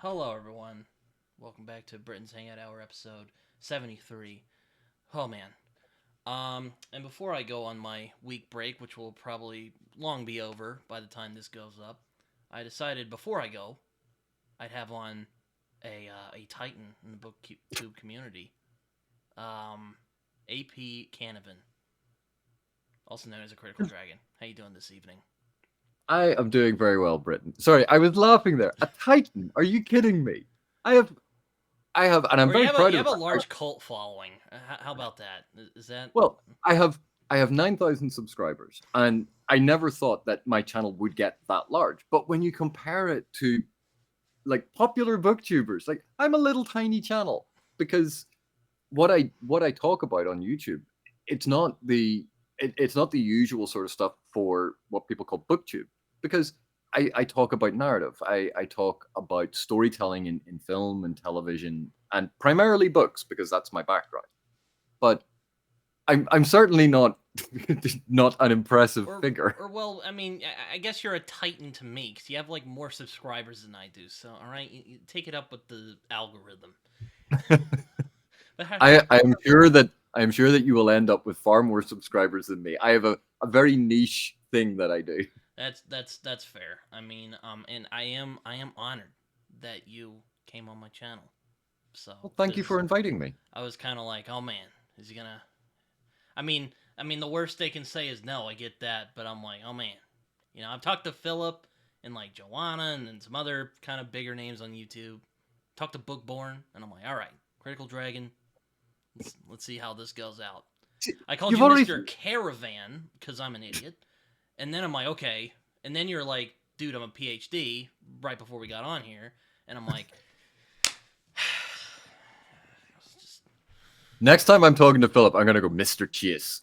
Hello, everyone. Welcome back to Britain's Hangout Hour, episode 73. Oh man. And before I go on my week break, which will probably long be over by the time this goes up, I decided before I go, I'd have on a titan in the booktube community, um, AP Canavan, also known as a critical dragon. How you doing this evening? I am doing very well, Britton. Sorry, I was laughing there. A Titan? Are you kidding me? I have, and I'm Or you very have a proud you of have it. a large cult following. How about that? Is that Well, I have, I have 9,000 subscribers, and I never thought that my channel would get that large. But when you compare it to like popular booktubers, like I'm a little tiny channel because what I talk about on YouTube, it's not the it's not the usual sort of stuff for what people call booktube because I talk about narrative. I talk about storytelling in film and television and primarily books because that's my background. But I'm certainly not not an impressive or figure. or well, I mean, I guess you're a titan to me because you have like more subscribers than I do. So all right, you take it up with the algorithm. But how, I am sure that you will end up with far more subscribers than me. I have a very niche thing that I do. that's fair. I mean, and I am honored that you came on my channel. So Well, thank you because for inviting me. I was kind of like, oh man, is he gonna? I mean, the worst they can say is no. I get that, but I'm like, oh man, I've talked to Philip and like Joanna and then some other kind of bigger names on YouTube. Talked to Bookborn, and I'm like, all right, Critical Dragon. Let's see how this goes out. I called You've you already Mr. Caravan because I'm an idiot, and then I'm like, okay, and then you're like, dude, I'm a PhD right before we got on here, and I'm like, just, Next time I'm talking to Philip, I'm gonna go Mr. Chase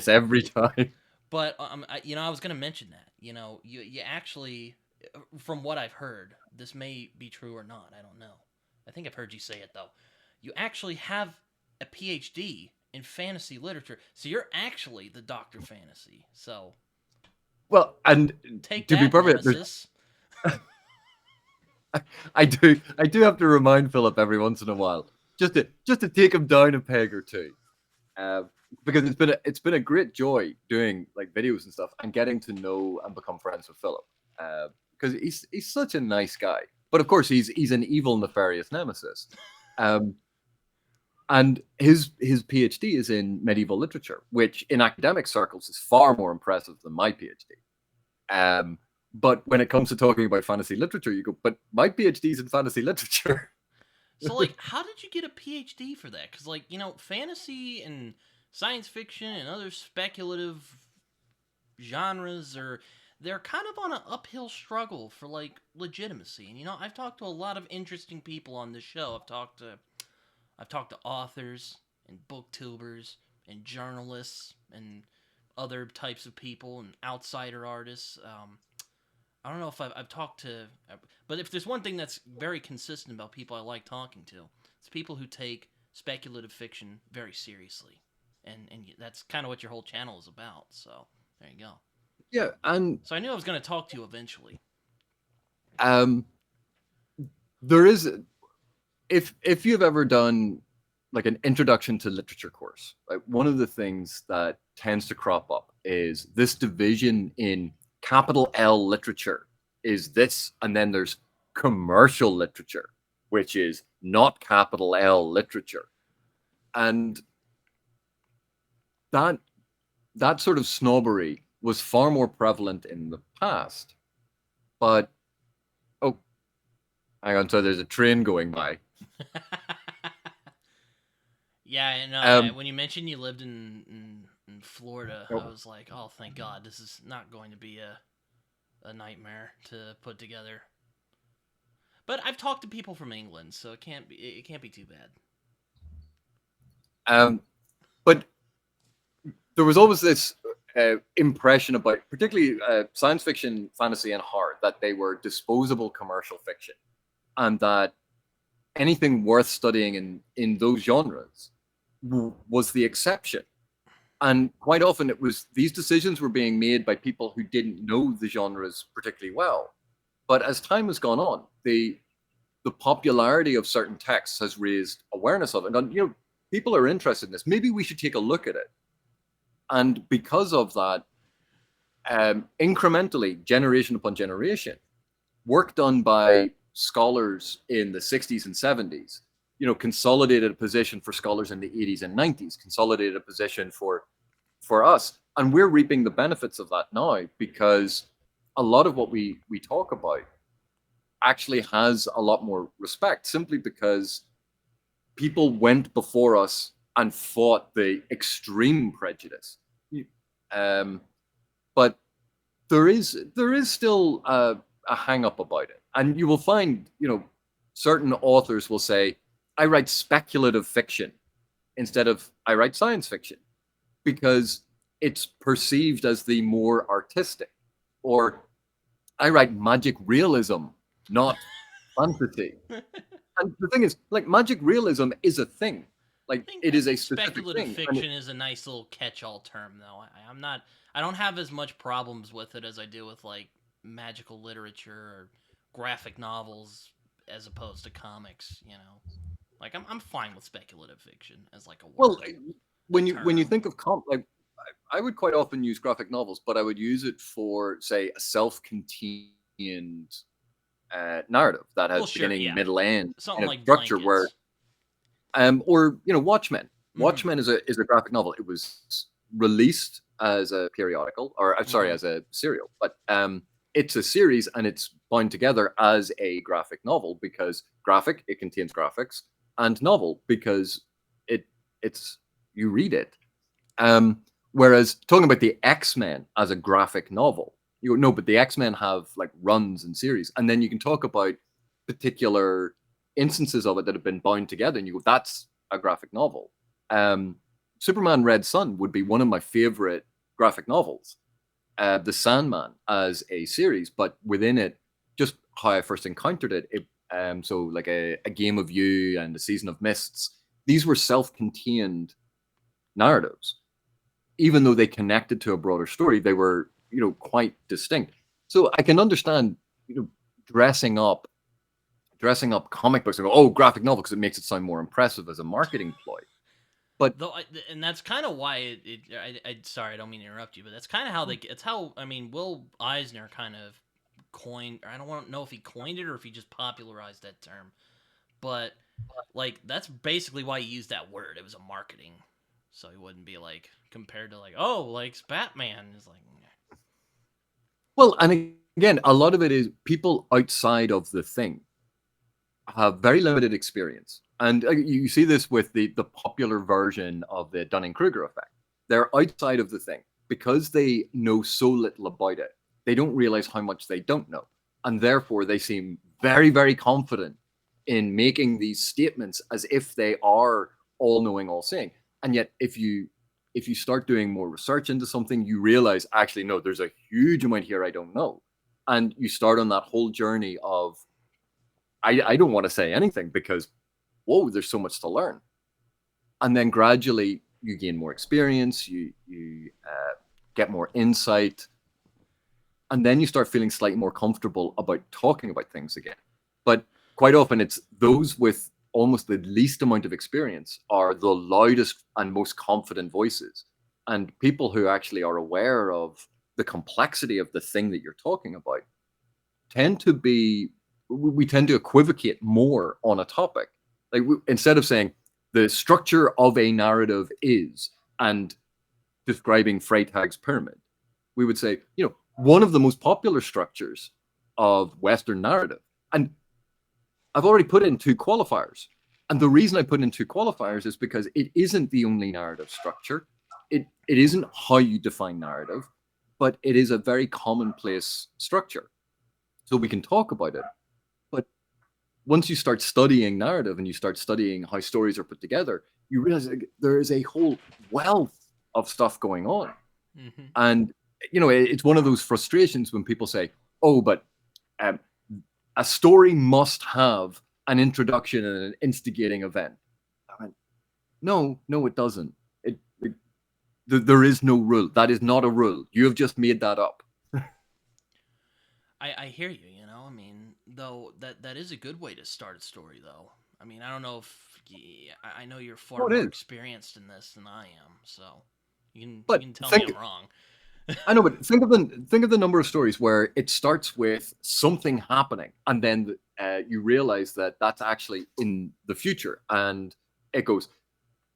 every time. but I was gonna mention that, you actually, from what I've heard, this may be true or not. I don't know. I think I've heard you say it though. You actually have a PhD in fantasy literature, so you're actually the Doctor Fantasy. So Well, and take to be that, perfect, Nemesis. I do have to remind Philip every once in a while, just to take him down a peg or two, uh, because it's been a great joy doing like videos and stuff and getting to know and become friends with Philip, because he's such a nice guy. But of course, he's an evil, nefarious nemesis. Um, and his PhD is in medieval literature, which in academic circles is far more impressive than my PhD. But when it comes to talking about fantasy literature, you go, but my PhD is in fantasy literature. So, like, how did you get a PhD for that? Because, like, fantasy and science fiction and other speculative genres are they're kind of on an uphill struggle for like legitimacy. And I've talked to a lot of interesting people on this show. I've talked to authors and booktubers and journalists and other types of people and outsider artists. I don't know if I've talked to, but if there's one thing that's very consistent about people I like talking to, it's people who take speculative fiction very seriously, and that's kind of what your whole channel is about. So there you go. Yeah, and So I knew I was going to talk to you eventually. um, there is, if you've ever done like an introduction to literature course, like one of the things that tends to crop up is this division in capital L literature is this, and then there's commercial literature, which is not capital L literature, and that that sort of snobbery was far more prevalent in the past. But oh, hang on, so there's a train going by. Yeah, and Um, when you mentioned you lived in Florida, I oh, was like, oh, thank God, this is not going to be a nightmare to put together. But I've talked to people from England, so it can't be too bad. um, but there was always this impression about, particularly science fiction, fantasy, and horror, that they were disposable commercial fiction, and that anything worth studying in those genres was the exception. And quite often, it was these decisions were being made by people who didn't know the genres particularly well. But as time has gone on, the popularity of certain texts has raised awareness of it. And, people are interested in this. Maybe we should take a look at it. And because of that, incrementally, generation upon generation, work done by scholars in the 60s and 70s, consolidated a position for scholars in the 80s and 90s, consolidated a position for us. And we're reaping the benefits of that now, because a lot of what we talk about actually has a lot more respect, simply because people went before us and fought the extreme prejudice. But there is still a hang up about it. And you will find, certain authors will say, I write speculative fiction instead of I write science fiction, because it's perceived as the more artistic. Or I write magic realism, not fantasy. And the thing is, like, magic realism is a thing. Like, it is a specific speculative thing. fiction is a nice little catch-all term, though. I don't have as much problems with it as I do with, like, magical literature or graphic novels as opposed to comics. Like, I'm fine with speculative fiction as like a word. Well, when you think of like, I would quite often use graphic novels, but I would use it for, say, a self-contained narrative that has beginning, middle, end, something like structure. Blankets. Or Watchmen. Watchmen is a graphic novel. It was released as a periodical, or I'm sorry, as a serial, but it's a series, and it's bound together as a graphic novel, because graphic, it contains graphics, and novel, because it's you read it. Whereas talking about the X-Men as a graphic novel, but the X-Men have like runs and series, and then you can talk about particular instances of it that have been bound together, and you go, that's a graphic novel. Superman Red Sun would be one of my favorite graphic novels. The Sandman as a series, but within it, just how I first encountered it, so like a Game of You and a Season of Mists, these were self-contained narratives. Even though they connected to a broader story, they were, quite distinct. So I can understand, dressing up comic books and go, oh, graphic novel, because it makes it sound more impressive as a marketing ploy. But and that's kind of why sorry, I don't mean to interrupt you, but that's kind of how Will Eisner kind of coined, or I don't know if he coined it or if he just popularized that term, but like that's basically why he used that word. It was a marketing, so he wouldn't be like compared to like, oh, like Batman is like. Well, and again, a lot of it is people outside of the thing have very limited experience. And you see this with the popular version of the Dunning-Kruger effect. They're outside of the thing. Because they know so little about it, they don't realize how much they don't know. And therefore, they seem very, very confident in making these statements as if they are all-knowing, all-seeing. And yet, if you start doing more research into something, you realize, actually, no, there's a huge amount here I don't know. And you start on that whole journey of, I don't want to say anything because, whoa, there's so much to learn. And then gradually you gain more experience, you get more insight, and then you start feeling slightly more comfortable about talking about things again. But quite often it's those with almost the least amount of experience are the loudest and most confident voices. And people who actually are aware of the complexity of the thing that you're talking about we tend to equivocate more on a topic. Like instead of saying the structure of a narrative is, and describing Freytag's pyramid, we would say, one of the most popular structures of Western narrative. And I've already put in 2 qualifiers. And the reason I put in 2 qualifiers is because it isn't the only narrative structure. It isn't how you define narrative, but it is a very commonplace structure. So we can talk about it. But once you start studying narrative and you start studying how stories are put together, you realize there is a whole wealth of stuff going on. Mm-hmm. And, it's one of those frustrations when people say, oh, but a story must have an introduction and an instigating event. I went, no, it doesn't. There is no rule. That is not a rule. You have just made that up. I hear you, though that is a good way to start a story, though. I mean, I don't know if I know you're far No, it more is. experienced in this than I am, so you But can tell me think I'm wrong. I know, but think of the number of stories where it starts with something happening, and then you realize that that's actually in the future, and it goes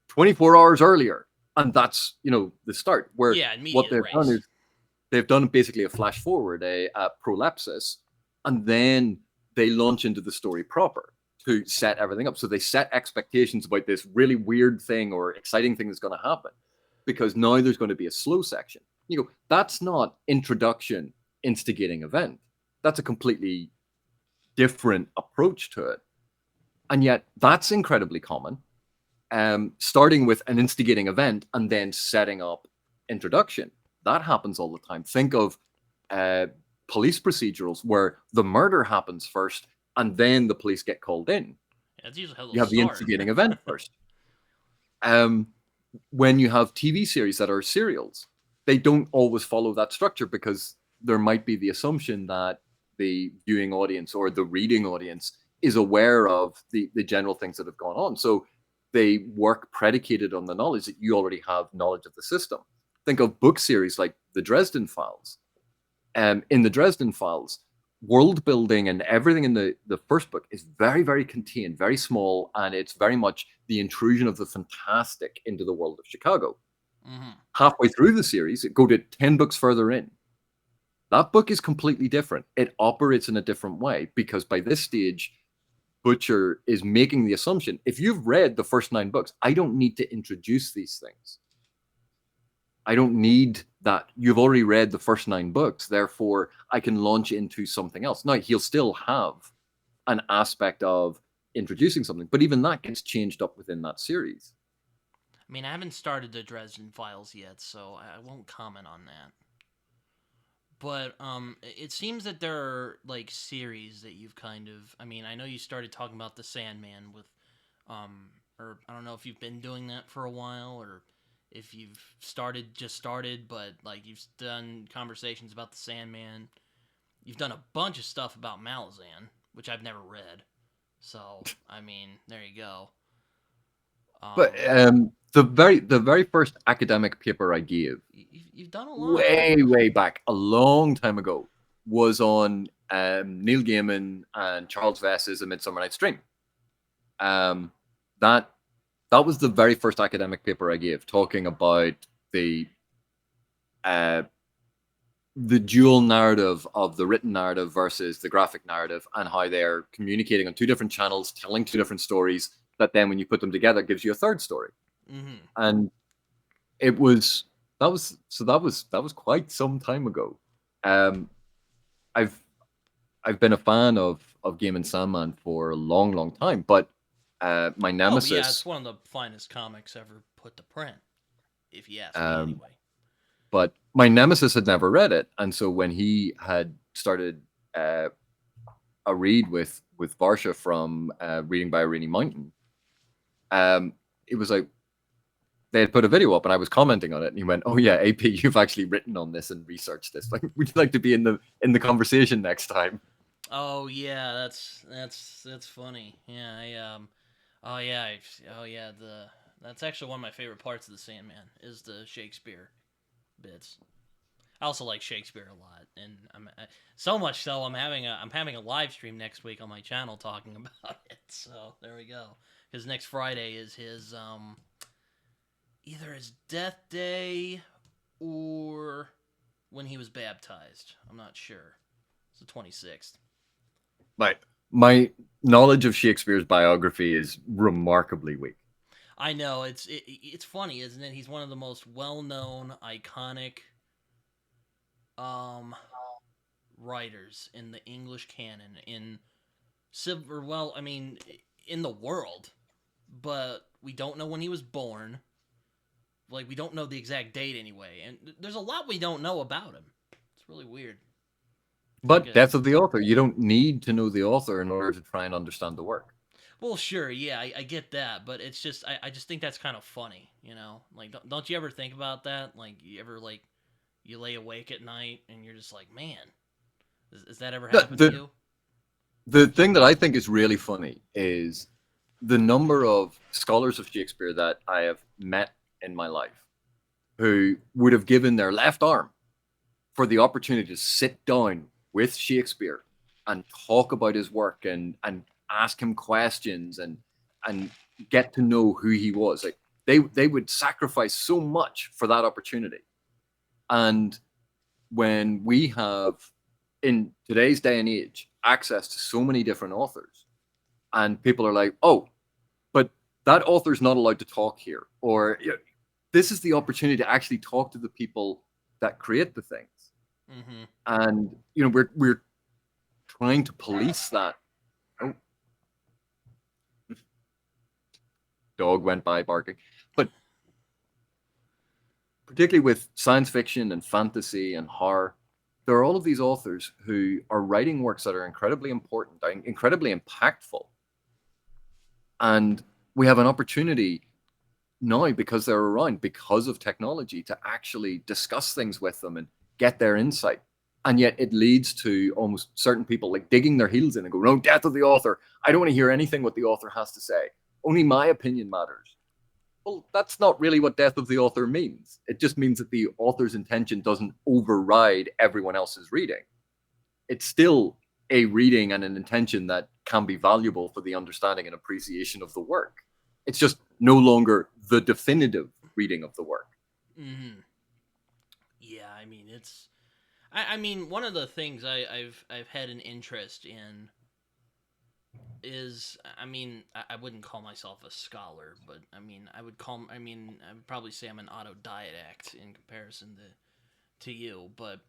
24 hours earlier, and that's the start. Where Yeah, what immediate they've done race. is they've done basically a flash forward, a prolepsis, and then they launch into the story proper to set everything up. So they set expectations about this really weird thing or exciting thing that's going to happen, because now there's going to be a slow section. You go, that's not introduction, instigating event. That's a completely different approach to it. And yet that's incredibly common. Starting with an instigating event and then setting up introduction. That happens all the time. Think of uh, police procedurals where the murder happens first and then the police get called in. Yeah, that's usually how they'll You have the start. instigating event first. Um, when you have TV series that are serials, they don't always follow that structure because there might be the assumption that the viewing audience or the reading audience is aware of the general things that have gone on. So they work predicated on the knowledge that you already have knowledge of the system. Think of book series like the Dresden Files. In the Dresden Files, world building and everything in the first book is very, very contained, very small, and it's very much the intrusion of the fantastic into the world of Chicago. Hmm. Halfway through the series, go to 10 books further in. That book is completely different. It operates in a different way because by this stage, Butcher is making the assumption if you've read the first 9 books, I don't need to introduce these things. I don't need that. You've already read the first 9 books, therefore I can launch into something else. Now, he'll still have an aspect of introducing something, but even that gets changed up within that series. I mean, I haven't started the Dresden Files yet, so I won't comment on that. But it seems that there are like series that you've kind of. I mean, I know you started talking about the Sandman with, or I don't know if you've been doing that for a while or if you've just started, but like you've done conversations about the Sandman. You've done a bunch of stuff about Malazan, which I've never read. So I mean, there you go. But Um, the very first academic paper I gave you've done a lot. way back, a long time ago, was on Neil Gaiman and Charles Vess's A Midsummer Night's Dream. Um, that that was the very first academic paper I gave, talking about the uh, the dual narrative of the written narrative versus the graphic narrative, and how they're communicating on 2 different channels, telling 2 different stories. That then, when you put them together, gives you a third story. Mm-hmm. And it was that was quite some time ago. Um, I've I've been a fan of Game and Sandman for a long time, but my Oh yeah, it's nemesis, one of the finest comics ever put to print, if you ask me um, anyway. but my nemesis had never read it, and so when he had started uh, a read with Varsha from Reading by a Rainy Mountain, um, it was like they had put a video up, and I was commenting on it, and he went, "Oh yeah, AP, you've actually written on this and researched this. Like, would you like to be in the conversation next time?" Oh yeah, that's funny. Yeah, oh yeah, oh yeah. That's actually one of my favorite parts of the Sandman is the Shakespeare bits. I also like Shakespeare a lot, and so much so I'm having a live stream next week on my channel talking about it. So there we go. Because next Friday is his either his death day or when he was baptized. I'm not sure. It's the 26th. My knowledge of Shakespeare's biography is remarkably weak. I know it's funny, isn't it? He's one of the most well-known, iconic um writers in the English canon in civil. Well, I mean, in the world, but we don't know when he was born. Like we don't know the exact date anyway, and there's a lot we don't know about him. It's really weird. It's like But a death of the author, you don't need to know the author in order to try and understand the work. well, sure, yeah, I get that, but it's just I just think that's kind of funny, Like don't you ever think about that? Like you ever like you lay awake at night and you're just like, man, is that ever The, happened to the you? The thing that I think is really funny is the number of scholars of Shakespeare that I have met in my life who would have given their left arm for the opportunity to sit down with Shakespeare and talk about his work and ask him questions and get to know who he was. Like they would sacrifice so much for that opportunity. And when we have in today's day and age access to so many different authors, and people are like, oh, but that author's not allowed to talk here, or this is the opportunity to actually talk to the people that create the things. Mm-hmm. And we're trying to police that. Oh, dog went by barking. But particularly with science fiction and fantasy and horror, there are all of these authors who are writing works that are incredibly important, incredibly impactful. And we have an opportunity now, because they're around, because of technology, to actually discuss things with them and get their insight. And yet it leads to almost certain people like digging their heels in and go, no, death of the author. I don't want to hear anything what the author has to say. Only my opinion matters. Well, that's not really what death of the author means. It just means that the author's intention doesn't override everyone else's reading. It's still a reading and an intention that can be valuable for the understanding and appreciation of the work. It's just no longer the definitive reading of the work. Mm-hmm. Yeah, I mean, it's... I mean, one of the things I've had an interest in is, I mean, I wouldn't call myself a scholar, but I mean, I would probably say I'm an autodidact in comparison to you, but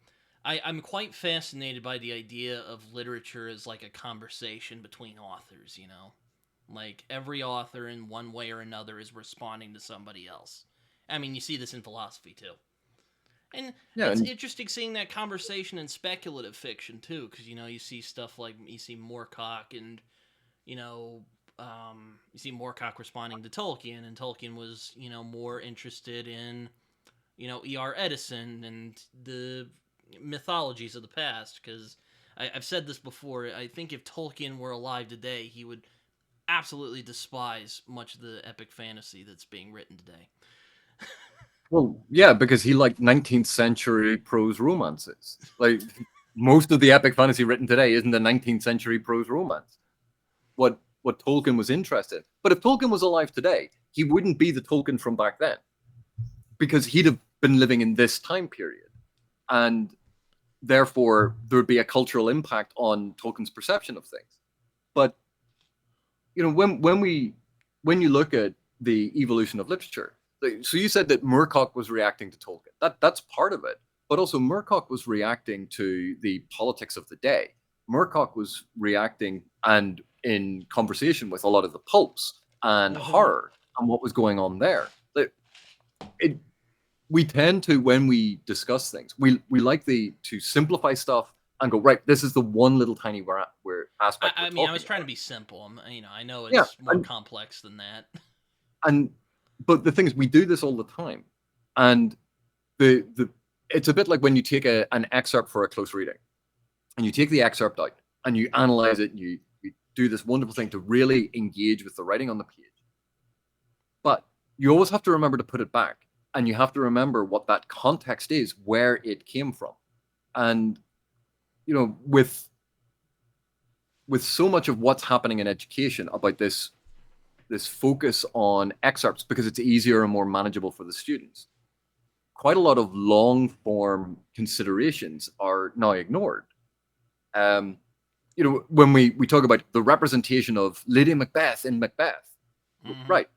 I'm quite fascinated by the idea of literature as like a conversation between authors, you know? Like, every author in one way or another is responding to somebody else. I mean, you see this in philosophy, too. And Yeah, it's and interesting seeing that conversation in speculative fiction, too, because, you see stuff like, you see Moorcock and, you know, you see Moorcock responding to Tolkien, and Tolkien was, more interested in, E.R. Edison and the mythologies of the past, because I've said this before, I think if Tolkien were alive today, he would absolutely despise much of the epic fantasy that's being written today. well, yeah, because he liked 19th century prose romances. Like most of the epic fantasy written today isn't a 19th century prose romance. What Tolkien was interested in. But if Tolkien was alive today, he wouldn't be the Tolkien from back then, because he'd have been living in this time period. And therefore there would be a cultural impact on Tolkien's perception of things. But when you look at the evolution of literature, so you said that Moorcock was reacting to Tolkien. That's part of it, but also Moorcock was reacting to the politics of the day. Moorcock was reacting and in conversation with a lot of the pulps and horror and what was going on there. We tend to, when we discuss things, we like to simplify stuff and go, right, this is the one little tiny aspect. I mean, I was trying to be simple. I know Yeah, it's more complex than that. But the thing is, we do this all the time, and it's a bit like when you take an excerpt for a close reading, and you take the excerpt out and you analyze it, and you do this wonderful thing to really engage with the writing on the page. But you always have to remember to put it back, and you have to remember what that context is, where it came from. And with so much of what's happening in education about this focus on excerpts because it's easier and more manageable for the students, quite a lot of long form considerations are now ignored. When we talk about the representation of Lady Macbeth in Macbeth, right?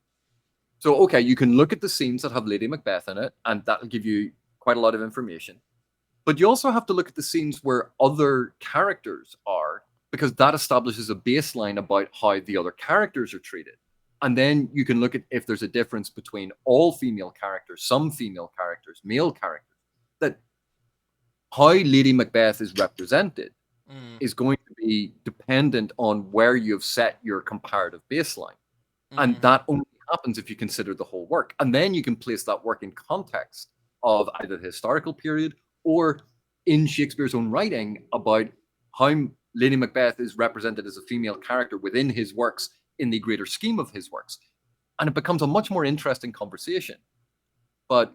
So, okay, you can look at the scenes that have Lady Macbeth in it, and that'll give you quite a lot of information. But you also have to look at the scenes where other characters are, because that establishes a baseline about how the other characters are treated. And then you can look at if there's a difference between all female characters, some female characters, male characters, that how Lady Macbeth is represented is going to be dependent on where you've set your comparative baseline. And that only happens if you consider the whole work. And then you can place that work in context of either the historical period or in Shakespeare's own writing about how Lady Macbeth is represented as a female character within his works in the greater scheme of his works. And it becomes a much more interesting conversation. But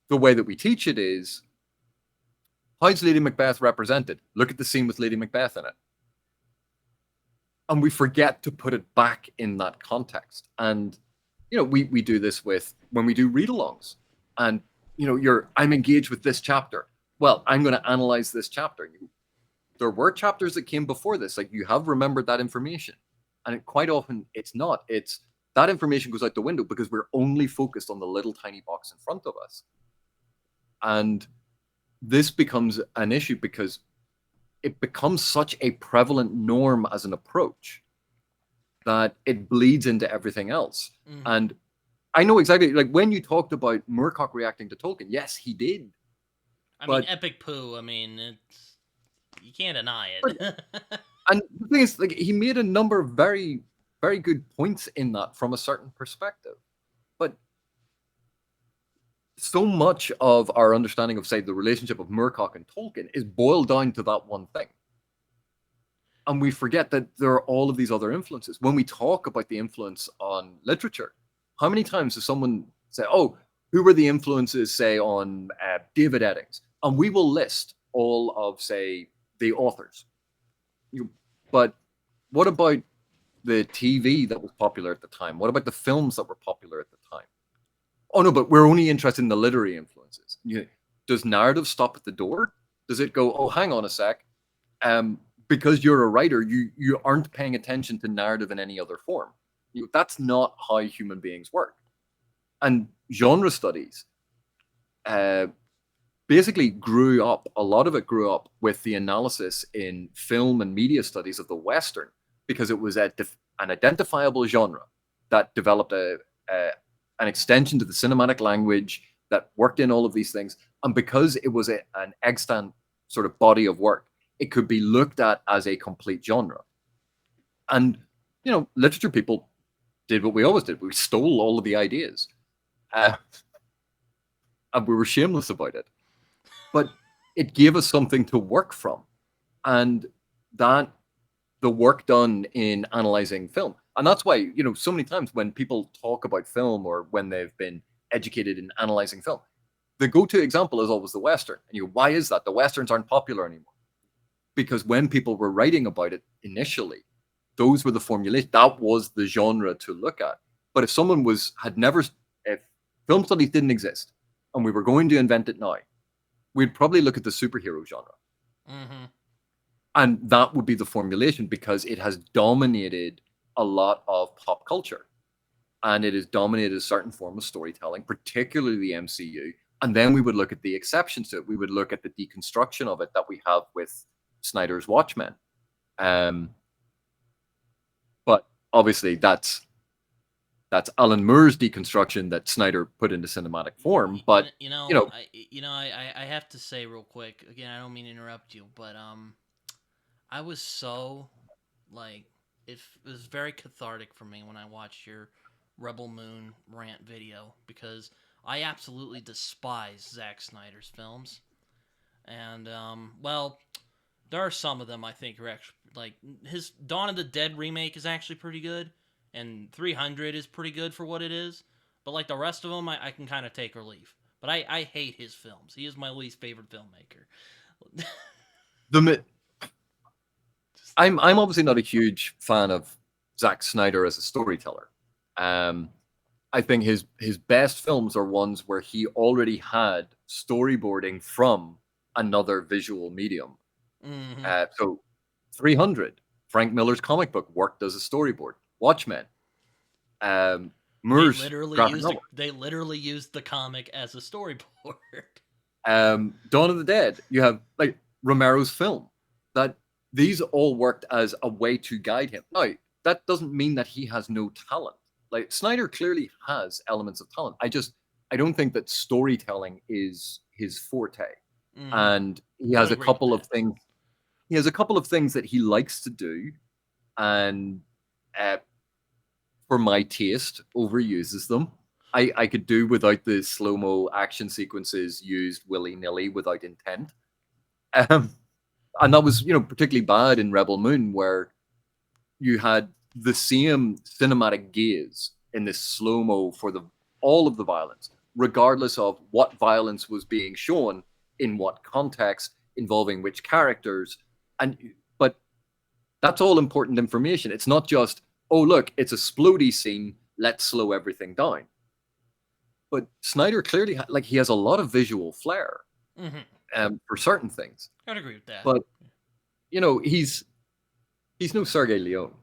the way that we teach it is, how's Lady Macbeth represented? Look at the scene with Lady Macbeth in it. And we forget to put it back in that context. And, we do this with when we do read-alongs. And, I'm engaged with this chapter. Well, I'm going to analyze this chapter. There were chapters that came before this. Like, you have remembered that information. And quite often, it's not. It's that information goes out the window because we're only focused on the little tiny box in front of us. And this becomes an issue because it becomes such a prevalent norm as an approach that it bleeds into everything else. Mm-hmm. And I know exactly, like when you talked about Moorcock reacting to Tolkien, yes, he did. I mean, epic poo. I mean, you can't deny it. And the thing is, like, he made a number of very, very good points in that from a certain perspective. But so much of our understanding of, say, the relationship of Moorcock and Tolkien is boiled down to that one thing. And we forget that there are all of these other influences. When we talk about the influence on literature, how many times does someone say, oh, who were the influences, say, on David Eddings? And we will list all of, say, the authors. But what about the TV that was popular at the time? What about the films that were popular at the time? Oh, no, but we're only interested in the literary influences. Does narrative stop at the door? Does it go, oh, hang on a sec. Because you're a writer, you aren't paying attention to narrative in any other form. That's not how human beings work. And genre studies basically grew up, a lot of it grew up with the analysis in film and media studies of the Western, because it was an identifiable genre that developed an extension to the cinematic language that worked in all of these things. And because it was an extant sort of body of work, it could be looked at as a complete genre. And, literature people did what we always did. We stole all of the ideas. And we were shameless about it. But it gave us something to work from. And that, the work done in analyzing film. And that's why, so many times when people talk about film or when they've been educated in analyzing film, the go-to example is always the Western. And why is that? The Westerns aren't popular anymore. Because when people were writing about it initially, those were the formulations. That was the genre to look at. But if someone if film studies didn't exist and we were going to invent it now, we'd probably look at the superhero genre. Mm-hmm. And that would be the formulation because it has dominated a lot of pop culture. And it has dominated a certain form of storytelling, particularly the MCU. And then we would look at the exceptions to it. We would look at the deconstruction of it that we have with Snyder's Watchmen. But obviously that's Alan Moore's deconstruction that Snyder put into cinematic form. But I have to say real quick, again, I don't mean to interrupt you, but I was so it was very cathartic for me when I watched your Rebel Moon rant video, because I absolutely despise Zack Snyder's films. And there are some of them I think are actually, his Dawn of the Dead remake is actually pretty good, and 300 is pretty good for what it is. But the rest of them, I can kind of take or leave. But I hate his films. He is my least favorite filmmaker. I'm obviously not a huge fan of Zack Snyder as a storyteller. I think his best films are ones where he already had storyboarding from another visual medium. Mm-hmm. So 300, Frank Miller's comic book, worked as a storyboard. Watchmen. Moore's they literally used the comic as a storyboard. Dawn of the Dead. You have Romero's film. That these all worked as a way to guide him. Now, that doesn't mean that he has no talent. Snyder clearly has elements of talent. I don't think that storytelling is his forte. And he has a couple of things. He has a couple of things that he likes to do, and for my taste, overuses them. I could do without the slow-mo action sequences used willy-nilly without intent. And that was, particularly bad in Rebel Moon, where you had the same cinematic gaze in this slow-mo for all of the violence, regardless of what violence was being shown, in what context, involving which characters. But that's all important information. It's not just, oh, look, it's a splody scene, let's slow everything down. But Snyder clearly, he has a lot of visual flair for certain things. I'd agree with that. But, he's no Sergei Leone.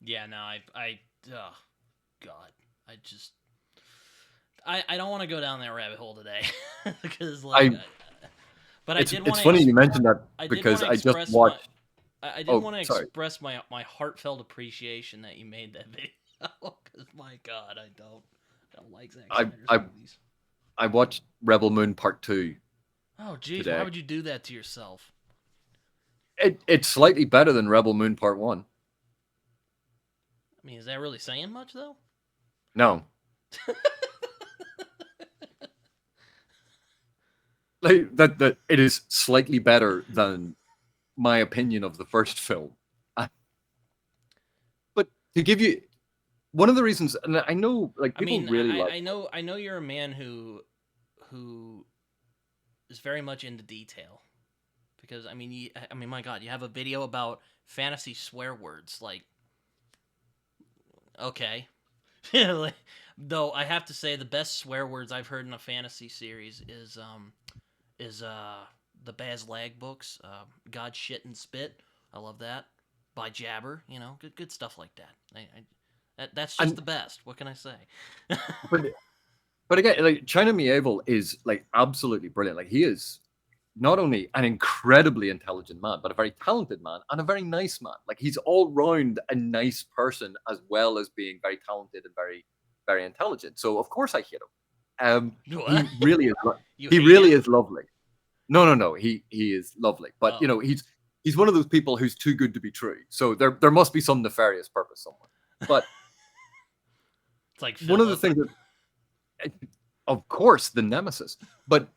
Yeah, no, oh, God. I don't want to go down that rabbit hole today. Because, but I did want to... It's funny you mentioned that, because I just watched... I did want to express my heartfelt appreciation that you made that video. Because, my God, I don't like Zack Snyder's movies. I watched Rebel Moon Part 2. Oh, geez, why would you do that to yourself? It's slightly better than Rebel Moon Part 1. I mean, is that really saying much, though? No. That it is slightly better than my opinion of the first film. But to give you one of the reasons, and I know, people really like. I know you're a man who is very much into detail, because my God, you have a video about fantasy swear words, okay. Though I have to say the best swear words I've heard in a fantasy series is the Baz Lag books, God, Shit, and Spit. I love that. By Jabber, good stuff like that. That's just the best. What can I say? but again, China Mieville is absolutely brilliant. He is not only an incredibly intelligent man, but a very talented man and a very nice man. He's all round a nice person, as well as being very talented and very, very intelligent. So of course I hate him. He really is. He really is lovely. No. He is lovely, but he's one of those people who's too good to be true. So there must be some nefarious purpose somewhere. But it's one of the things that, of course, the nemesis. But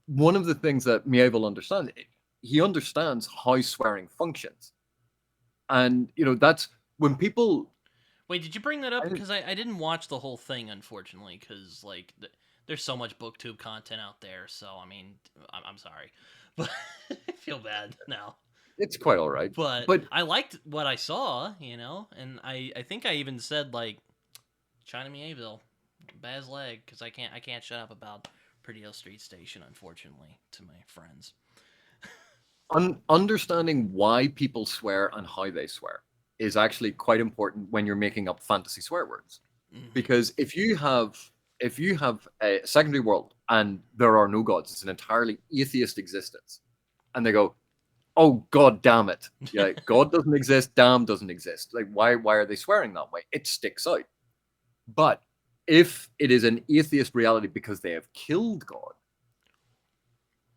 one of the things that Mieville understands, he understands how swearing functions, and that's when people. Wait, did you bring that up? Because I didn't watch the whole thing, unfortunately, because there's so much booktube content out there. So I mean, I'm sorry, but I feel bad now. It's quite all right, but I liked what I saw, and I think I even said China Mieville, Baz Lag, because I can't shut up about Pretty Hill Street Station, unfortunately, to my friends. Understanding why people swear and how they swear is actually quite important when you're making up fantasy swear words. Mm-hmm. Because if you have a secondary world and there are no gods, it's an entirely atheist existence, and they go, oh, God damn it. Yeah, God doesn't exist, damn doesn't exist. Why are they swearing that way? It sticks out. But if it is an atheist reality because they have killed God,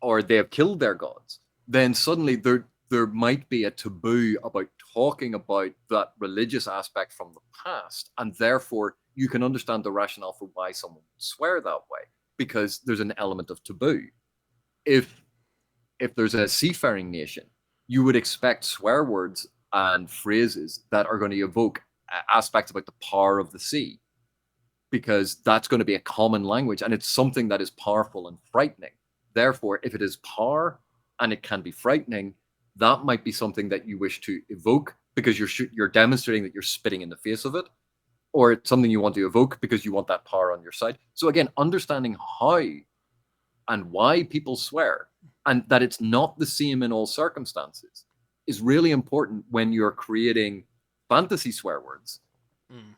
or they have killed their gods, then suddenly there might be a taboo about talking about that religious aspect from the past, and therefore you can understand the rationale for why someone would swear that way, because there's an element of taboo. If there's a seafaring nation, you would expect swear words and phrases that are going to evoke aspects about the power of the sea, because that's going to be a common language and it's something that is powerful and frightening. Therefore, if it is power and it can be frightening, that might be something that you wish to evoke because you're demonstrating that you're spitting in the face of it, or it's something you want to evoke because you want that power on your side. So again, understanding how and why people swear, and that it's not the same in all circumstances, is really important when you're creating fantasy swear words.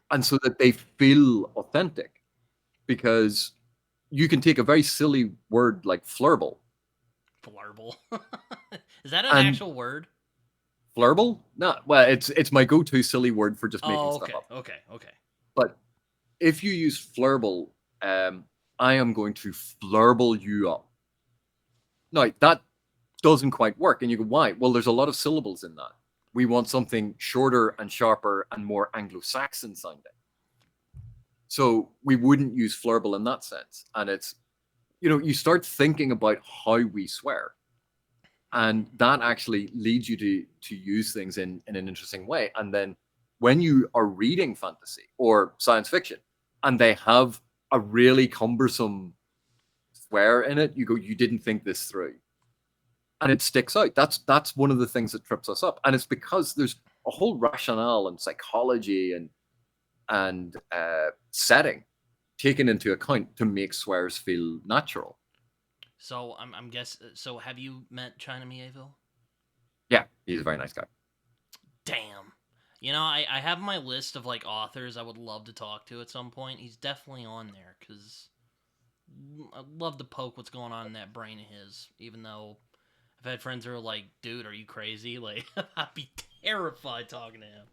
And so that they feel authentic, because you can take a very silly word like flurble. Flurble? Is that an actual word? Flurble? No, well, it's my go-to silly word for just making stuff up. Okay. But if you use flurble, I am going to flurble you up. No, that doesn't quite work. And you go, why? Well, there's a lot of syllables in that. We want something shorter and sharper and more Anglo-Saxon sounding. So we wouldn't use flurble in that sense. And it's, you start thinking about how we swear. and that actually leads you to use things in an interesting way. And then when you are reading fantasy or science fiction and they have a really cumbersome swear in it, you go, you didn't think this through, and it sticks out. That's one of the things that trips us up, and it's because there's a whole rationale and psychology and setting taken into account to make swears feel natural. So I'm guess. So have you met China Mieville? Yeah, he's a very nice guy. Damn. You know, I have my list of like authors I would love to talk to at some point. He's definitely on there because I'd love to poke what's going on in that brain of his. Even though I've had friends who are like, "Dude, are you crazy?" Like, I'd be terrified talking to him.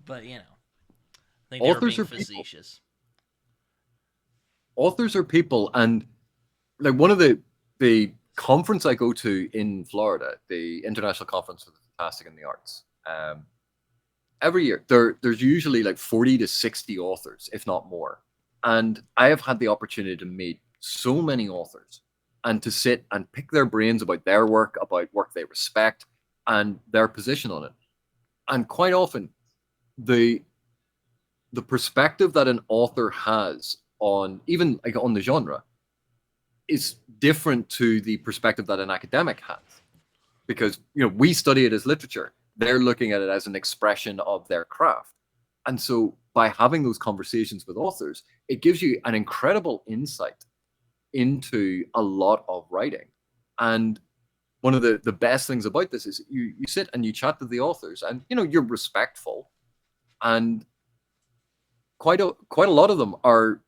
But you know, I think they were Authors being are people. facetious. Authors are people, and like one of the conference I go to in Florida, the International Conference for the Fantastic and the Arts. Every year there's usually like 40 to 60 authors, if not more. And I have had the opportunity to meet so many authors and to sit and pick their brains about their work, about work they respect, and their position on it. And quite often, the perspective that an author has on even like on the genre is different to the perspective that an academic has, because we study it as literature. They're looking at it as an expression of their craft. And so by having those conversations with authors, it gives you an incredible insight into a lot of writing. And one of the best things about this is you sit and you chat to the authors, and you're respectful, and quite a lot of them are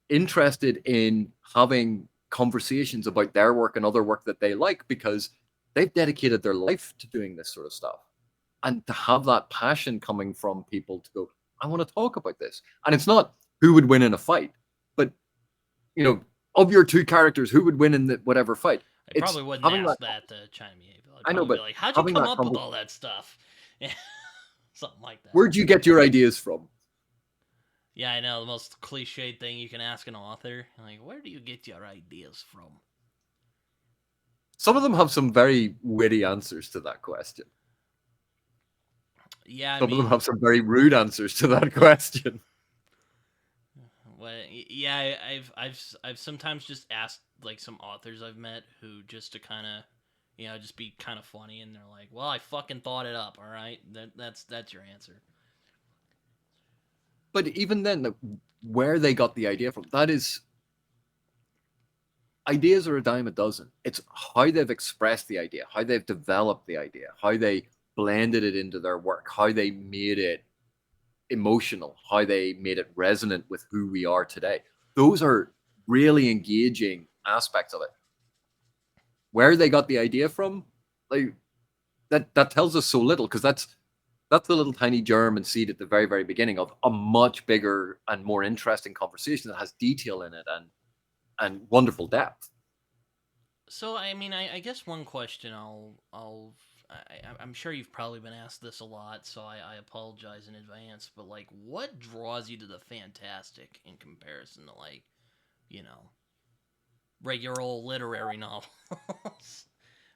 interested in having conversations about their work and other work that they like, because they've dedicated their life to doing this sort of stuff. And to have that passion coming from people to go, I want to talk about this. And it's not who would win in a fight, but of your two characters, who would win in whatever fight. I probably wouldn't ask that to China Mieville. I'd I know, probably but be like, "How'd you come up with all that stuff?" Something like that. Where'd you get your ideas from? Yeah, I know, the most cliched thing you can ask an author. Like, where do you get your ideas from? Some of them have some very witty answers to that question. Yeah, some of them have some very rude answers to that question. Well, yeah, I've sometimes just asked like some authors I've met who just to kind of, just be kind of funny, and they're like, "Well, I fucking thought it up. All right, that's your answer." But even then, where they got the idea from, that is, ideas are a dime a dozen. It's how they've expressed the idea, how they've developed the idea, how they blended it into their work, how they made it emotional, how they made it resonant with who we are today. Those are really engaging aspects of it. Where they got the idea from, like that tells us so little, because that's the little tiny germ and seed at the very, very beginning of a much bigger and more interesting conversation that has detail in it and wonderful depth. So, I mean, I guess one question I'm sure you've probably been asked this a lot, so I apologize in advance, but like, what draws you to the fantastic in comparison to like, regular old literary novels?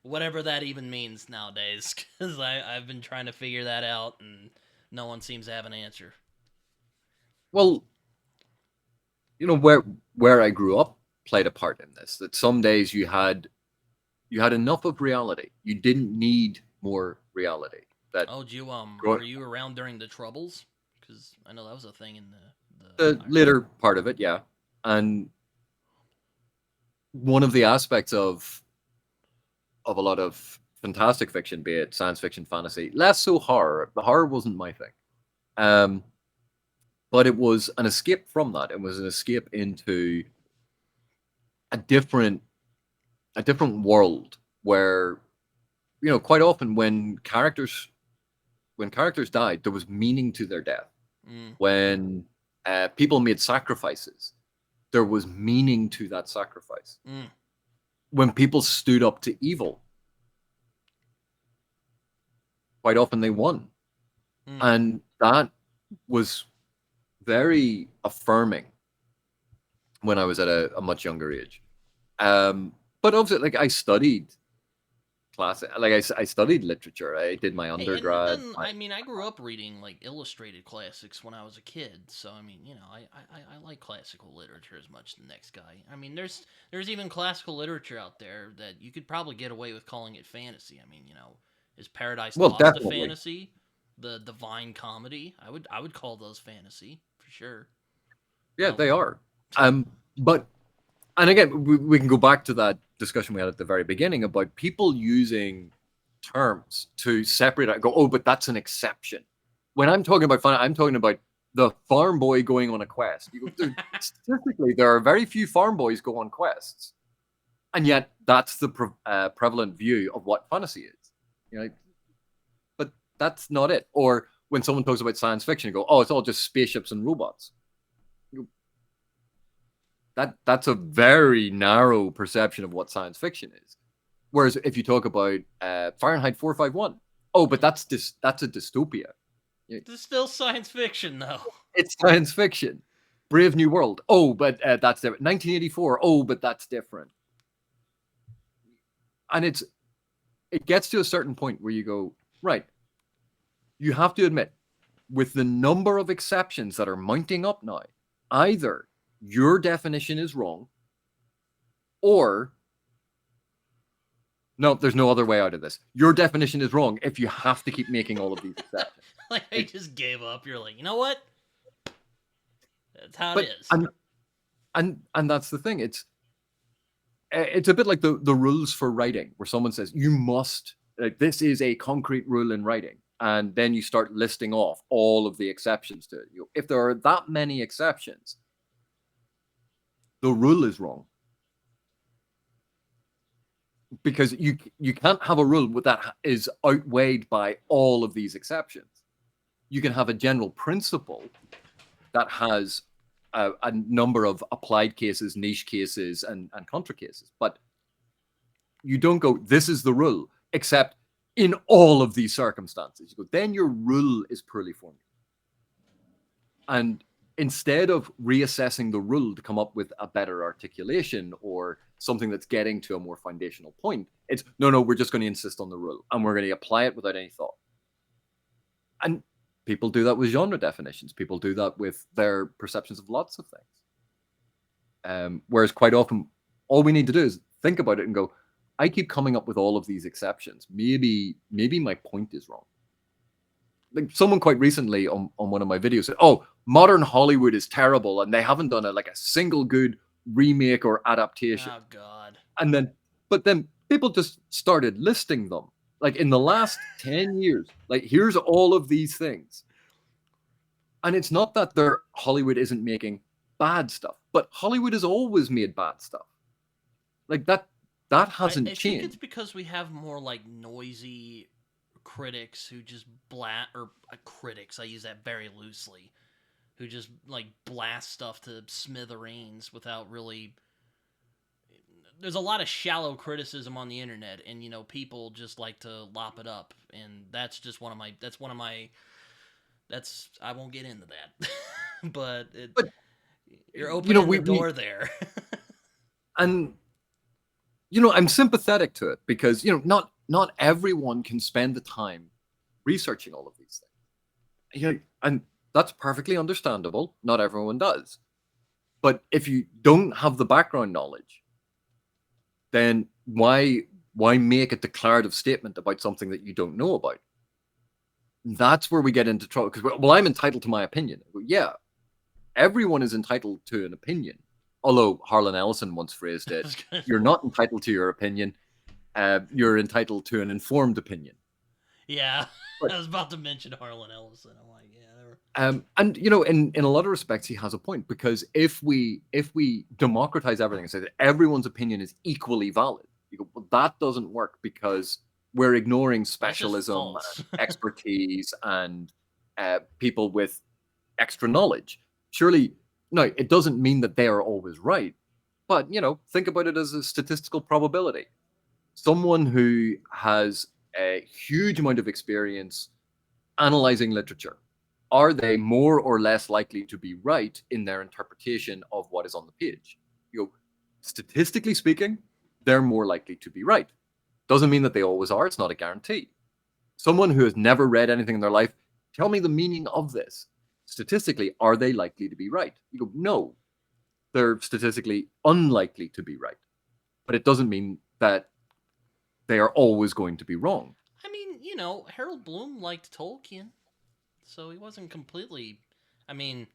Whatever that even means nowadays, because I've been trying to figure that out, and no one seems to have an answer. Well, where I grew up played a part in this. That some days you had enough of reality. You didn't need more reality. That were you around during the Troubles? Because I know that was a thing in the later part of it, yeah. And one of the aspects of a lot of fantastic fiction, be it science fiction, fantasy, less so horror. The horror wasn't my thing. But it was an escape from that. It was an escape into a different world where, quite often when characters died, there was meaning to their death. When people made sacrifices, there was meaning to that sacrifice. When people stood up to evil, quite often they won. And that was very affirming when I was at a much younger age. But obviously, like, I studied classic. Like I studied literature. I did my Hey, and it undergrad. doesn't. I mean, I grew up reading like illustrated classics when I was a kid, so I mean, you know, I like classical literature as much as the next guy. I mean, there's even classical literature out there that you could probably get away with calling it fantasy. I mean, you know, is Paradise Well, Lost a definitely. fantasy? The Divine Comedy, I would call those fantasy for sure. Yeah, Now, they are. But and again, we can go back to that discussion we had at the very beginning about people using terms to separate out. Go, oh, but that's an exception. When I'm talking about fun, I'm talking about the farm boy going on a quest. You go, statistically, there are very few farm boys go on quests, and yet that's the prevalent view of what fantasy is. You know, but that's not it. Or when someone talks about science fiction, you go, oh, it's all just spaceships and robots. That's a very narrow perception of what science fiction is. Whereas if you talk about Fahrenheit 451, oh, but that's a dystopia. it's still science fiction though. It's science fiction. Brave New World. Oh, but that's different. 1984. Oh, but that's different. And it gets to a certain point where you go, right, you have to admit, with the number of exceptions that are mounting up now, either your definition is wrong, or no, there's no other way out of this. Your definition is wrong if you have to keep making all of these exceptions. Like I just gave up. You're like, you know what? That's how But it is. and that's the thing. It's a bit like the rules for writing, where someone says you must, like, this is a concrete rule in writing, and then you start listing off all of the exceptions to it. If there are that many exceptions, the rule is wrong, because you can't have a rule that is outweighed by all of these exceptions. You can have a general principle that has a number of applied cases, niche cases, and contra cases, but you don't go, this is the rule, except in all of these circumstances. You go, then your rule is poorly formulated. And instead of reassessing the rule to come up with a better articulation or something that's getting to a more foundational point, it's no, we're just going to insist on the rule and we're going to apply it without any thought. And people do that with genre definitions. People do that with their perceptions of lots of things. Whereas quite often, all we need to do is think about it and go, I keep coming up with all of these exceptions. Maybe my point is wrong. Like someone quite recently on one of my videos said, oh, modern Hollywood is terrible and they haven't done a single good remake or adaptation. Oh God. But then people just started listing them. Like in the last 10 years, like here's all of these things. And it's not that Hollywood isn't making bad stuff, but Hollywood has always made bad stuff. Like that hasn't I changed. think it's because we have more like noisy critics who just critics, I use that very loosely, who just like blast stuff to smithereens without really. There's a lot of shallow criticism on the internet, and you know people just like to lop it up, and that's just one of my. I won't get into that, but you're opening the door there. And I'm sympathetic to it because not everyone can spend the time researching all of these things. And that's perfectly understandable. Not everyone does. But if you don't have the background knowledge, then why make a declarative statement about something that you don't know about? That's where we get into trouble. Because, well, I'm entitled to my opinion. Well, yeah, everyone is entitled to an opinion. Although Harlan Ellison once phrased it, you're not entitled to your opinion. You're entitled to an informed opinion. Yeah, I was about to mention Harlan Ellison. I'm like, yeah. And in a lot of respects, he has a point, because if we democratize everything and say that everyone's opinion is equally valid, you go, well, that doesn't work because we're ignoring specialism, expertise, and people with extra knowledge. Surely, no, it doesn't mean that they are always right. But think about it as a statistical probability. Someone who has a huge amount of experience analyzing literature, are they more or less likely to be right in their interpretation of what is on the page? Statistically speaking, they're more likely to be right. Doesn't mean that they always are. It's not a guarantee. Someone who has never read anything in their life, tell me the meaning of this. Statistically, are they likely to be right? You go, no, they're statistically unlikely to be right. But it doesn't mean that they are always going to be wrong. I mean, Harold Bloom liked Tolkien, so he wasn't completely. I mean,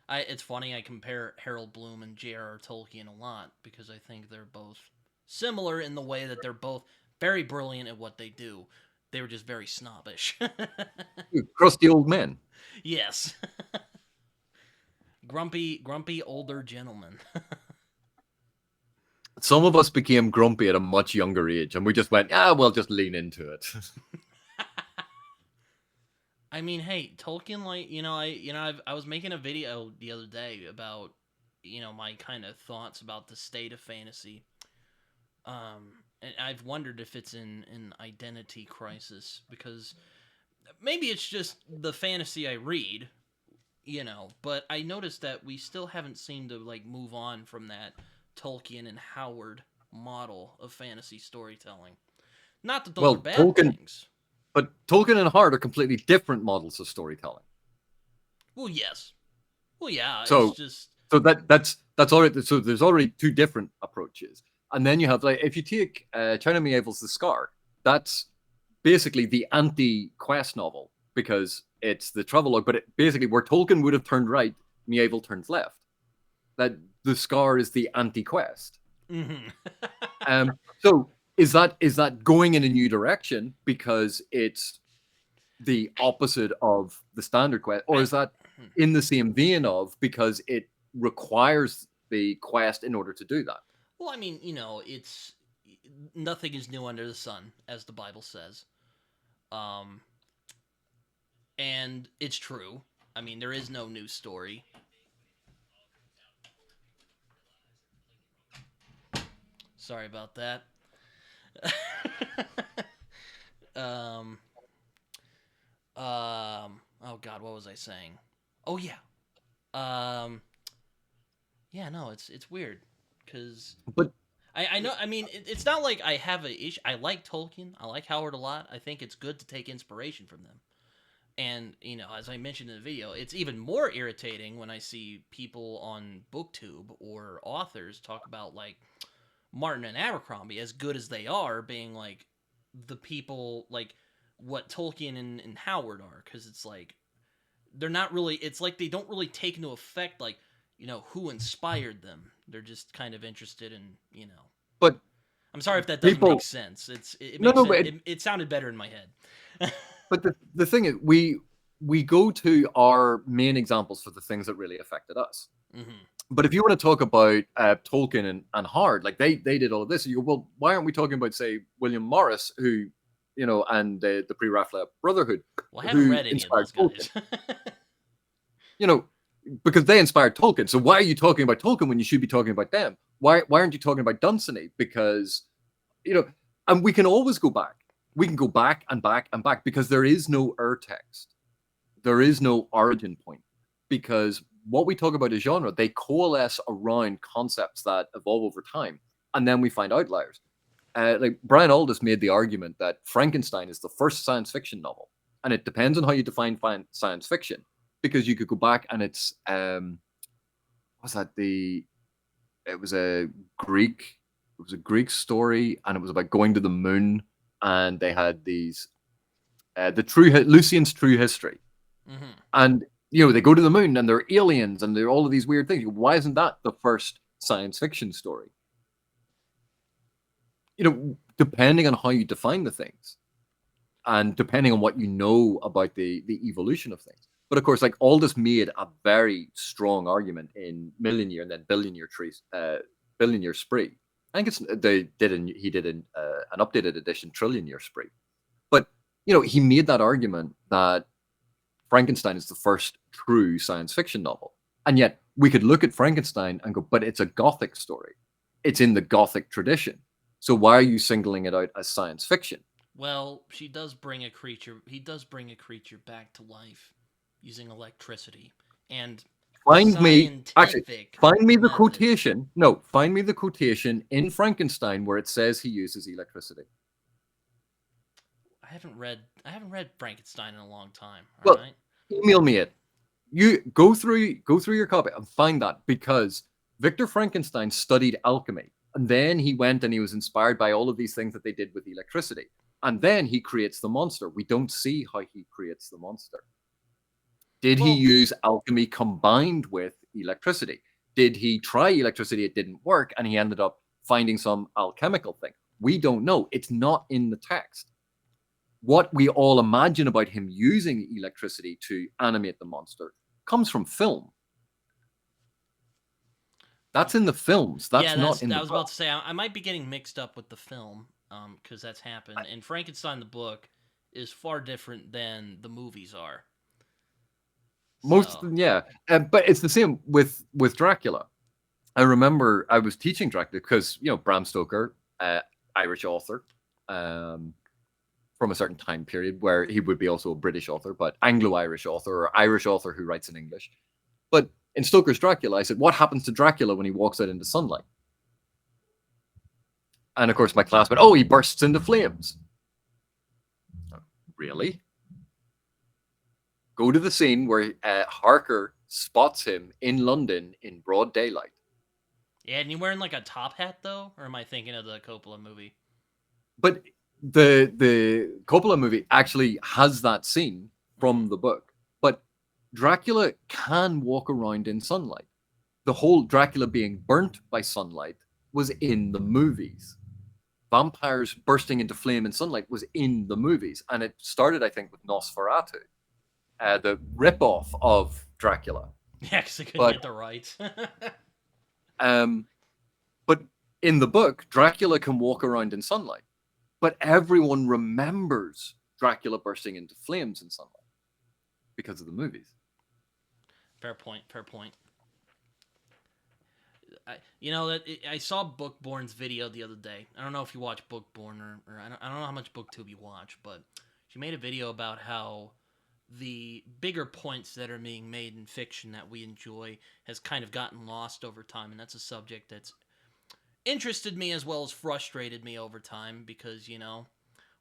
it's funny I compare Harold Bloom and J.R.R. Tolkien a lot because I think they're both similar in the way that they're both very brilliant at what they do. They were just very snobbish. Crusty old men. Yes. grumpy older gentlemen. Some of us became grumpy at a much younger age, and we just went, we'll just lean into it. I mean, hey, Tolkien, I was making a video the other day about, my kind of thoughts about the state of fantasy. And I've wondered if it's in an identity crisis, because maybe it's just the fantasy I read, but I noticed that we still haven't seemed to, move on from that Tolkien and Howard model of fantasy storytelling. Not that those are bad things. But Tolkien and Howard are completely different models of storytelling. Well, yes. Well, yeah. So, it's just... so that's already, so there's already two different approaches. And then you have, if you take China Miéville's The Scar, that's basically the anti-quest novel, because it's the travelogue, but basically where Tolkien would have turned right, Miéville turns left. That The Scar is the anti-quest. Mm-hmm. So is that going in a new direction because it's the opposite of the standard quest, or is that in the same vein of because it requires the quest in order to do that? Well, I mean, it's nothing is new under the sun, as the Bible says. And it's true. I mean, there is no new story. Sorry about that. Oh God, what was I saying? Oh yeah. Yeah, no, it's weird. But I know. I mean, it's not like I have a issue. I like Tolkien. I like Howard a lot. I think it's good to take inspiration from them. And as I mentioned in the video, it's even more irritating when I see people on BookTube or authors talk about Martin and Abercrombie, as good as they are, being the people what Tolkien and Howard are, because it's they're not really. It's they don't really take into effect who inspired them. They're just kind of interested in, But I'm sorry if that doesn't make sense. It sounded better in my head. But the thing is, we go to our main examples for the things that really affected us. Mm-hmm. But if you want to talk about Tolkien and Howard, they did all of this, you go, well, why aren't we talking about, say, William Morris, who, and the Pre-Raphaelite Brotherhood? Well, I haven't read any of those guys. Because they inspired Tolkien. So why are you talking about Tolkien when you should be talking about them? Why aren't you talking about Dunsany? Because, and we can always go back. We can go back and back and back because there is no text. There is no origin point. Because what we talk about as genre, they coalesce around concepts that evolve over time. And then we find outliers. Brian Aldiss made the argument that Frankenstein is the first science fiction novel. And it depends on how you define science fiction. Because you could go back and it's it was a Greek story, and it was about going to the moon, and they had these Lucian's True History. Mm-hmm. And they go to the moon and they're aliens and they're all of these weird things. Why isn't that the first science fiction story? Depending on how you define the things and depending on what you know about the evolution of things. But of course, Aldous made a very strong argument in Million Year and then Billion Year Spree. I think he did an updated edition, Trillion Year Spree. But he made that argument that Frankenstein is the first true science fiction novel, and yet we could look at Frankenstein and go, but it's a Gothic story. It's in the Gothic tradition. So why are you singling it out as science fiction? Well, he does bring a creature back to life using electricity and find me the quotation. No, find me the quotation in Frankenstein where it says he uses electricity. haven't read Frankenstein in a long time. All Well, right. email me it. You go through your copy and find that, because Victor Frankenstein studied alchemy, and then he went and he was inspired by all of these things that they did with electricity, and then he creates the monster. We don't see how he creates the monster. Did he use alchemy combined with electricity? Did he try electricity? It didn't work, and he ended up finding some alchemical thing. We don't know. It's not in the text. What we all imagine about him using electricity to animate the monster comes from film. That's in the films. That's not in the book. I was about to say, I might be getting mixed up with the film, because that's happened. And Frankenstein the book is far different than the movies are. Most of them, yeah. But it's the same with Dracula. I remember I was teaching Dracula because, Bram Stoker, Irish author, from a certain time period where he would be also a British author, but Anglo-Irish author or Irish author who writes in English. But in Stoker's Dracula, I said, what happens to Dracula when he walks out into sunlight? And of course, my class went, oh, he bursts into flames. Really? Go to the scene where Harker spots him in London in broad daylight. Yeah, and you wearing like a top hat though, or am I thinking of the Coppola movie? But the Coppola movie actually has that scene from the book. But Dracula can walk around in sunlight. The whole Dracula being burnt by sunlight was in the movies. Vampires bursting into flame in sunlight was in the movies. And it started, I think, with Nosferatu, the ripoff of Dracula. Yeah, because they couldn't get the rights. But in the book, Dracula can walk around in sunlight. But everyone remembers Dracula bursting into flames in sunlight because of the movies. Fair point. I saw Bookborn's video the other day. I don't know if you watch Bookborn or I don't know how much BookTube you watch, but she made a video about how the bigger points that are being made in fiction that we enjoy has kind of gotten lost over time, and that's a subject that's interested me as well as frustrated me over time, because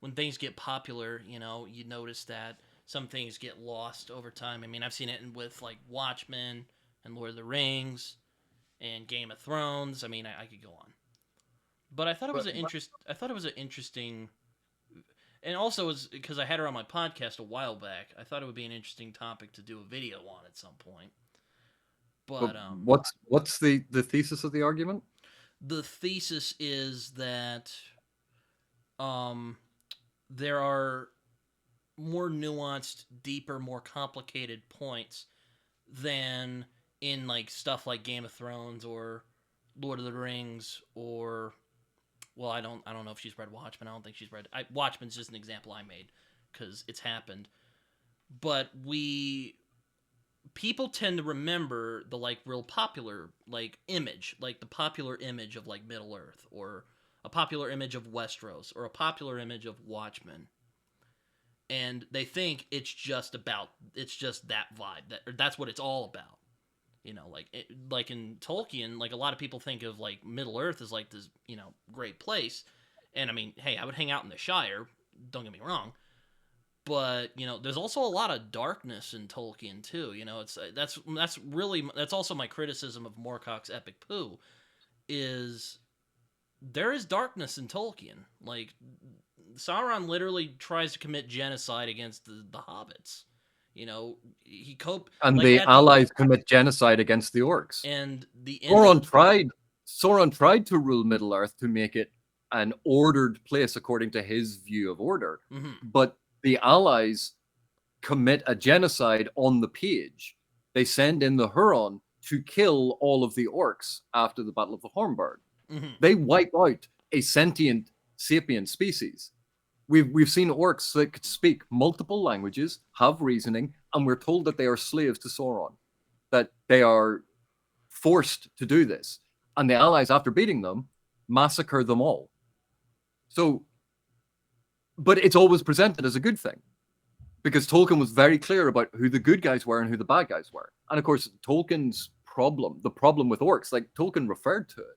when things get popular, you notice that some things get lost over time. I mean, I've seen it with like Watchmen and Lord of the Rings and Game of Thrones. I mean, I could go on, but I thought it was an interesting, and also was because I had her on my podcast a while back. I thought it would be an interesting topic to do a video on at some point. But what's the thesis of the argument? The thesis is that there are more nuanced, deeper, more complicated points than in like stuff like Game of Thrones or Lord of the Rings, or I don't know if she's read Watchmen. I don't think she's read Watchmen's just an example I made because it's happened. But people tend to remember the like real popular like image, like the popular image of like Middle Earth, or a popular image of Westeros, or a popular image of Watchmen, and they think it's just that vibe, that's what it's all about. Like in Tolkien, like a lot of people think of like Middle Earth as like this great place, and I mean, hey, I would hang out in the Shire, don't get me wrong. But there's also a lot of darkness in Tolkien too. It's that's also my criticism of Moorcock's Epic Pooh, is there is darkness in Tolkien. Like Sauron literally tries to commit genocide against the hobbits. And the allies commit genocide against the orcs. And the Sauron tried to rule Middle Earth to make it an ordered place according to his view of order, but the allies commit a genocide on the page. They send in the Huron to kill all of the orcs after the Battle of the Hornburg. They wipe out a sentient sapient species. We've seen orcs that could speak multiple languages, have reasoning, and we're told that they are slaves to Sauron, that they are forced to do this. And the allies, after beating them, massacre them all. But it's always presented as a good thing, because Tolkien was very clear about who the good guys were and who the bad guys were. And of course, Tolkien's the problem with orcs, like Tolkien referred to it,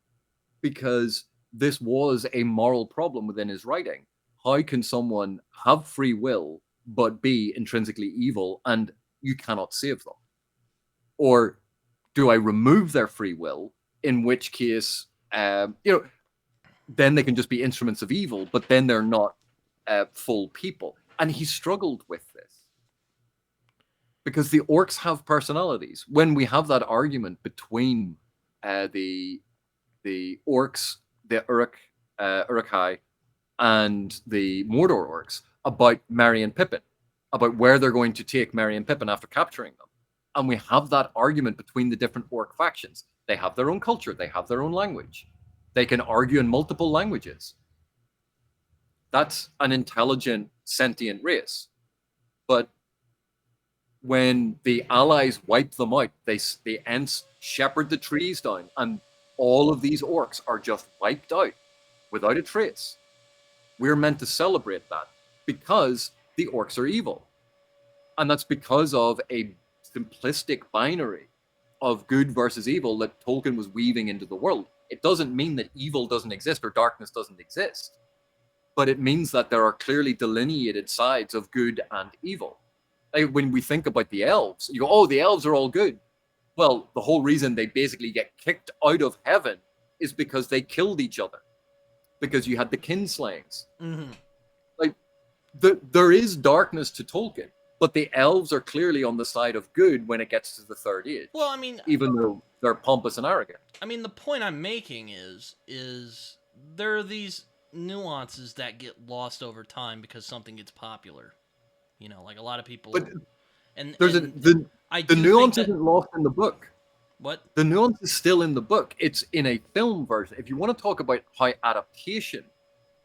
because this was a moral problem within his writing. how can someone have free will but be intrinsically evil and you cannot save them? Or do I remove their free will, in which case, then they can just be instruments of evil, but then they're not full people. And he struggled with this because the orcs have personalities. When we have that argument between the orcs, the Uruk-hai, and the Mordor orcs about Merry and Pippin, about where they're going to take Merry and Pippin after capturing them. And we have that argument between the different orc factions. They have their own culture. They have their own language. They can argue in multiple languages. That's an intelligent, sentient race. But when the allies wipe them out, the Ents shepherd the trees down, and all of these orcs are just wiped out without a trace. We're meant to celebrate that because the orcs are evil. And that's because of a simplistic binary of good versus evil that Tolkien was weaving into the world. It doesn't mean that evil doesn't exist or darkness doesn't exist, but it means that there are clearly delineated sides of good and evil. Like when we think about the elves, you go, oh, the elves are all good. Well, the whole reason they basically get kicked out of heaven is because they killed each other, because you had the kinslayings. Mm-hmm. Like, there is darkness to Tolkien, but the elves are clearly on the side of good when it gets to the Third Age. Well, I mean, even though they're pompous and arrogant. I mean, the point I'm making is there are these nuances that get lost over time because something gets popular. You know, like a lot of people. But the nuance isn't lost in the book. What? The nuance is still in the book. It's in a film version. If you want to talk about how adaptation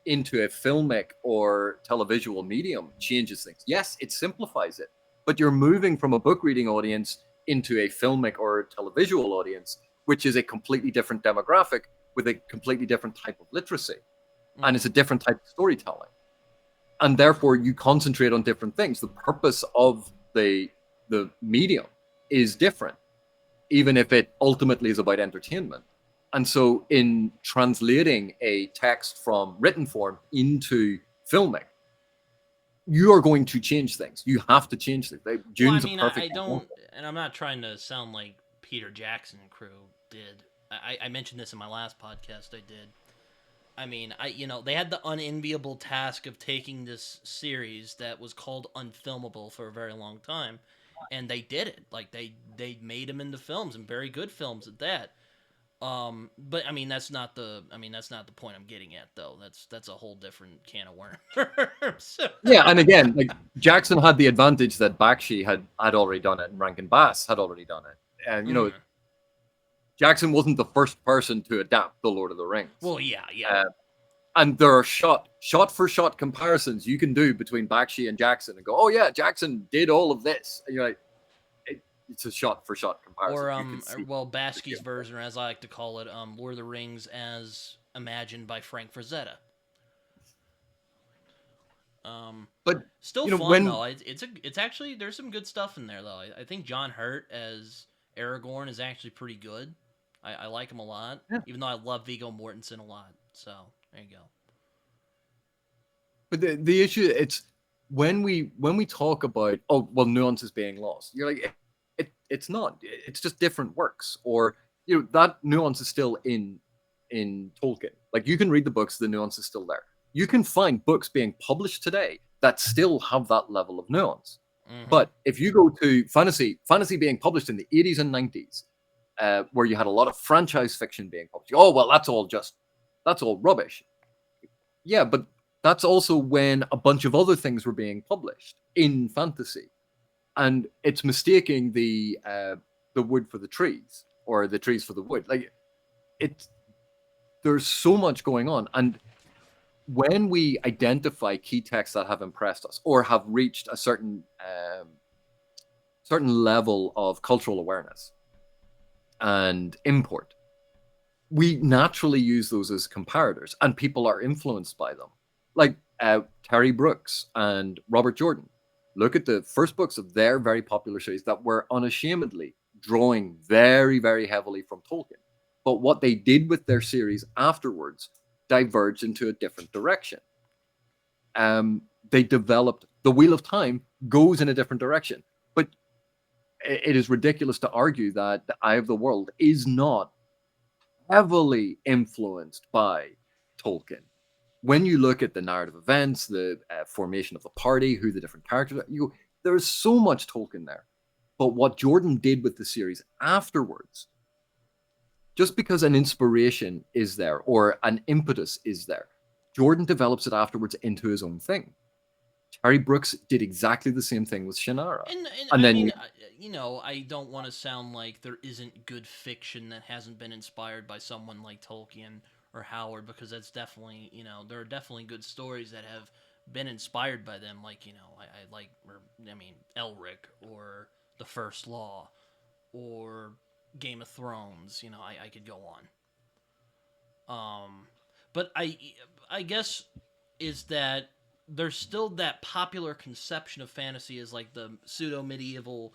into a filmic or televisual medium changes things, yes, it simplifies it. But you're moving from a book reading audience into a filmic or televisual audience, which is a completely different demographic with a completely different type of literacy. Mm. And it's a different type of storytelling. And therefore, you concentrate on different things. The purpose of the medium is different, even if it ultimately is about entertainment. And so in translating a text from written form into filmic, you are going to change things. You have to change things. June's a perfect example. And I'm not trying to sound like Peter Jackson and crew did. I mentioned this in my last podcast I did. I mean, they had the unenviable task of taking this series that was called unfilmable for a very long time, and they did it. Like they made them into films, and very good films at that. But I mean that's not the point I'm getting at, though. That's a whole different can of worms. Yeah, and again, like Jackson had the advantage that Bakshi had already done it, and Rankin Bass had already done it, and Jackson wasn't the first person to adapt The Lord of the Rings. Well, yeah. And there are shot for shot comparisons you can do between Bakshi and Jackson and go, oh yeah, Jackson did all of this. And you're like, it's a shot for shot comparison. Or Baski's version, or as I like to call it, Lord of the Rings as imagined by Frank Frazetta. But still fun though. It's actually, there's some good stuff in there though. I think John Hurt as Aragorn is actually pretty good. I like him a lot, even though I love Viggo Mortensen a lot. So there you go. But the issue, it's when we talk about nuance is being lost. You're like, it's not. It's just different works, or that nuance is still in Tolkien. Like you can read the books, the nuance is still there. You can find books being published today that still have that level of nuance. Mm-hmm. But if you go to fantasy being published in the 80s and 90s, where you had a lot of franchise fiction being published, that's all rubbish. Yeah, but that's also when a bunch of other things were being published in fantasy, and it's mistaking the wood for the trees or the trees for the wood. Like there's so much going on, and when we identify key texts that have impressed us or have reached a certain level of cultural awareness and import, we naturally use those as comparators, and people are influenced by them. Like Terry Brooks and Robert Jordan. Look at the first books of their very popular series that were unashamedly drawing very, very heavily from Tolkien. But what they did with their series afterwards diverged into a different direction. they developed the Wheel of Time goes in a different direction. But it is ridiculous to argue that the Eye of the World is not heavily influenced by Tolkien. When you look at the narrative events, the formation of the party, who the different characters are, there's so much Tolkien there. But what Jordan did with the series afterwards, just because an inspiration is there or an impetus is there, Jordan develops it afterwards into his own thing. Terry Brooks did exactly the same thing with Shannara. And then, I don't want to sound like there isn't good fiction that hasn't been inspired by someone like Tolkien or Howard, because that's definitely, there are definitely good stories that have been inspired by them, like, Elric, or The First Law, or Game of Thrones. I could go on. But I guess is that there's still that popular conception of fantasy as like the pseudo medieval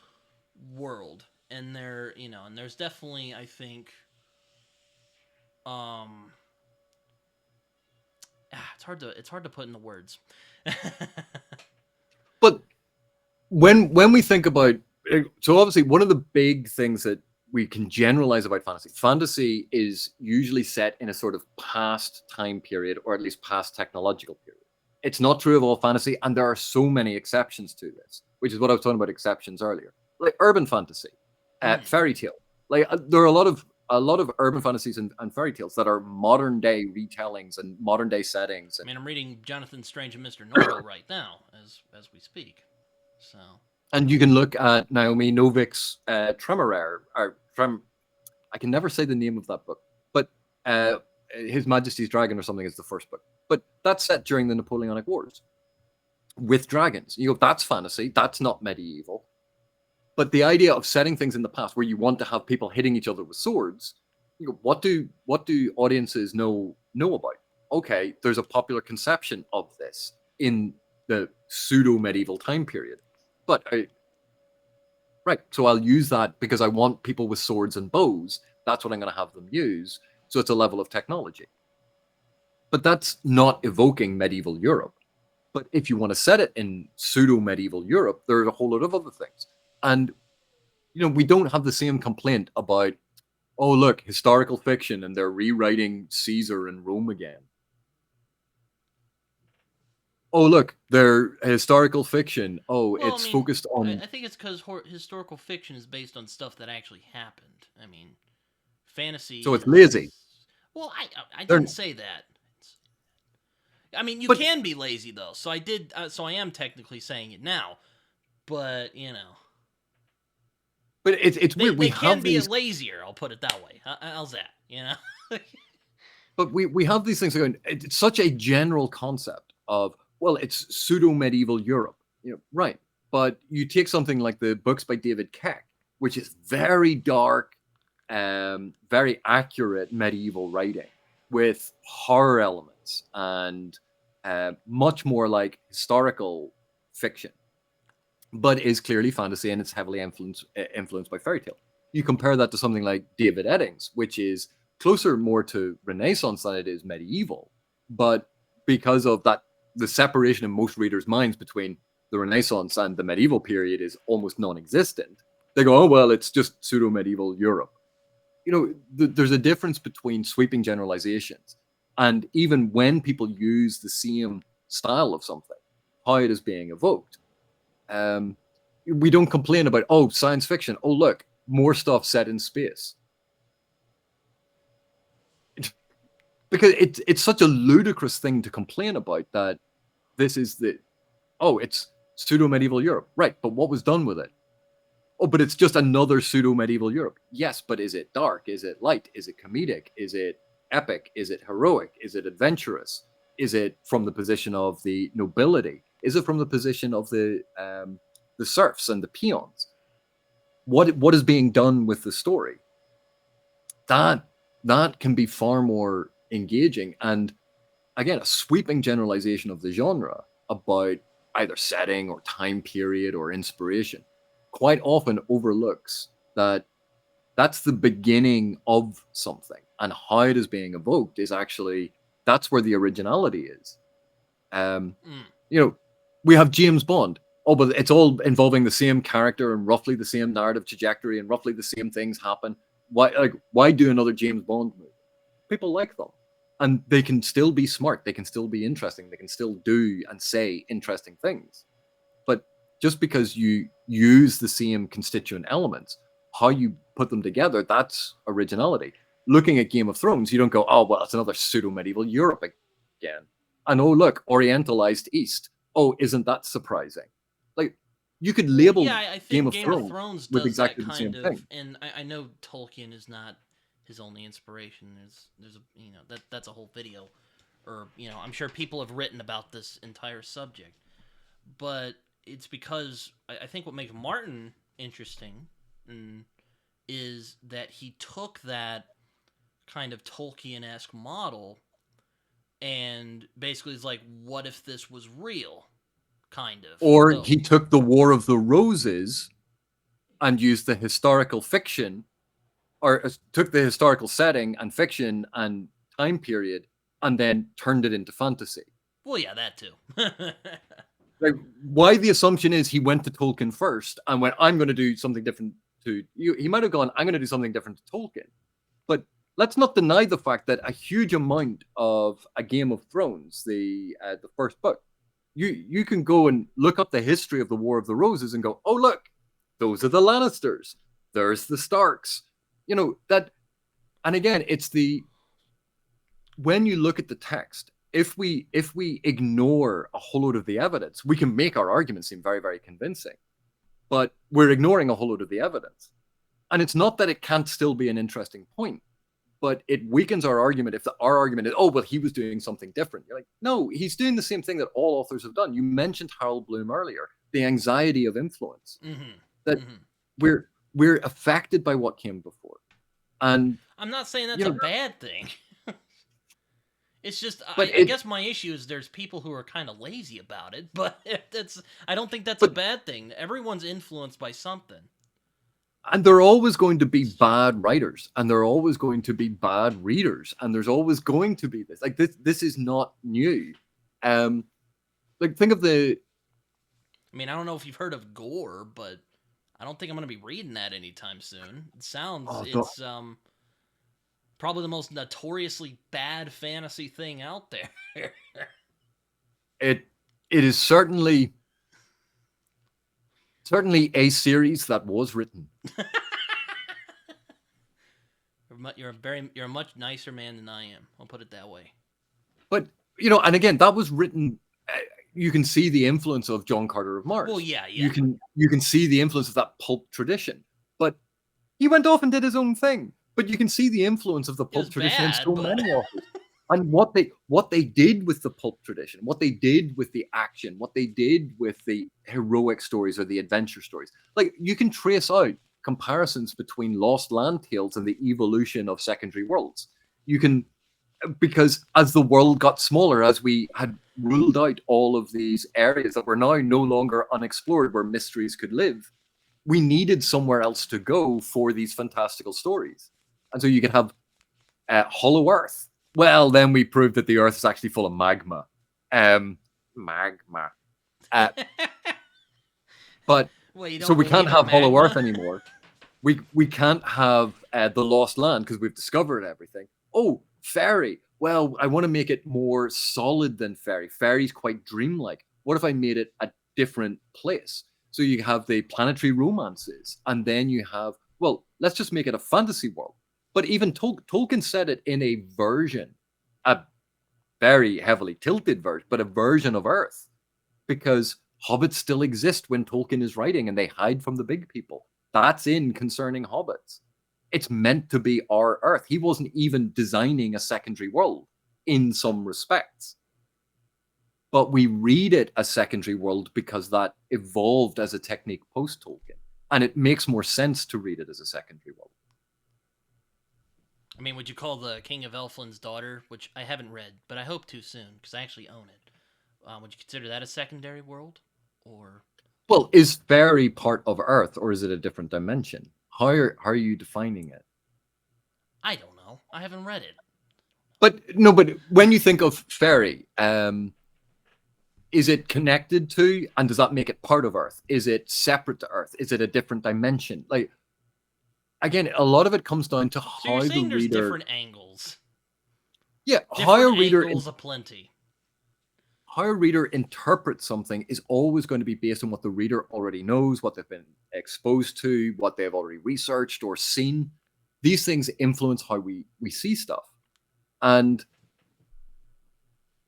world, and and there's definitely, I think, it's hard to put into words. But when we think about, so obviously one of the big things that we can generalize about fantasy is usually set in a sort of past time period, or at least past technological period. It's not true of all fantasy, and there are so many exceptions to this, which is what I was talking about exceptions earlier, like urban fantasy, fairy tale. Like there are a lot of urban fantasies and fairy tales that are modern day retellings and modern day settings. I'm reading Jonathan Strange and Mr. Norrell right now as we speak. So. And you can look at Naomi Novik's Tremorare, I can never say the name of that book, but His Majesty's Dragon or something is the first book. But that's set during the Napoleonic Wars with dragons. That's fantasy. That's not medieval. But the idea of setting things in the past where you want to have people hitting each other with swords, what do audiences know about? Okay, there's a popular conception of this in the pseudo-medieval time period. But right, so I'll use that because I want people with swords and bows. That's what I'm going to have them use. So it's a level of technology. But that's not evoking medieval Europe. But if you want to set it in pseudo-medieval Europe, there's a whole lot of other things. And, we don't have the same complaint about, oh, look, historical fiction, and they're rewriting Caesar and Rome again. Oh, look, they're historical fiction. Oh, well, it's focused on... I think it's because historical fiction is based on stuff that actually happened. Fantasy... So it's lazy. Well, I didn't say that. You can be lazy, though. So I did. So I am technically saying it now. But, But it's weird. They can be lazier, I'll put it that way. How's that, But we have these things going. It's such a general concept of, well, it's pseudo-medieval Europe. Right. But you take something like the books by David Keck, which is very dark, very accurate medieval writing with horror elements and much more like historical fiction, but is clearly fantasy, and it's heavily influenced by fairy tale. You compare that to something like David Eddings, which is closer more to Renaissance than it is medieval, but because of that, the separation in most readers' minds between the Renaissance and the medieval period is almost non-existent. They go, oh, well, it's just pseudo-medieval Europe. There's a difference between sweeping generalizations and even when people use the same style of something, how it is being evoked. We don't complain about, oh, science fiction. Oh, look, more stuff set in space. Because it's such a ludicrous thing to complain about that this is it's pseudo-medieval Europe. Right, but what was done with it? Oh, but it's just another pseudo-medieval Europe. Yes, but is it dark? Is it light? Is it comedic? Is it epic? Is it heroic? Is it adventurous? Is it from the position of the nobility? Is it from the position of the serfs and the peons? What is being done with the story? That can be far more engaging, and again, a sweeping generalization of the genre about either setting or time period or inspiration quite often overlooks that that's the beginning of something, and how it is being evoked is actually, that's where the originality is. Mm. You know, we have James Bond. Oh, but it's all involving the same character and roughly the same narrative trajectory and roughly the same things happen. Why do another James Bond movie? People like them. And they can still be smart. They can still be interesting. They can still do and say interesting things. But just because you use the same constituent elements, how you put them together, that's originality. Looking at Game of Thrones, you don't go, oh, well, it's another pseudo-medieval Europe again. And oh, look, Orientalized East. Oh, isn't that surprising? Like, you could label Yeah, I Game think of Game of Thrones Thrones with does that exactly the kind same of, thing. and I know Tolkien is not his only inspiration. There's a that's a whole video, or I'm sure people have written about this entire subject, but it's because I think what makes Martin interesting is that he took that kind of Tolkien-esque model and basically is like, what if this was real? Kind of. Or Though. he took the War of the Roses and used the historical fiction, or took the historical setting and fiction and time period, and then turned it into fantasy. Well, yeah, that too. Like, why the assumption is he went to Tolkien first and went, I'm going to do something different to you. He might have gone, I'm going to do something different to Tolkien. But let's not deny the fact that a huge amount of A Game of Thrones, the first book, you can go and look up the history of the War of the Roses and go, oh, look, those are the Lannisters. There's the Starks. That, and again, it's when you look at the text, if we ignore a whole load of the evidence, we can make our argument seem very, very convincing. But we're ignoring a whole load of the evidence. And it's not that it can't still be an interesting point, but it weakens our argument if our argument is, oh, well, he was doing something different. You're like, no, he's doing the same thing that all authors have done. You mentioned Harold Bloom earlier, the anxiety of influence. That we're affected by what came before. And I'm not saying that's a bad thing. It's just, but I guess my issue is there's people who are kind of lazy about it, but I don't think that's a bad thing. Everyone's influenced by something. And there are always going to be bad writers, and there are always going to be bad readers, and there's always going to be this. Like, this is not new. Like, think of the... I mean, I don't know if you've heard of gore, but I don't think I'm going to be reading that anytime soon. It sounds, it's probably the most notoriously bad fantasy thing out there. It is certainly a series that was written. You're a much nicer man than I am. I'll put it that way. But and again, that was written. You can see the influence of John Carter of Mars. Well, yeah. You can see the influence of that pulp tradition. But he went off and did his own thing. But you can see the influence of the pulp tradition in so many authors. And what they did with the pulp tradition, what they did with the action, what they did with the heroic stories or the adventure stories. Like, you can trace out comparisons between Lost Land tales and the evolution of secondary worlds. You can, because as the world got smaller, as we had ruled out all of these areas that were now no longer unexplored where mysteries could live, we needed somewhere else to go for these fantastical stories. And so you could have Hollow Earth. Well, then we proved that the Earth is actually full of magma. Magma. But so we can't have Hollow Earth anymore. We can't have the Lost Land because we've discovered everything. Oh, fairy. Well, I want to make it more solid than fairy. Fairy's quite dreamlike. What if I made it a different place? So you have the planetary romances, and then you have, well, let's just make it a fantasy world. But even Tolkien said it in a version, a very heavily tilted version, but a version of Earth, because hobbits still exist when Tolkien is writing and they hide from the big people. That's in Concerning Hobbits. It's meant to be our Earth. He wasn't even designing a secondary world in some respects. But we read it as secondary world because that evolved as a technique post-Tolkien. And it makes more sense to read it as a secondary world. I mean, would you call the King of Elfland's Daughter, which I haven't read, but I hope to soon, because I actually own it. Would you consider that a secondary world? Or... Well, is fairy part of Earth, or is it a different dimension? How are you defining it? I don't know. I haven't read it. But when you think of fairy, is it connected to, and does that make it part of Earth? Is it separate to Earth? Is it a different dimension? Like, again, a lot of it comes down to So how you're the saying there's reader, different angles. yeah, how a Different reader angles aplenty. how a reader interprets something is always going to be based on what the reader already knows, what they've been exposed to, what they've already researched or seen. These things influence how we see stuff. And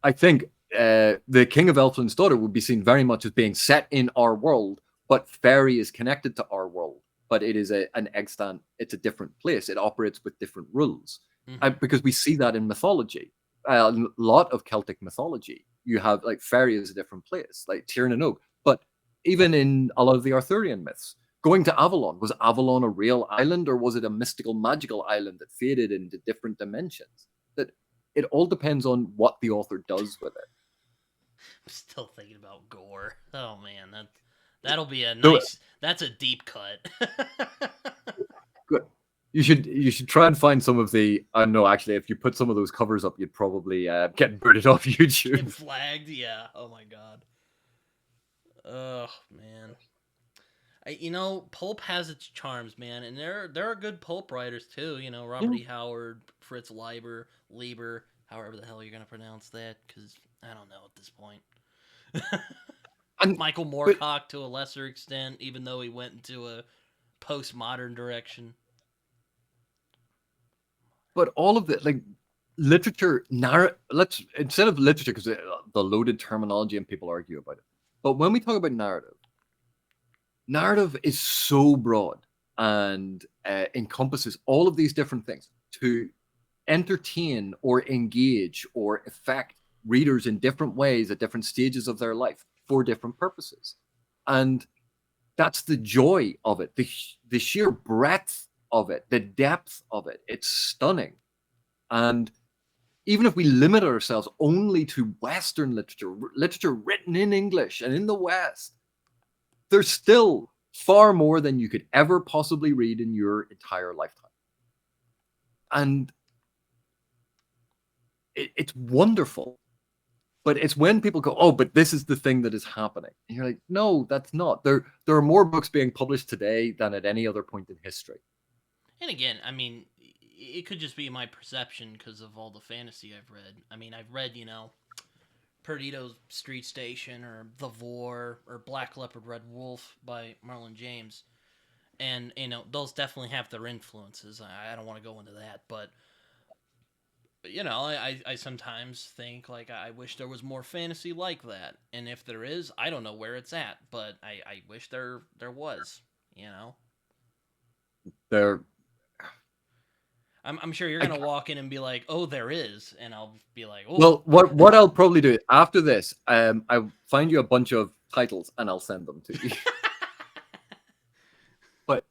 I think the King of Elfland's Daughter would be seen very much as being set in our world, but fairy is connected to our world. But it is an extant, it's a different place. It operates with different rules. Because we see that in mythology. A lot of Celtic mythology, you have like fairy is a different place, like Tir na Og. But even in a lot of the Arthurian myths, going to Avalon, was Avalon a real island, or was it a mystical, magical island that faded into different dimensions? That it all depends on what the author does with it. I'm still thinking about gore. Oh man, that'll be a nice. That's a deep cut. Good. You should try and find some of the. No, actually, if you put some of those covers up, you'd probably get booted off YouTube. Get flagged, yeah. Oh my god. Oh man. Pulp has its charms, man, and there are good pulp writers too. Robert E. Howard, Fritz Lieber, however the hell you're gonna pronounce that, because I don't know at this point. And Michael Moorcock to a lesser extent, even though he went into a postmodern direction. But all of the literature, let's instead of literature, because the loaded terminology and people argue about it. But when we talk about narrative is so broad and encompasses all of these different things to entertain or engage or affect readers in different ways at different stages of their life for different purposes. And that's the joy of it, the sheer breadth of it, the depth of it. It's stunning. And even if we limit ourselves only to Western literature written in English and in the West, there's still far more than you could ever possibly read in your entire lifetime. And it's wonderful. But it's when people go, oh, but this is the thing that is happening. And you're like, no, that's not. There are more books being published today than at any other point in history. And again, I mean, it could just be my perception because of all the fantasy I've read. I mean, I've read, Perdito's Street Station or The Vor or Black Leopard Red Wolf by Marlon James. And, those definitely have their influences. I don't want to go into that, but I sometimes think, like, I wish there was more fantasy like that. And if there is, I don't know where it's at, but I wish there was, I'm sure you're going to walk in and be like, oh, there is. And I'll be like, oh. Well, what I'll probably do after this, I'll find you a bunch of titles and I'll send them to you. But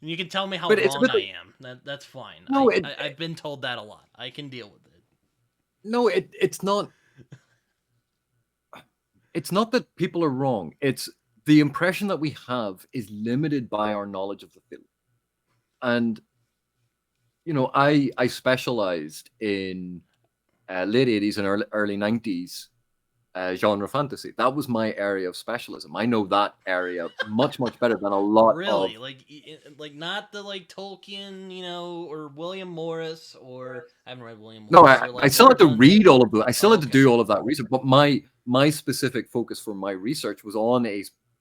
you can tell me how wrong I am. That's fine. No, I've been told that a lot. I can deal with it. No, it's not. It's not that people are wrong. It's the impression that we have is limited by our knowledge of the field. And, I specialized in late 80s and early 90s genre fantasy. That was my area of specialism. I know that area much, much better than a lot really? of... Like not the Tolkien, or William Morris, or I haven't read William Morris. No, I still had to read all of them. I still had to do all of that research. But my specific focus for my research was on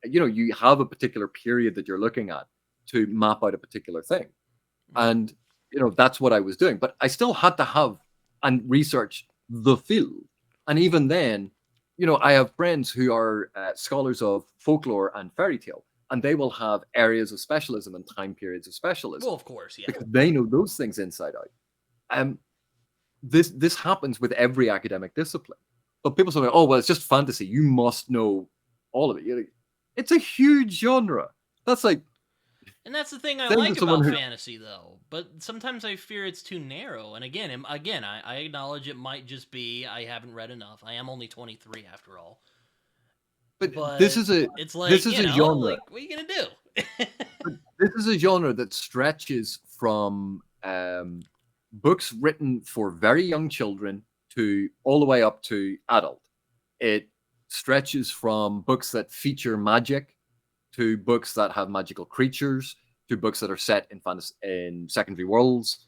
you have a particular period that you're looking at to map out a particular thing. And, that's what I was doing. But I still had to have and research the field. And even then, I have friends who are scholars of folklore and fairy tale, and they will have areas of specialism and time periods of specialism. Well, of course, yeah. Because they know those things inside out. This happens with every academic discipline. But people say, oh, well, it's just fantasy. You must know all of it. It's a huge genre. That's like... And that's the thing I like about fantasy, though. But sometimes I fear it's too narrow. And again, I acknowledge it might just be I haven't read enough. I am only 23 after all. But this is a genre. Like, what are you gonna do? This is a genre that stretches from books written for very young children to all the way up to adult. stretches from books that feature magic to books that have magical creatures to books that are set in in secondary worlds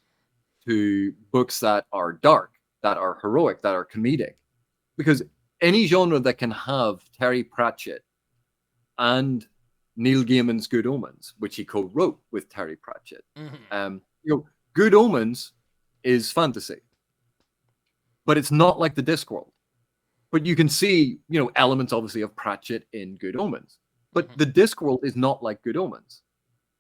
to books that are dark, that are heroic, that are comedic. Because any genre that can have Terry Pratchett and Neil Gaiman's Good Omens, which he co-wrote with Terry Pratchett, Good Omens is fantasy, but it's not like the Discworld. But you can see, elements obviously of Pratchett in Good Omens. But the Discworld is not like Good Omens.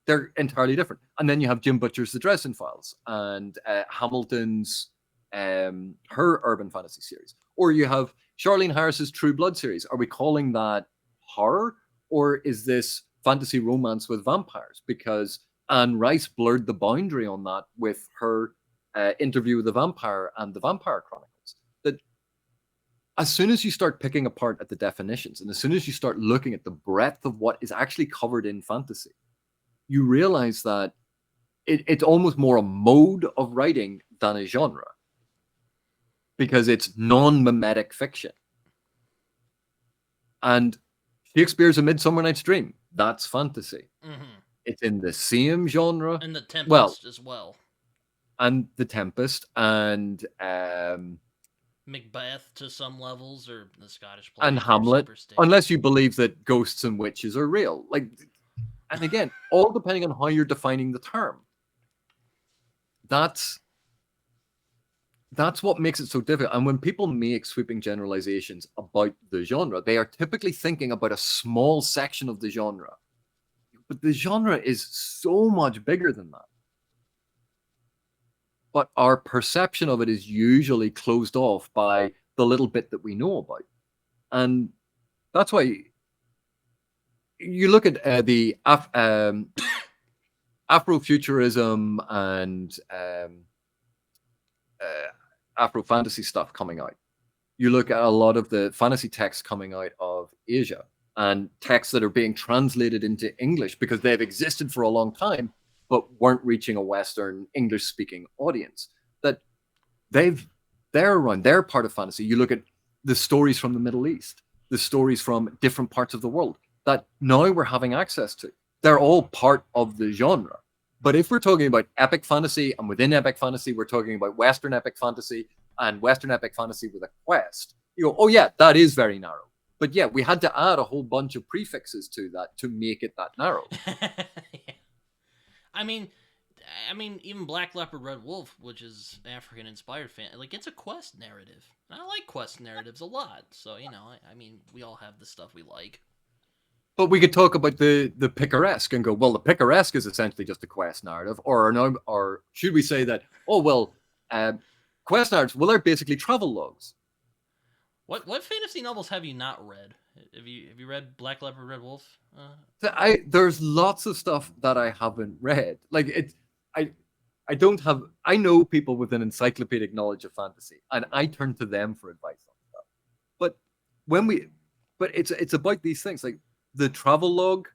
They're entirely different. And then you have Jim Butcher's The Dresden Files and Hamilton's her urban fantasy series. Or you have Charlene Harris's True Blood series. Are we calling that horror? Or is this fantasy romance with vampires? Because Anne Rice blurred the boundary on that with her Interview with the Vampire and the Vampire Chronicles. That as soon as you start picking apart at the definitions, and as soon as you start looking at the breadth of what is actually covered in fantasy, you realize that it's almost more a mode of writing than a genre. Because it's non-mimetic fiction. And Shakespeare's A Midsummer Night's Dream. That's fantasy. It's in the same genre. And The Tempest as well. And The Tempest and Macbeth to some levels, or the Scottish play. And Hamlet, unless you believe that ghosts and witches are real. And again, all depending on how you're defining the term. That's what makes it so difficult. And when people make sweeping generalizations about the genre, they are typically thinking about a small section of the genre. But the genre is so much bigger than that. But our perception of it is usually closed off by the little bit that we know about. And that's why you look at the Afrofuturism and Afro fantasy stuff coming out. You look at a lot of the fantasy texts coming out of Asia and texts that are being translated into English because they've existed for a long time, but weren't reaching a Western English-speaking audience. That they're around. They're part of fantasy. You look at the stories from the Middle East, the stories from different parts of the world that now we're having access to. They're all part of the genre. But if we're talking about epic fantasy, and within epic fantasy, we're talking about Western epic fantasy and Western epic fantasy with a quest, you go, oh yeah, that is very narrow. But yeah, we had to add a whole bunch of prefixes to that to make it that narrow. Yeah. I mean, even Black Leopard, Red Wolf, which is African-inspired it's a quest narrative. And I like quest narratives a lot. So, we all have the stuff we like. But we could talk about the picaresque and go, well, the picaresque is essentially just a quest narrative. Or should we say that, quest narratives, well, they're basically travel logs. What fantasy novels have you not read? Have you read Black Leopard, Red Wolf? There's lots of stuff that I haven't read. I know people with an encyclopedic knowledge of fantasy, and I turn to them for advice on stuff. But it's about these things, like the travelogue,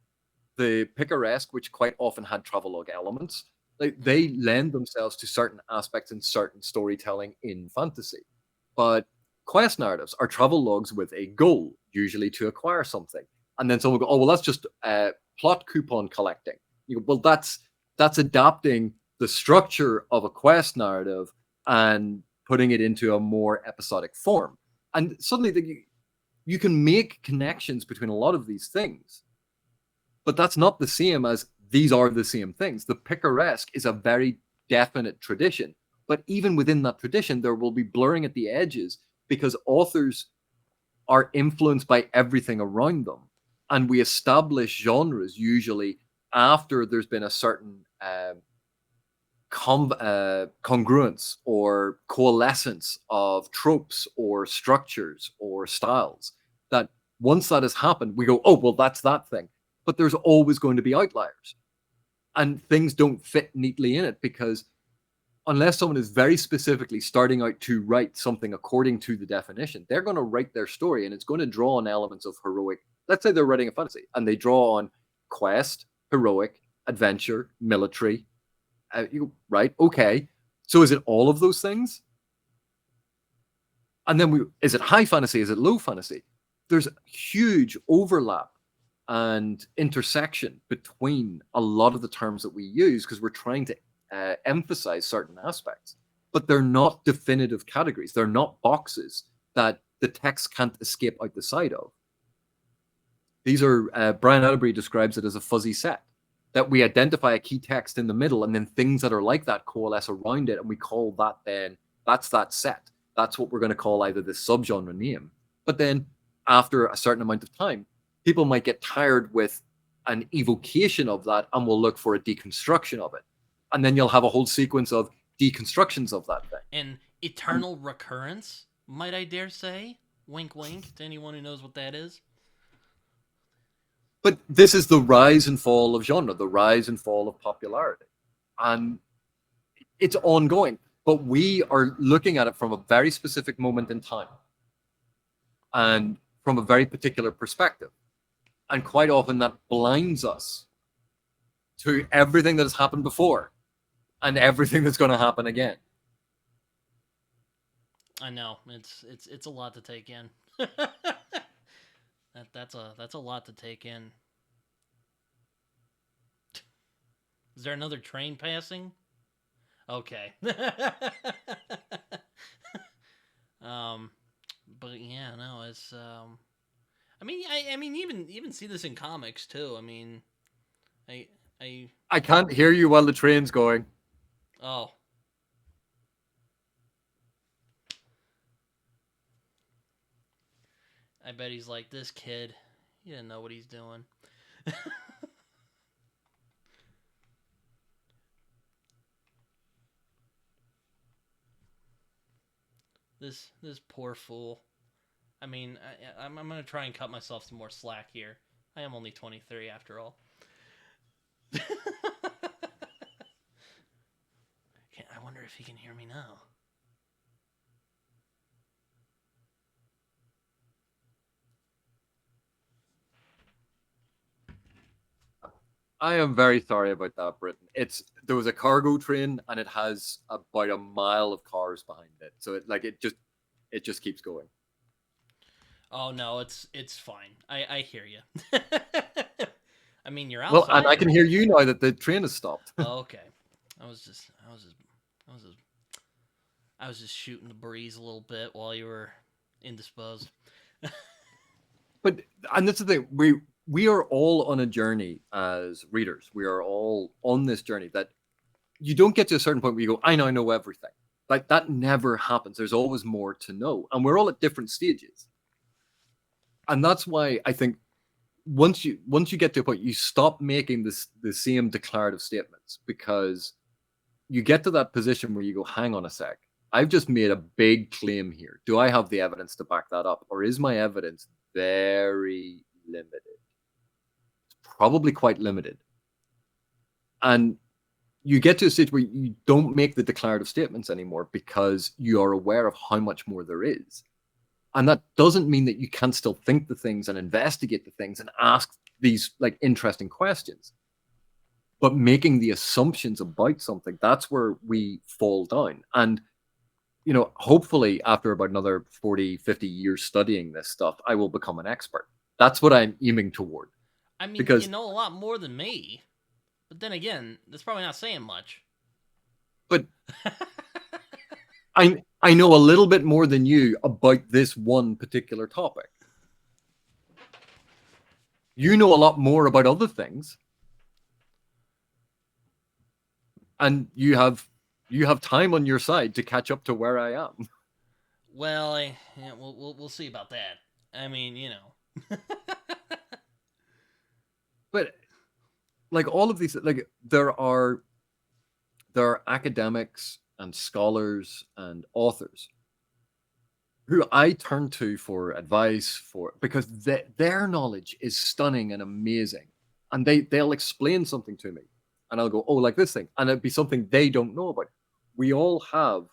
the picaresque, which quite often had travelogue elements. They lend themselves to certain aspects in certain storytelling in fantasy. But quest narratives are travelogues with a goal, usually to acquire something. And then someone will go, oh, well, that's just plot coupon collecting. You go, well, that's adapting the structure of a quest narrative and putting it into a more episodic form. And suddenly you can make connections between a lot of these things. But that's not the same as these are the same things. The picaresque is a very definite tradition. But even within that tradition, there will be blurring at the edges because authors are influenced by everything around them. And we establish genres usually after there's been a certain congruence or coalescence of tropes or structures or styles. That once that has happened, we go, oh, well, that's that thing. But there's always going to be outliers. And things don't fit neatly in it because unless someone is very specifically starting out to write something according to the definition, they're going to write their story and it's going to draw on elements of heroic. Let's say they're writing a fantasy and they draw on quest, heroic, adventure, military. Right? Okay. So is it all of those things? And then is it high fantasy? Is it low fantasy? there's huge overlap and intersection between a lot of the terms that we use because we're trying to emphasize certain aspects, but they're not definitive categories. They're not boxes that the text can't escape out the side of. These are, Brian Atterbury describes it as a fuzzy set, that we identify a key text in the middle and then things that are like that coalesce around it, and we call that then, that's that set. That's what we're going to call either this subgenre name. But then after a certain amount of time, people might get tired with an evocation of that and will look for a deconstruction of it. And then you'll have a whole sequence of deconstructions of that thing. And eternal recurrence, might I dare say? Wink, wink to anyone who knows what that is. But this is the rise and fall of genre, the rise and fall of popularity. And it's ongoing. But we are looking at it from a very specific moment in time and from a very particular perspective. And quite often that blinds us to everything that has happened before and everything that's going to happen again. I know, it's a lot to take in. That's a lot to take in. Is there another train passing? Okay. But yeah, no, it's I mean even see this in comics too. I mean, I can't hear you while the train's going. Oh. I bet he's like, this kid, he didn't know what he's doing. This poor fool. I mean, I'm going to try and cut myself some more slack here. I am only 23 after all. I wonder if he can hear me now. I am very sorry about that, Britton. There was a cargo train and it has about a mile of cars behind it, so it just keeps going. Oh no, it's fine. I hear you. I mean, you're outside. Well, and I can hear you now that the train has stopped. Oh, okay. I was just shooting the breeze a little bit while you were indisposed. And that's the thing. We are all on a journey as readers. We are all on this journey that you don't get to a certain point where you go, I know everything. Like, that never happens. There's always more to know. And we're all at different stages. And that's why I think once you get to a point, you stop making the same declarative statements, because you get to that position where you go, hang on a sec. I've just made a big claim here. Do I have the evidence to back that up? Or is my evidence very limited? Probably quite limited. And you get to a stage where you don't make the declarative statements anymore because you are aware of how much more there is. And that doesn't mean that you can't still think the things and investigate the things and ask these like interesting questions. But making the assumptions about something, that's where we fall down. And, hopefully after about another 40, 50 years studying this stuff, I will become an expert. That's what I'm aiming toward. I mean, because you know a lot more than me. But then again, that's probably not saying much. But I know a little bit more than you about this one particular topic. You know a lot more about other things. And you have time on your side to catch up to where I am. Well, we'll see about that. I mean, But like all of these, like there are academics and scholars and authors who I turn to for advice because their knowledge is stunning and amazing, and they'll explain something to me, and I'll go, oh, like this thing, and it'd be something they don't know about. We all have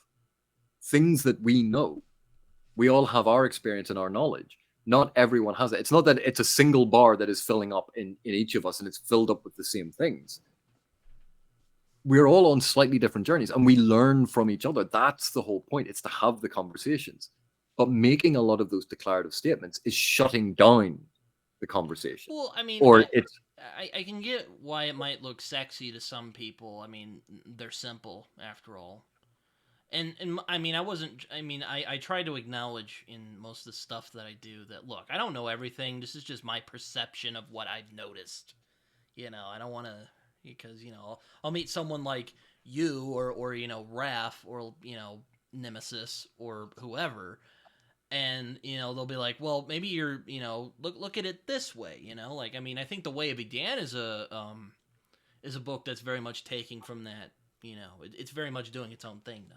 things that we know. We all have our experience and our knowledge. Not everyone has it. It's not that it's a single bar that is filling up in each of us and it's filled up with the same things. We're all on slightly different journeys and we learn from each other. That's the whole point. It's to have the conversations. but making a lot of those declarative statements is shutting down the conversation. Well, I mean, Or it's I can get why it might look sexy to some people. I mean, they're simple after all. And I mean, I try to acknowledge in most of the stuff that I do that, look, I don't know everything. This is just my perception of what I've noticed. I don't want to, because, I'll meet someone like you or Raph or, Nemesis or whoever, and, they'll be like, well, maybe you're, look at it this way, like, I mean, I think The Way of Began is a book that's very much taking from that, it's very much doing its own thing, though.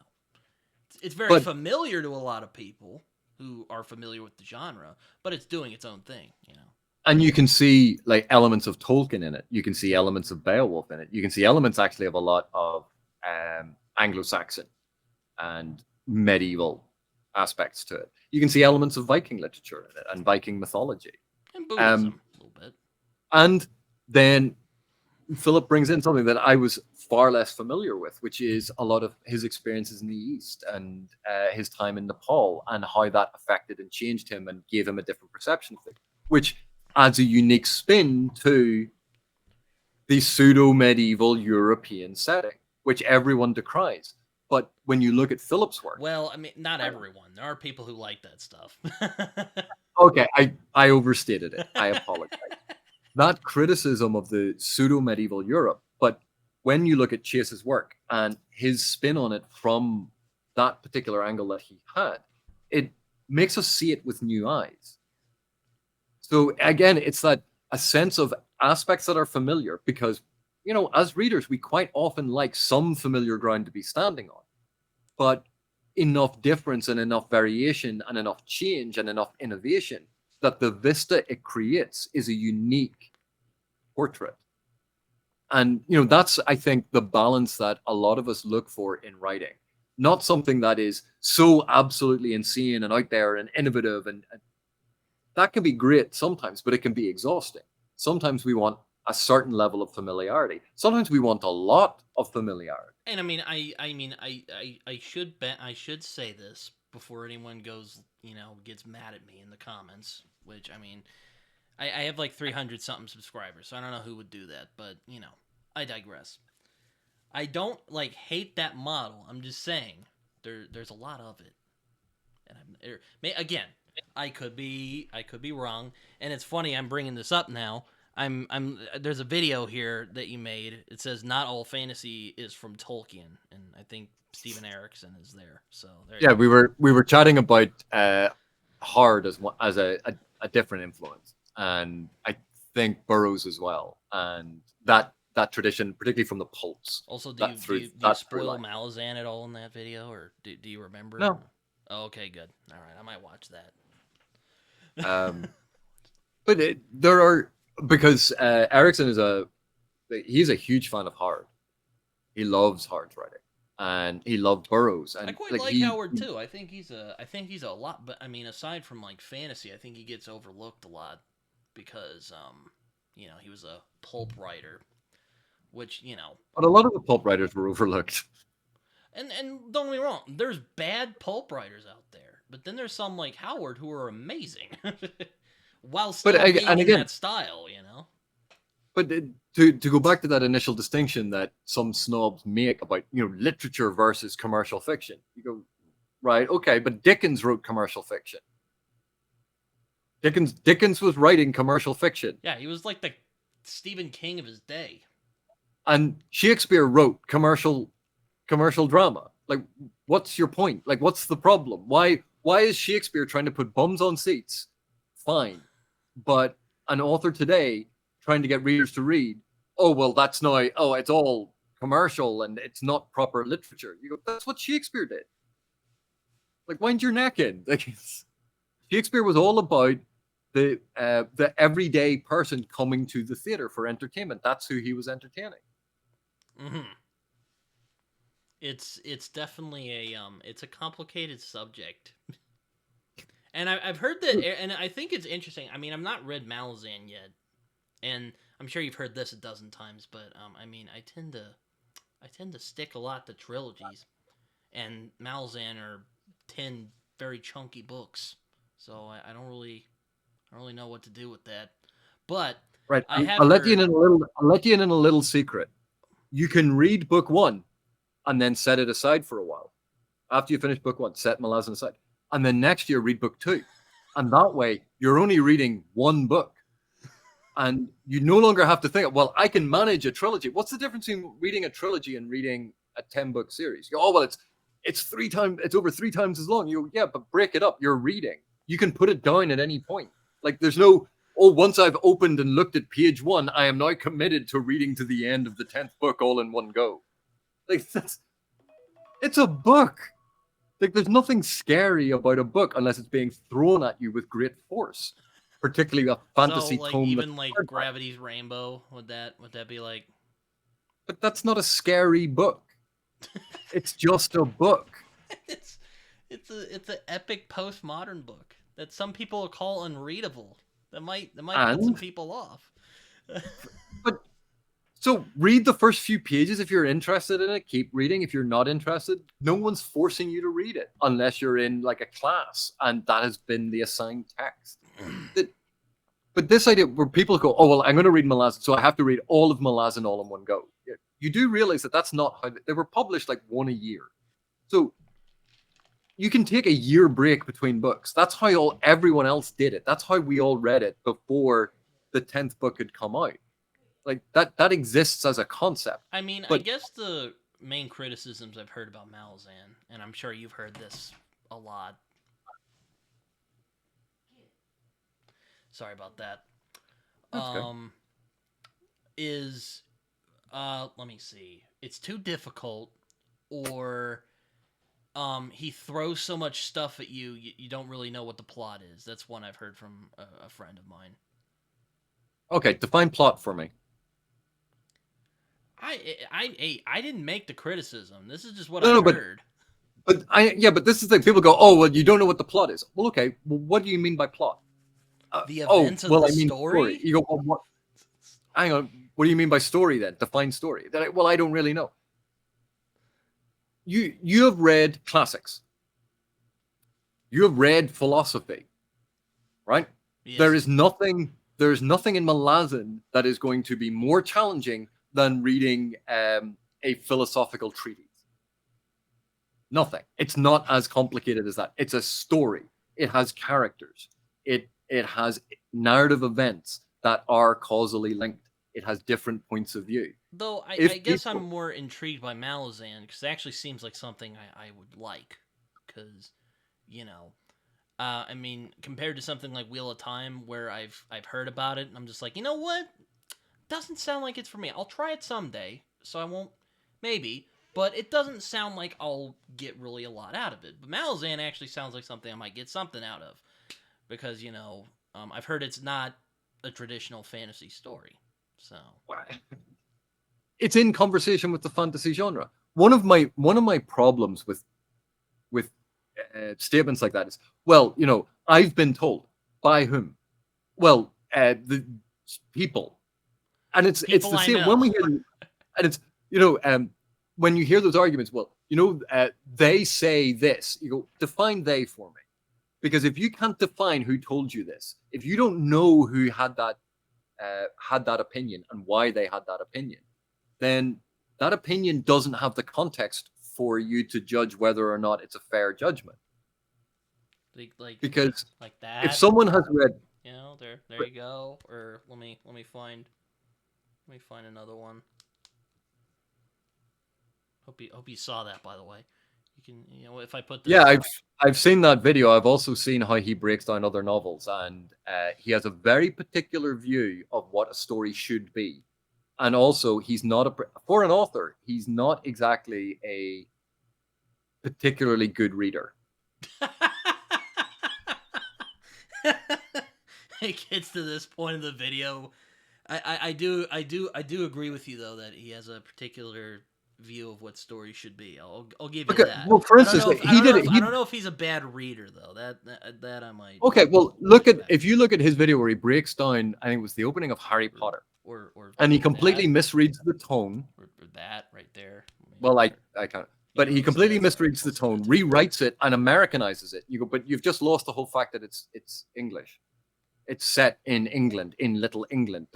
It's very familiar to a lot of people who are familiar with the genre, but it's doing its own thing, And you can see like elements of Tolkien in it. You can see elements of Beowulf in it. You can see elements actually of a lot of Anglo-Saxon and medieval aspects to it. You can see elements of Viking literature in it and Viking mythology. And Buddhism a little bit. And then Philip brings in something that I was far less familiar with, which is a lot of his experiences in the East and his time in Nepal and how that affected and changed him and gave him a different perception of it, which adds a unique spin to the pseudo-medieval European setting, which everyone decries. But when you look at Philip's work... Well, I mean, not everyone. There are people who like that stuff. Okay, I overstated it. I apologize. That criticism of the pseudo-medieval Europe, but when you look at Chase's work and his spin on it from that particular angle that he had, it makes us see it with new eyes. So again, it's that a sense of aspects that are familiar because, as readers, we quite often like some familiar ground to be standing on, but enough difference and enough variation and enough change and enough innovation that the vista it creates is a unique portrait. And, that's, I think, the balance that a lot of us look for in writing. Not something that is so absolutely insane and out there and innovative. And that can be great sometimes, but it can be exhausting. Sometimes we want a certain level of familiarity. Sometimes we want a lot of familiarity. And I should say this before anyone goes, gets mad at me in the comments, which, I have like 300 something subscribers, so I don't know who would do that, but, I digress. I don't hate that model. I'm just saying there's a lot of it. And again, I could be wrong, and it's funny I'm bringing this up now. There's a video here that you made. It says not all fantasy is from Tolkien, and I think Steven Erikson is there. So there we were chatting about Hard as a different influence, and I think Burroughs as well, and that tradition, particularly from the pulps. Also, do you spoil Malazan at all in that video, or do you remember? No. Oh, okay, good. All right, I might watch that. But there are, because Erikson he's a huge fan of Hard. He loves Hard's writing, and he loved Burroughs. And I quite like Howard too. I think he's a lot, but aside from fantasy, I think he gets overlooked a lot because he was a pulp writer, which But a lot of the pulp writers were overlooked. And don't get me wrong, there's bad pulp writers out there, but then there's some like Howard who are amazing, while still being in that style, But to go back to that initial distinction that some snobs make about literature versus commercial fiction, you go, right, okay, but Dickens wrote commercial fiction. Dickens was writing commercial fiction. Yeah, he was like the Stephen King of his day. And Shakespeare wrote commercial drama. Like, what's your point? Like, what's the problem? Why is Shakespeare trying to put bums on seats? Fine. But an author today trying to get readers to read, it's all commercial and it's not proper literature. You go, that's what Shakespeare did. Like, wind your neck in. Like, Shakespeare was all about the everyday person coming to the theater for entertainment. That's who he was entertaining. Mm-hmm. It's definitely it's a complicated subject, and I've heard that, and I think it's interesting. I've not read Malazan yet, and I'm sure you've heard this a dozen times, but I tend to stick a lot to trilogies, and Malazan are 10 very chunky books, so I don't really know what to do with that. But Right. I have I'll let you in heard. a little. I'll let you in a little secret. You can read book one, and then set it aside for a while. After you finish book one, set Malazan aside, and then next year read book two, and that way you're only reading one book, and you no longer have to think, well, I can manage a trilogy. What's the difference between reading a trilogy and reading a 10-book series? You go, oh well, it's over 3 times as long. You go, yeah, but break it up. You're reading. You can put it down at any point. Like there's no, oh, once I've opened and looked at page one, I am now committed to reading to the end of the 10th book all in one go. Like it's a book. Like there's nothing scary about a book unless it's being thrown at you with great force, particularly a fantasy So like tome. even like Gravity's Rainbow, would that be like? But that's not a scary book. It's just a book. it's an epic postmodern book that some people call unreadable. That might put some people off. But so read the first few pages if you're interested in it. Keep reading if you're not interested. No one's forcing you to read it unless you're in like a class and that has been the assigned text. But this idea where people go, oh well, I'm going to read Malazan, so I have to read all of Malazan all in one go. You do realize that that's not how they were published, like one a year. So you can take a year break between books. That's how everyone else did it. That's how we all read it before the 10th book had come out. Like that exists as a concept. I mean, I guess the main criticisms I've heard about Malazan, and I'm sure you've heard this a lot. Sorry about that. Is let me see. It's too difficult, or he throws so much stuff at you, you don't really know what the plot is. That's one I've heard from a friend of mine. Okay, define plot for me. I didn't make the criticism. This is just what I heard. But this is the thing. People go, oh well, you don't know what the plot is. Well, okay. Well, what do you mean by plot? The events of the story? You go, well, what? Hang on. What do you mean by story then? Define story. Well, I don't really know. You have read classics. You have read philosophy, right? Yes. There is nothing in Malazan that is going to be more challenging than reading a philosophical treatise. Nothing. It's not as complicated as that. It's a story. It has characters. It has narrative events that are causally linked. It has different points of view. Though I guess I'm more intrigued by Malazan because it actually seems like something I would like. Because, I mean, compared to something like Wheel of Time where I've heard about it and I'm just like, you know what? Doesn't sound like it's for me. I'll try it someday, so I won't. Maybe. But it doesn't sound like I'll get really a lot out of it. But Malazan actually sounds like something I might get something out of. Because, I've heard it's not a traditional fantasy story. So it's in conversation with the fantasy genre. One of my problems with statements like that is, well, I've been told. By whom? Well, the people. And it's the same when we hear, and it's when you hear those arguments. Well, they say this. You go, define they for me, because if you can't define who told you this, if you don't know who had that opinion and why they had that opinion, then that opinion doesn't have the context for you to judge whether or not it's a fair judgment. Because like that. If someone has read, there you go. Or let me find another one. Hope you saw that, by the way. You can, if I put this. Yeah, I've seen that video. I've also seen how he breaks down other novels, and he has a very particular view of what a story should be. And also, for an author, he's not exactly a particularly good reader. It gets to this point of the video. I do agree with you though that he has a particular view of what stories should be. I'll give you that. Well, for instance, I don't know if he's a bad reader though. That I might. Okay, well, if you look at his video where he breaks down, I think it was the opening of Harry Potter, and he completely misreads the tone. Or that right there. Well, I can't. But he completely that's misreads the tone, rewrites it, and Americanizes it. You go, but you've just lost the whole fact that it's English. It's set in England, in Little England.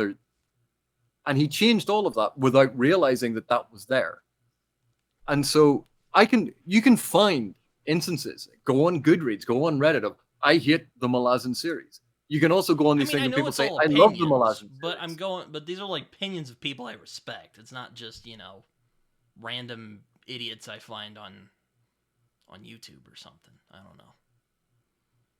And he changed all of that without realizing that that was there. And so you can find instances. Go on Goodreads, go on Reddit of I hate the Malazan series. You can also go on these things and people say I love the Malazan series. But these are like opinions of people I respect. It's not just, random idiots I find on YouTube or something. I don't know.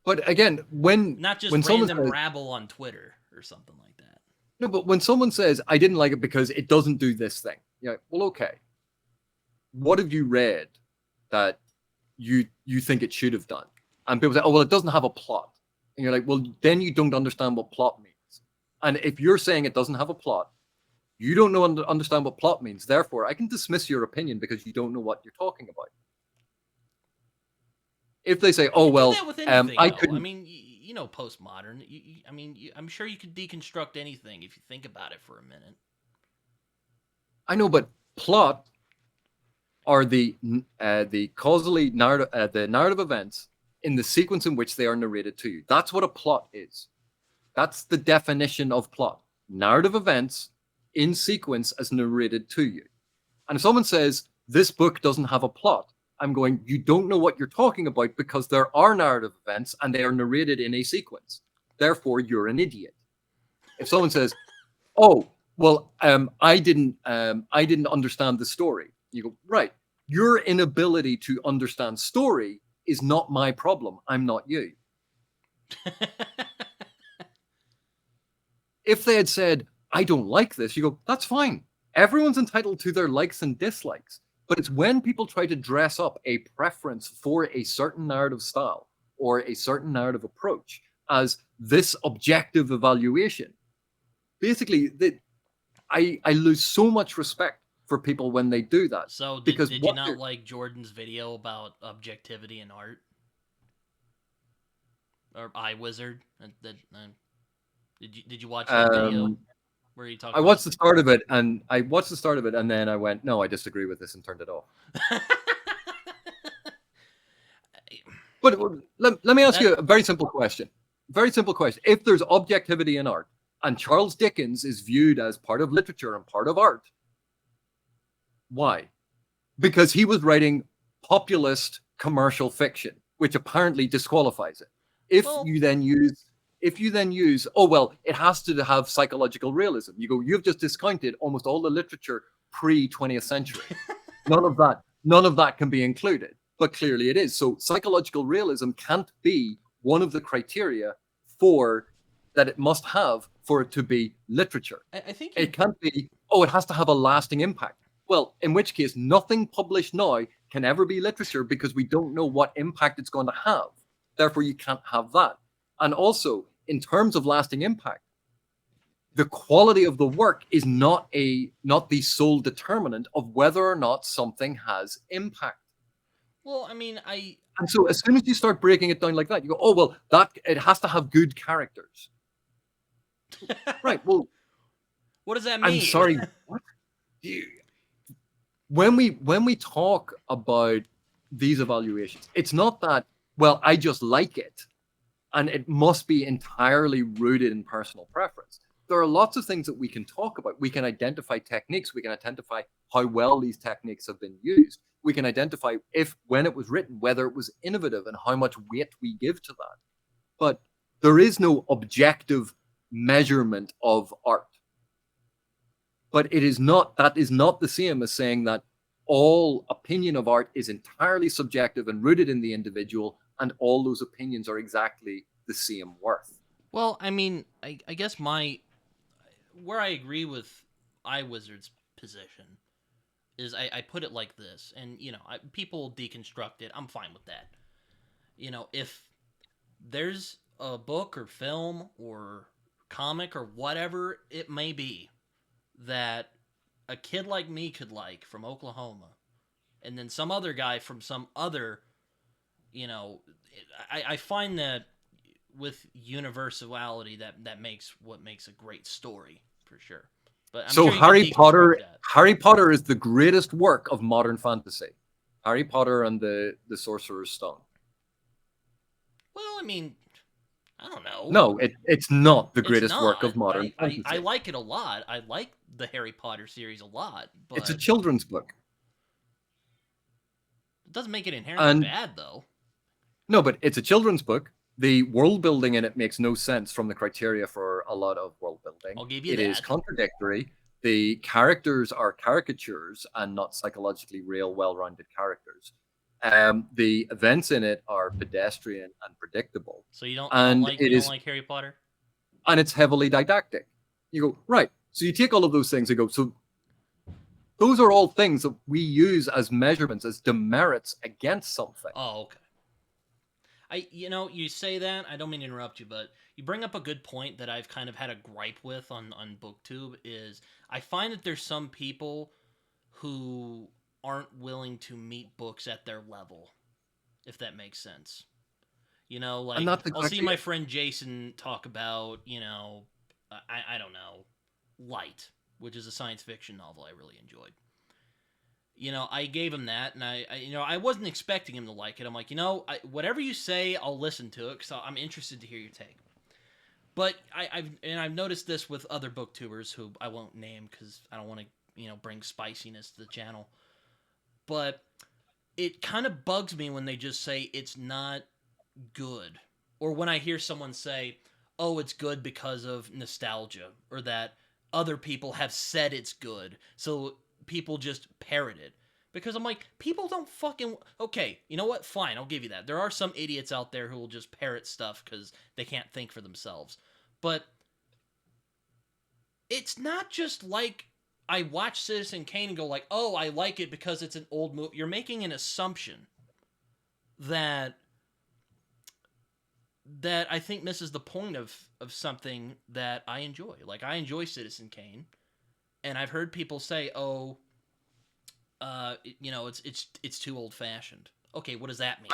But again, not just random rabble on Twitter or something like that. No, but when someone says I didn't like it because it doesn't do this thing, you're like, well, okay. What have you read that you think it should have done? And people say, oh, well, it doesn't have a plot. And you're like, well, then you don't understand what plot means. And if you're saying it doesn't have a plot, you don't understand what plot means. Therefore, I can dismiss your opinion because you don't know what you're talking about. If they say, oh, well, I couldn't... I mean, postmodern. I'm sure you could deconstruct anything if you think about it for a minute. I know, but plot are the causally narrative, the narrative events in the sequence in which they are narrated to you. That's what a plot is. That's the definition of plot. Narrative events in sequence as narrated to you. And if someone says, this book doesn't have a plot, I'm going, you don't know what you're talking about because there are narrative events and they are narrated in a sequence. Therefore, you're an idiot. If someone says, oh, well, I didn't understand the story. You go, right. Your inability to understand story is not my problem. I'm not you. If they had said, I don't like this, you go, that's fine. Everyone's entitled to their likes and dislikes. But it's when people try to dress up a preference for a certain narrative style or a certain narrative approach as this objective evaluation. Basically, I lose so much respect for people when they do that. So did you not like Jordan's video about objectivity in art? Or iWizard? Did you watch that video? Where you talk? I watched the start of it, and then I went, no, I disagree with this, and turned it off. But let me ask you a very simple question. Very simple question. If there's objectivity in art, and Charles Dickens is viewed as part of literature and part of art, why? Because he was writing populist commercial fiction, which apparently disqualifies it. If you then use, oh, well, it has to have psychological realism. You go, you've just discounted almost all the literature pre-20th century. None of that can be included, but clearly it is. So psychological realism can't be one of the criteria that it must have for it to be literature. I think it can't be, it has to have a lasting impact. Well, in which case, nothing published now can ever be literature because we don't know what impact it's going to have. Therefore, you can't have that. And also, in terms of lasting impact, the quality of the work is not the sole determinant of whether or not something has impact. Well, I mean, And so as soon as you start breaking it down like that, you go, oh, well, it has to have good characters. Right, well... What does that mean? I'm sorry, what? When we talk about these evaluations, it's not that, well, I just like it, and it must be entirely rooted in personal preference. There are lots of things that we can talk about. We can identify techniques. We can identify how well these techniques have been used. We can identify when it was written, whether it was innovative and how much weight we give to that. But there is no objective measurement of art. But that is not the same as saying that all opinion of art is entirely subjective and rooted in the individual, and all those opinions are exactly the same worth. Well, I mean, I guess where I agree with iWizard's position is I put it like this, and people deconstruct it. I'm fine with that. If there's a book or film or comic or whatever it may be that a kid like me could like from Oklahoma, and then some other guy from some other, I find that with universality that makes a great story for sure. But I'm so sure Harry Potter is the greatest work of modern fantasy. Harry Potter and the Sorcerer's Stone. Well, I mean, I don't know. No, it's not the It's greatest work not. of modern fantasy. I like it a lot. I like the Harry Potter series a lot, but It's a children's book. it doesn't make it inherently bad, though. No, but it's a children's book. The world building in it makes no sense from the criteria for a lot of world building. I'll give you that. It is contradictory. The characters are caricatures and not psychologically real, well-rounded characters. The events in it are pedestrian and predictable. So you don't like Harry Potter? And it's heavily didactic. You go, right. So you take all of those things and go, so those are all things that we use as measurements, as demerits against something. Oh, okay. You say that, I don't mean to interrupt you, but you bring up a good point that I've kind of had a gripe with on BookTube, is I find that there's some people who aren't willing to meet books at their level, if that makes sense. I'll see my friend Jason talk about, I don't know, Light, which is a science fiction novel I really enjoyed. I gave him that, and I wasn't expecting him to like it. I'm like, whatever you say, I'll listen to it, because I'm interested to hear your take. But I've noticed this with other booktubers who I won't name because I don't want to, bring spiciness to the channel. But it kind of bugs me when they just say it's not good, or when I hear someone say, "Oh, it's good because of nostalgia," or that other people have said it's good, so people just parrot it. Because I'm like, people don't fucking... Okay, you know what? Fine, I'll give you that. There are some idiots out there who will just parrot stuff because they can't think for themselves. But it's not just like I watch Citizen Kane and go like, oh, I like it because it's an old movie. You're making an assumption that I think misses the point of something that I enjoy. Like, I enjoy Citizen Kane. And I've heard people say, "Oh, it's too old-fashioned." Okay, what does that mean?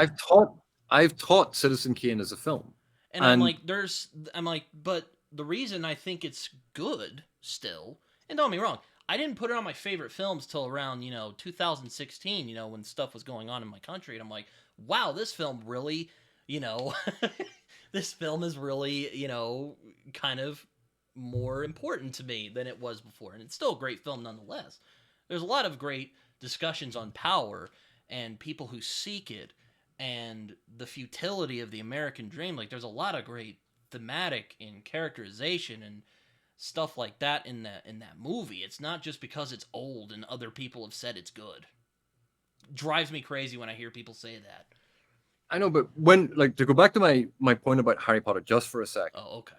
I've taught Citizen Kane as a film, and I'm like, but the reason I think it's good still, and don't get me wrong, I didn't put it on my favorite films till around 2016, when stuff was going on in my country, and I'm like, wow, this film really, this film is really, kind of more important to me than it was before, and it's still a great film nonetheless. There's a lot of great discussions on power and people who seek it and the futility of the American dream. Like, there's a lot of great thematic and characterization and stuff like that in that movie. It's not just because it's old and other people have said it's good. It drives me crazy when I hear people say that. I know, but to go back to my point about Harry Potter just for a sec. Oh, okay.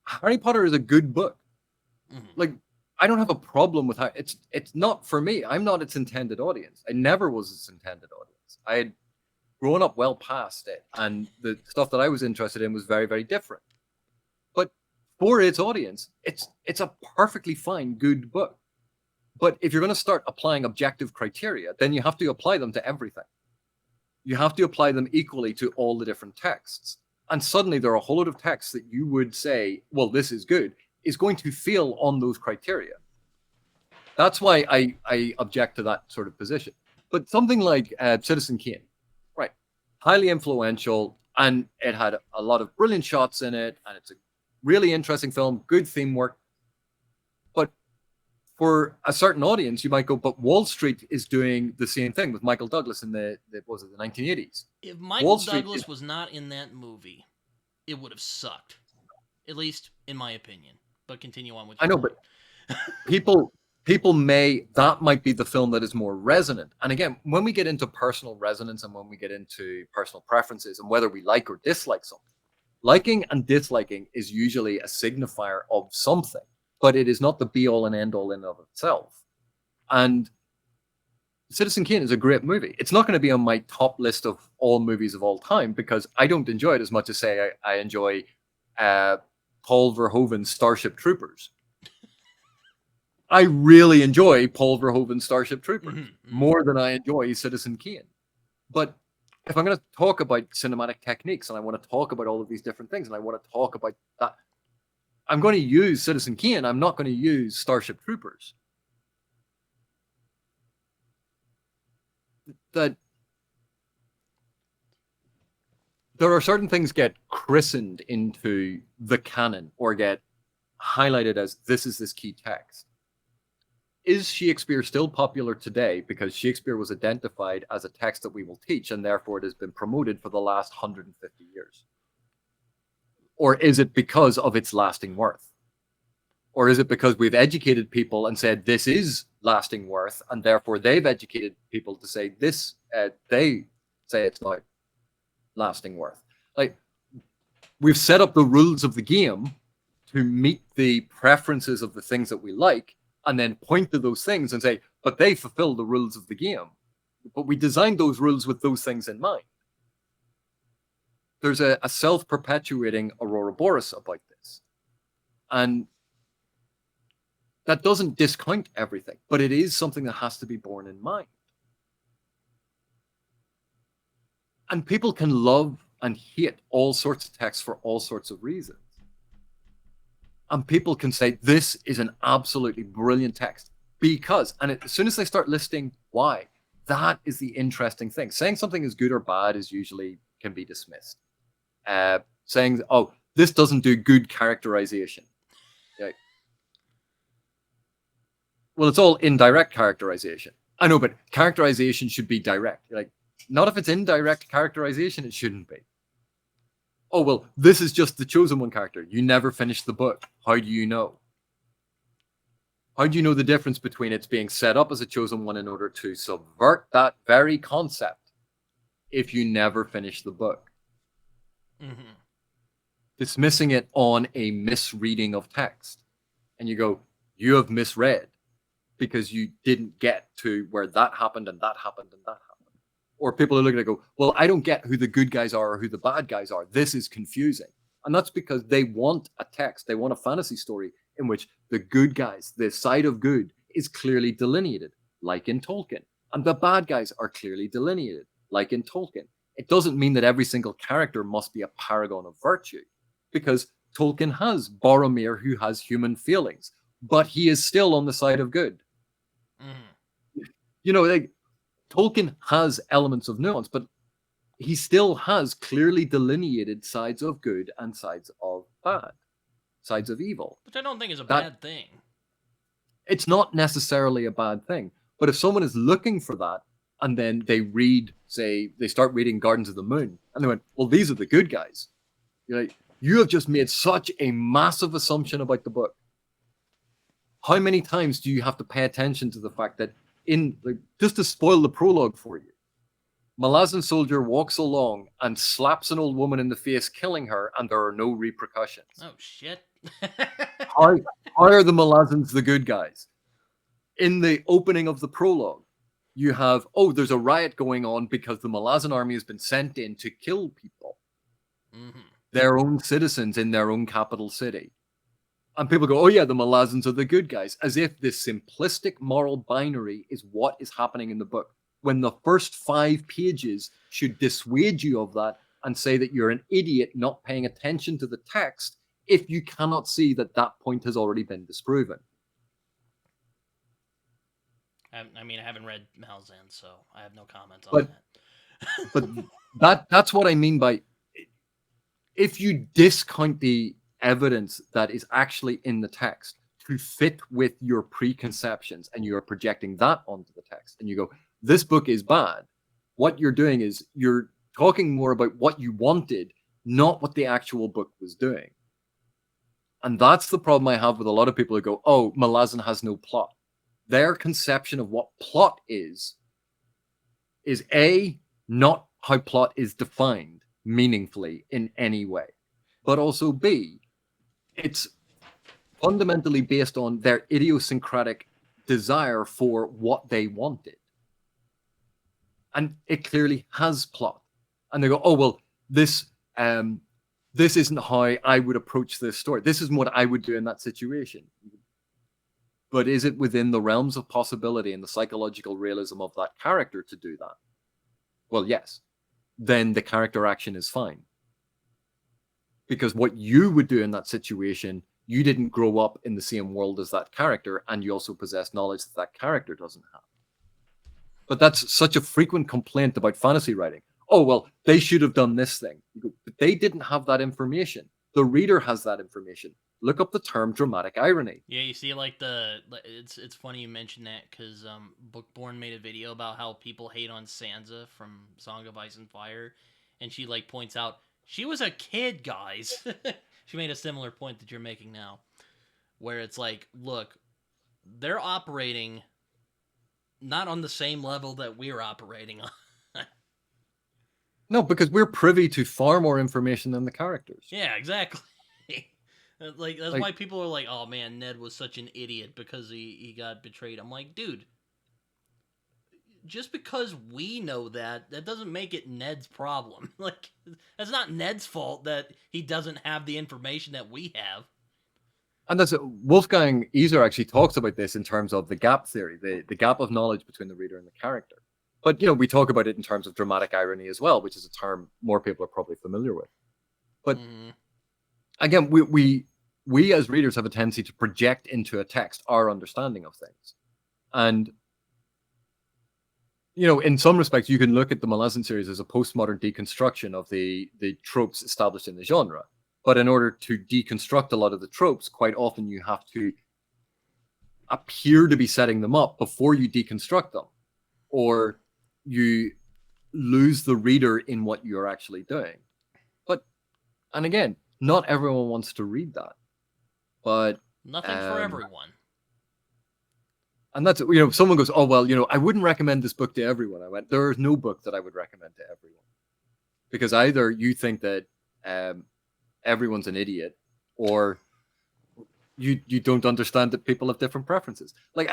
Harry Potter is a good book. Mm-hmm. Like, I don't have a problem with how it's not for me. I'm not its intended audience. I never was its intended audience. I had grown up well past it, and the stuff that I was interested in was very, very different. But for its audience, it's a perfectly fine, good book. But if you're going to start applying objective criteria, then you have to apply them to everything. You have to apply them equally to all the different texts. And suddenly there are a whole lot of texts that you would say, well, this is good, is going to fail on those criteria. That's why I object to that sort of position. But something like Citizen Kane, right? Highly influential, and it had a lot of brilliant shots in it, and it's a really interesting film, good theme work. But for a certain audience, you might go, but Wall Street is doing the same thing with Michael Douglas in the 1980s. If Michael Douglas was not in that movie, it would have sucked. At least in my opinion. But continue on with your point. But people that might be the film that is more resonant. And again, when we get into personal resonance and when we get into personal preferences and whether we like or dislike something, liking and disliking is usually a signifier of something. But it is not the be-all and end-all in and of itself. And Citizen Kane is a great movie. It's not going to be on my top list of all movies of all time because I don't enjoy it as much as, say, I enjoy Paul Verhoeven's Starship Troopers. I really enjoy Paul Verhoeven's Starship Troopers more than I enjoy Citizen Kane. But if I'm going to talk about cinematic techniques and I want to talk about all of these different things and I want to talk about that, I'm going to use Citizen Kane. I'm not going to use Starship Troopers. that there are certain things get christened into the canon or get highlighted as this is this key text. Is Shakespeare still popular today because Shakespeare was identified as a text that we will teach and therefore it has been promoted for the last 150 years? Or is it because of its lasting worth? Or is it because we've educated people and said this is lasting worth and therefore they've educated people to say this, they say it's not lasting worth? Like, we've set up the rules of the game to meet the preferences of the things that we like, and then point to those things and say, but they fulfill the rules of the game. But we designed those rules with those things in mind. There's a self-perpetuating Ouroboros about this. And that doesn't discount everything, but it is something that has to be borne in mind. And people can love and hate all sorts of texts for all sorts of reasons. And people can say, this is an absolutely brilliant text because, and as soon as they start listing why, that is the interesting thing. Saying something is good or bad is usually can be dismissed. Saying, oh, this doesn't do good characterization. Like, well, it's all indirect characterization. I know, but characterization should be direct. Like, not if it's indirect characterization, it shouldn't be. Oh, well, this is just the chosen one character. You never finished the book. How do you know? How do you know the difference between it's being set up as a chosen one in order to subvert that very concept if you never finish the book? Mm-hmm. Dismissing it on a misreading of text. And you go, you have misread because you didn't get to where that happened and that happened and that happened. Or people are looking at it and go, well, I don't get who the good guys are or who the bad guys are. This is confusing. And that's because they want a text. They want a fantasy story in which the good guys, the side of good, is clearly delineated, like in Tolkien. And the bad guys are clearly delineated, like in Tolkien. It doesn't mean that every single character must be a paragon of virtue, because Tolkien has Boromir who has human feelings, but he is still on the side of good. Mm. You know, like, Tolkien has elements of nuance, but he still has clearly delineated sides of good and sides of bad, sides of evil. Which I don't think is a bad thing. It's not necessarily a bad thing. But if someone is looking for that, and then they read, say, they start reading Gardens of the Moon, and they went, well, these are the good guys. You're like, you have just made such a massive assumption about the book. How many times do you have to pay attention to the fact that just to spoil the prologue for you, Malazan soldier walks along and slaps an old woman in the face, killing her, and there are no repercussions. Oh, shit. How are the Malazans the good guys? In the opening of the prologue, you have, there's a riot going on because the Malazan army has been sent in to kill people. Mm-hmm. Their own citizens in their own capital city. And people go, oh yeah, the Malazans are the good guys, as if this simplistic moral binary is what is happening in the book, when the first 5 pages should dissuade you of that and say that you're an idiot not paying attention to the text if you cannot see that that point has already been disproven. I mean, I haven't read Malazan, so I have no comments on that. But that's what I mean by, if you discount the evidence that is actually in the text to fit with your preconceptions and you are projecting that onto the text and you go, this book is bad, what you're doing is you're talking more about what you wanted, not what the actual book was doing. And that's the problem I have with a lot of people who go, oh, Malazan has no plot. Their conception of what plot is A, not how plot is defined meaningfully in any way, but also B, it's fundamentally based on their idiosyncratic desire for what they wanted. And it clearly has plot. And they go, oh, well, this isn't how I would approach this story. This isn't what I would do in that situation. But is it within the realms of possibility and the psychological realism of that character to do that? Well, yes. Then the character action is fine. Because what you would do in that situation, you didn't grow up in the same world as that character, and you also possess knowledge that that character doesn't have. But that's such a frequent complaint about fantasy writing. Oh, well, they should have done this thing. But they didn't have that information. The reader has that information. Look up the term dramatic irony. Yeah, you see, like it's funny you mentioned that because Bookborn made a video about how people hate on Sansa from Song of Ice and Fire, and she like points out she was a kid, guys. She made a similar point that you're making now, where it's like, look, they're operating not on the same level that we're operating on. No, because we're privy to far more information than the characters. Yeah, exactly. Like that's why people are like, "Oh man, Ned was such an idiot because he got betrayed." I'm like, dude, just because we know that doesn't make it Ned's problem. Like, that's not Ned's fault that he doesn't have the information that we have. And that's Wolfgang Iser actually talks about this in terms of the gap theory, the gap of knowledge between the reader and the character. But we talk about it in terms of dramatic irony as well, which is a term more people are probably familiar with. But again, we as readers have a tendency to project into a text our understanding of things. And in some respects, you can look at the Malazan series as a postmodern deconstruction of the tropes established in the genre. But in order to deconstruct a lot of the tropes, quite often you have to appear to be setting them up before you deconstruct them, or you lose the reader in what you're actually doing. And again, not everyone wants to read that. But nothing for everyone. And that's, someone goes, oh, well, I wouldn't recommend this book to everyone. I went, there is no book that I would recommend to everyone. Because either you think that everyone's an idiot, or you don't understand that people have different preferences. Like,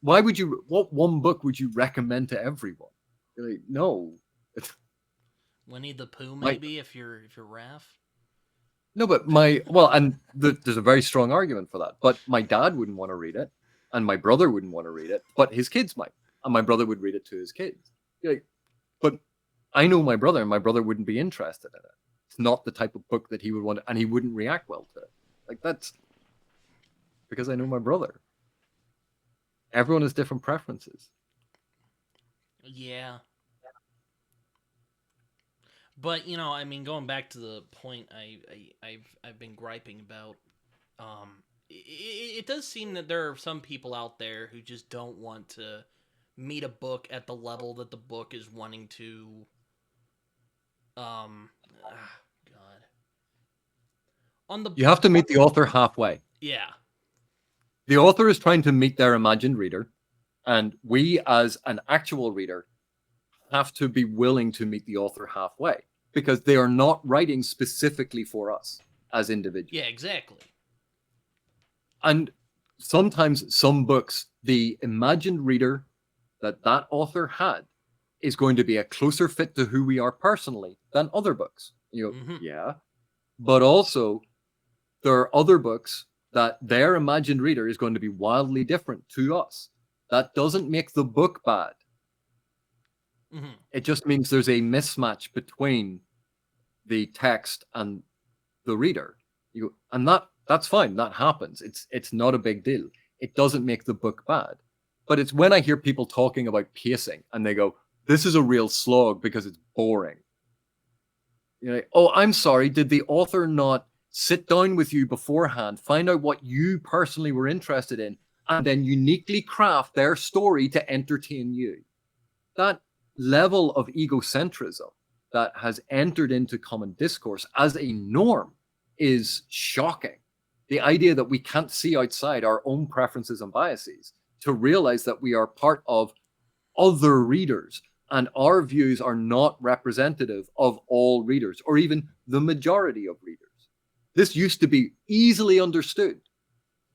what one book would you recommend to everyone? You're like, no. Winnie the Pooh, maybe, if you're Raph. No, but there's a very strong argument for that. But my dad wouldn't want to read it, and my brother wouldn't want to read it, but his kids might, and my brother would read it to his kids. But I know my brother, and my brother wouldn't be interested in it. It's not the type of book that he would want, and he wouldn't react well to it. Like, that's because I know my brother. Everyone has different preferences. Yeah. But going back to the point I've been griping about, it does seem that there are some people out there who just don't want to meet a book at the level that the book is wanting to. You have to meet the author halfway. Yeah. The author is trying to meet their imagined reader, and we as an actual reader have to be willing to meet the author halfway, because they are not writing specifically for us as individuals. Yeah, exactly. And sometimes some books, the imagined reader that author had is going to be a closer fit to who we are personally than other books. Yeah. But also, there are other books that their imagined reader is going to be wildly different to us. That doesn't make the book bad. It just means there's a mismatch between the text and the reader. And that's fine. That happens. It's not a big deal. It doesn't make the book bad. But it's when I hear people talking about pacing and they go, this is a real slog because it's boring. Oh, I'm sorry. Did the author not sit down with you beforehand, find out what you personally were interested in, and then uniquely craft their story to entertain you? That level of egocentrism that has entered into common discourse as a norm is shocking. The idea that we can't see outside our own preferences and biases to realize that we are part of other readers, and our views are not representative of all readers, or even the majority of readers. This used to be easily understood,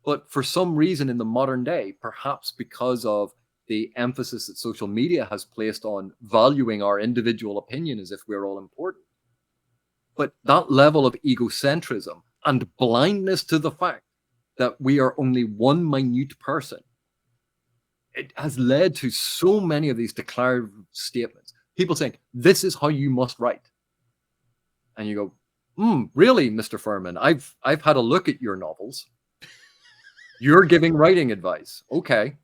but for some reason in the modern day, perhaps because of the emphasis that social media has placed on valuing our individual opinion as if we're all important. But that level of egocentrism and blindness to the fact that we are only one minute person, it has led to so many of these declarative statements. People saying, this is how you must write. And you go, really, Mr. Furman? I've had a look at your novels. You're giving writing advice. Okay.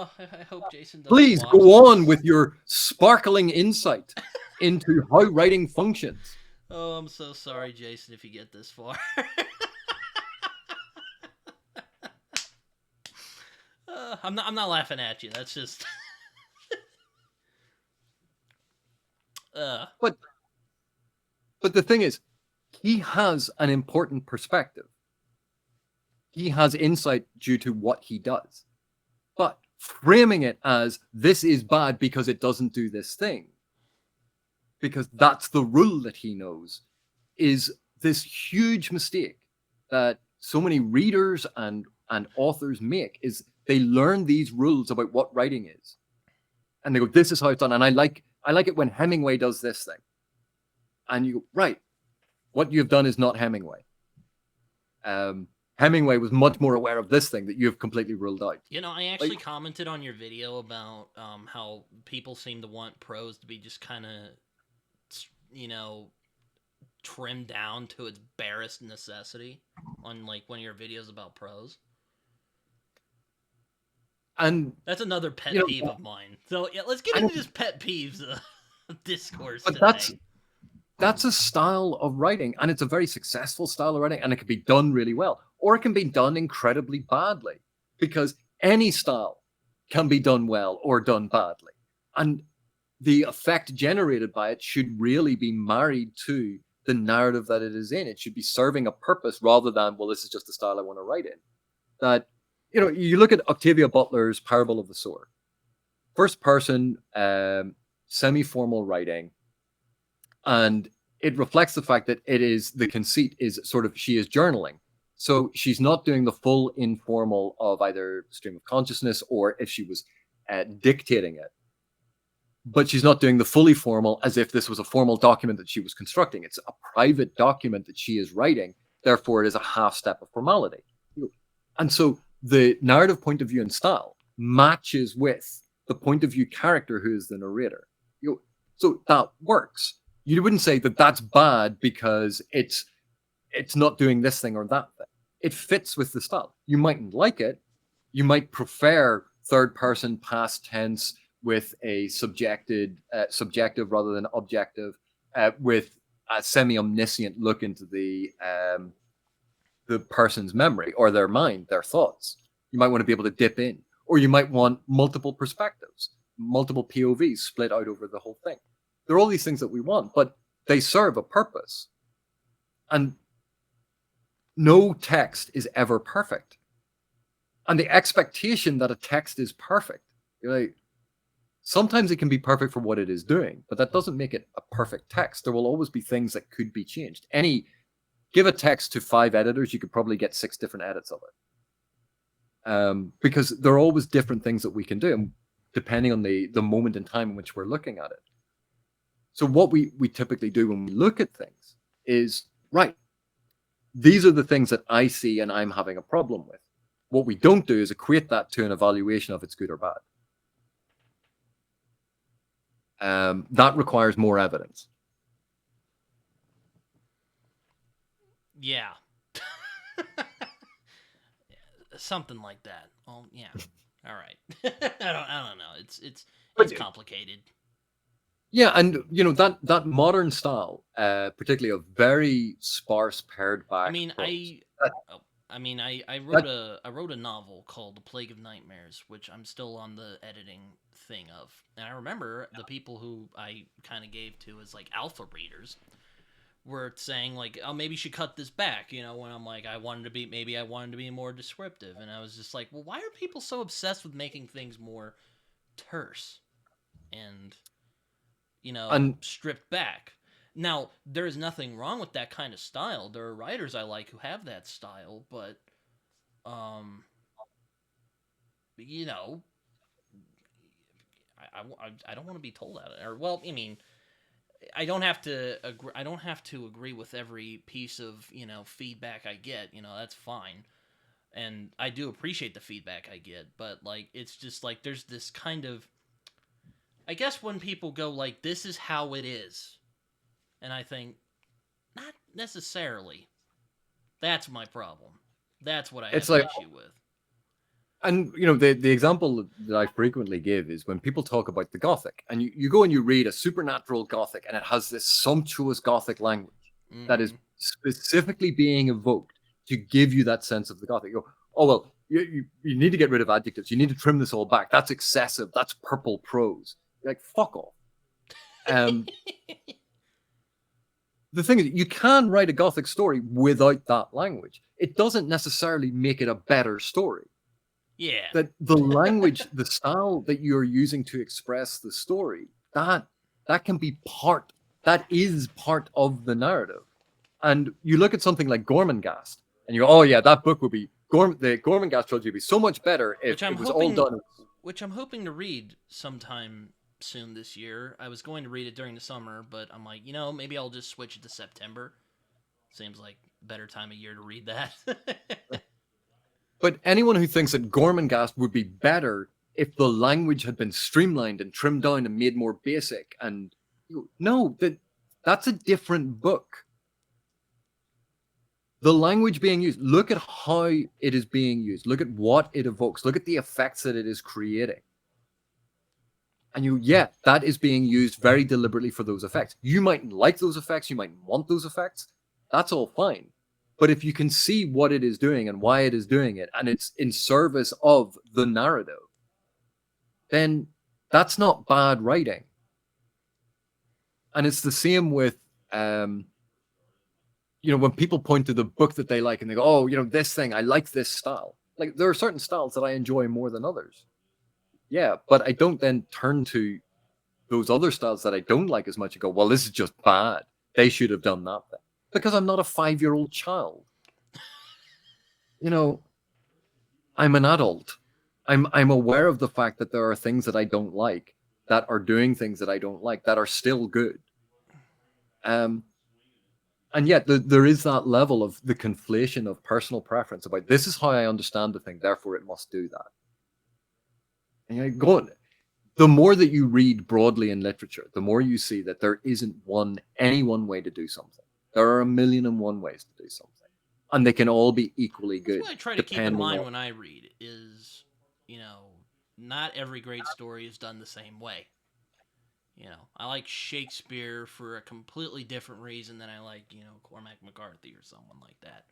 Oh, I hope Jason doesn't Please watch go on this. with your sparkling insight into how writing functions. Oh, I'm so sorry, Jason, if you get this far. I'm not laughing at you. That's just. But the thing is, he has an important perspective. He has insight due to what he does. But framing it as this is bad because it doesn't do this thing, because that's the rule that he knows, is this huge mistake that so many readers and authors make. Is they learn these rules about what writing is, and they go, this is how it's done. And I like it when Hemingway does this thing, and you go, right, what you've done is not Hemingway. Hemingway was much more aware of this thing that you have completely ruled out. You know, I actually commented on your video about how people seem to want prose to be just kind of, you know, trimmed down to its barest necessity on like one of your videos about prose. And that's another pet peeve of mine. So yeah, let's get into just pet peeves discourse but today. That's a style of writing, and it's a very successful style of writing, and it can be done really well, or it can be done incredibly badly, because any style can be done well or done badly. And the effect generated by it should really be married to the narrative that it is in. It should be serving a purpose rather than, well, this is just the style I want to write in. That, you know, you look at Octavia Butler's Parable of the Sword, first person, semi-formal writing, and it reflects the fact that it is, the conceit is sort of, she is journaling. So she's not doing the full informal of either stream of consciousness or if she was dictating it. But she's not doing the fully formal as if this was a formal document that she was constructing. It's a private document that she is writing. Therefore, it is a half step of formality. And so the narrative point of view and style matches with the point of view character who is the narrator. So that works. You wouldn't say that that's bad because it's not doing this thing or that thing. It fits with the style. You mightn't like it. You might prefer third person past tense with a subjective rather than objective, with a semi-omniscient look into the person's memory or their mind, their thoughts. You might want to be able to dip in, or you might want multiple perspectives, multiple POVs split out over the whole thing. There are all these things that we want, but they serve a purpose. And no text is ever perfect. And the expectation that a text is perfect, like, sometimes it can be perfect for what it is doing, but that doesn't make it a perfect text. There will always be things that could be changed. Give a text to 5 editors, you could probably get 6 different edits of it. Because there are always different things that we can do, depending on the moment in time in which we're looking at it. So what we typically do when we look at things is, right, these are the things that I see and I'm having a problem with. What we don't do is equate that to an evaluation of it's good or bad. That requires more evidence. Yeah. Something like that. Oh, yeah. All right. I don't know. It's complicated. Yeah, and you know that modern style, particularly of very sparse pared back. I wrote a novel called The Plague of Nightmares, which I'm still on the editing thing of. And I remember the people who I kind of gave to as like alpha readers were saying like, oh, maybe you should cut this back, you know, when I'm like, I wanted to be more descriptive. And I was just like, well, why are people so obsessed with making things more terse and, you know, stripped back? Now, there is nothing wrong with that kind of style. There are writers I like who have that style, but, you know, I don't want to be told that. Or, well, I mean, I don't have to agree with every piece of, you know, feedback I get. You know, that's fine, and I do appreciate the feedback I get. But like, it's just like there's this kind of, I guess when people go like, "This is how it is," and I think, not necessarily. That's my problem. That's what I have an issue with. And the example that I frequently give is when people talk about the Gothic, and you go and you read a supernatural Gothic, and it has this sumptuous Gothic language that is Mm-hmm. specifically being evoked to give you that sense of the Gothic. You go, oh well, you need to get rid of adjectives. You need to trim this all back. That's excessive. That's purple prose. You're like, fuck off. The thing is, you can write a Gothic story without that language. It doesn't necessarily make it a better story. Yeah. That the language, the style that you're using to express the story, that can be that is part of the narrative. And you look at something like Gormenghast, and you go, oh yeah, that book would be the Gormenghast trilogy would be so much better if it was all done. Which I'm hoping to read sometime soon this year. I was going to read it during the summer, but I'm like, maybe I'll just switch it to September. Seems like a better time of year to read that. But anyone who thinks that Gormenghast would be better if the language had been streamlined and trimmed down and made more basic, and no, that's a different book. The language being used, look at how it is being used. Look at what it evokes. Look at the effects that it is creating. And that is being used very deliberately for those effects. You mightn't like those effects. You might want those effects. That's all fine. But if you can see what it is doing and why it is doing it, and it's in service of the narrative, then that's not bad writing. And it's the same with, when people point to the book that they like and they go, oh, this thing, I like this style. Like, there are certain styles that I enjoy more than others. Yeah, but I don't then turn to those other styles that I don't like as much and go, well, this is just bad. They should have done that thing. Because I'm not a 5-year-old child. I'm an adult. I'm aware of the fact that there are things that I don't like, that are doing things that I don't like, that are still good. And yet there is that level of the conflation of personal preference about this is how I understand the thing, therefore it must do that. And you're going, the more that you read broadly in literature, the more you see that there isn't any one way to do something. There are 1,000,001 ways to do something. And they can all be equally good. That's what I try to keep in mind when I read is, not every great story is done the same way. I like Shakespeare for a completely different reason than I like, Cormac McCarthy or someone like that.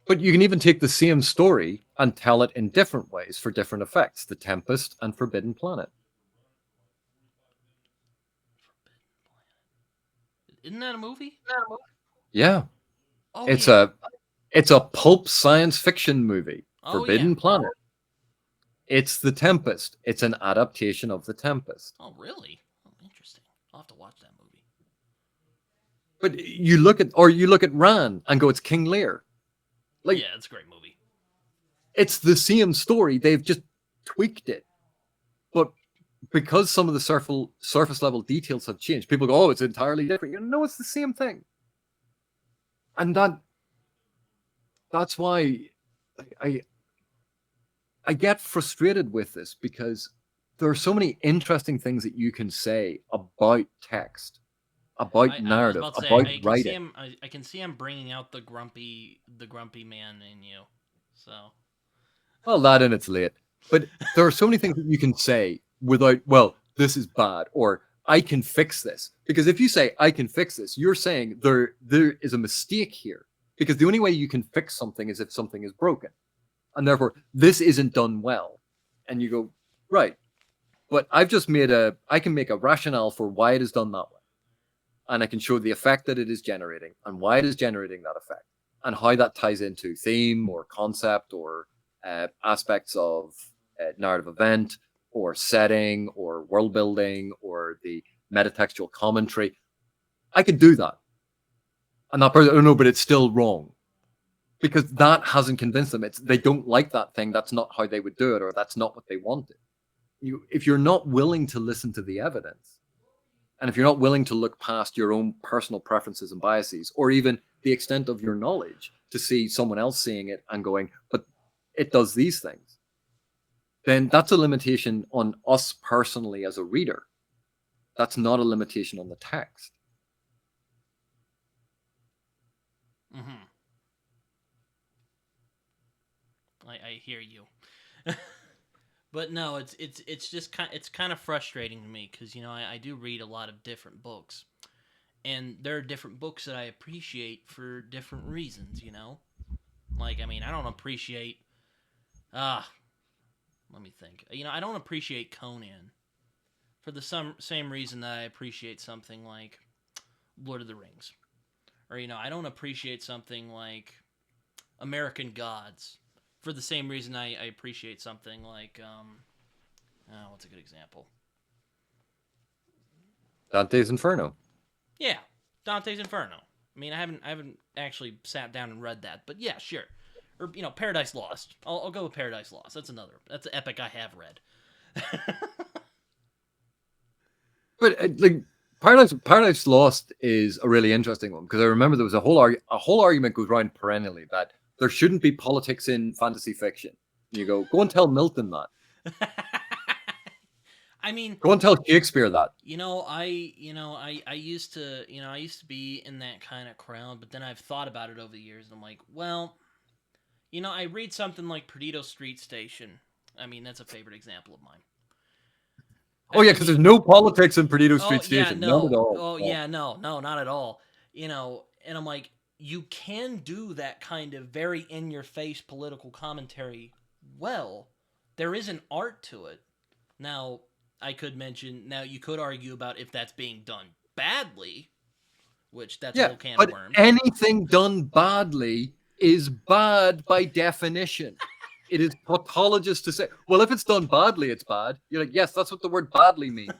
But you can even take the same story and tell it in different ways for different effects. The Tempest and Forbidden Planet. Isn't that a movie? Yeah. Oh, it's a pulp science fiction movie. Forbidden Planet. It's The Tempest. It's an adaptation of The Tempest. Oh, really? Oh, interesting. I'll have to watch that movie. But you look at Ran and go, it's King Lear. Yeah, it's a great movie. It's the same story. They've just tweaked it. But because some of the surface level details have changed, people go, oh, it's entirely different. No, it's the same thing. And that's why I get frustrated with this, because there are so many interesting things that you can say about text, about narrative, about writing. I can see him bringing out the grumpy man in you. So, well, that and it's late. But there are so many things that you can say without, well, this is bad, or I can fix this. Because if you say I can fix this, you're saying there is a mistake here. Because the only way you can fix something is if something is broken. And therefore, this isn't done well. And you go, right. But I've just I can make a rationale for why it is done that way. And I can show the effect that it is generating and why it is generating that effect and how that ties into theme or concept or aspects of narrative event or setting or world building or the metatextual commentary. I could do that. And that person, oh no, but it's still wrong. Because that hasn't convinced them. They don't like that thing. That's not how they would do it, or that's not what they wanted. If you're not willing to listen to the evidence, and if you're not willing to look past your own personal preferences and biases, or even the extent of your knowledge to see someone else seeing it and going, but it does these things, then that's a limitation on us personally as a reader. That's not a limitation on the text. Mm-hmm. I hear you. But no, it's just kind of frustrating to me because I do read a lot of different books, and there are different books that I appreciate for different reasons. Like I don't appreciate let me think. I don't appreciate Conan for the same reason that I appreciate something like Lord of the Rings, or I don't appreciate something like American Gods for the same reason I appreciate something like what's a good example? Dante's Inferno. Yeah, Dante's Inferno. I haven't actually sat down and read that, but yeah, sure. Or Paradise Lost. I'll go with Paradise Lost. That's an epic I have read. But like Paradise Lost is a really interesting one because I remember there was a whole argument goes around perennially that there shouldn't be politics in fantasy fiction. And you go and tell Milton that. Go and tell Shakespeare that. I used to be in that kind of crowd, but then I've thought about it over the years, and I'm like, well, I read something like Perdido Street Station. That's a favorite example of mine. Oh yeah, because there's no politics in Perdido Street Station. Yeah, no. None at all. Oh yeah, no, not at all. And I'm like, you can do that kind of very in-your-face political commentary well. There is an art to it. Now, you could argue about if that's being done badly, which that's a whole can of worms. Anything done badly is bad by definition. It is tautologist to say, well, if it's done badly, it's bad. You're like, yes, that's what the word badly means.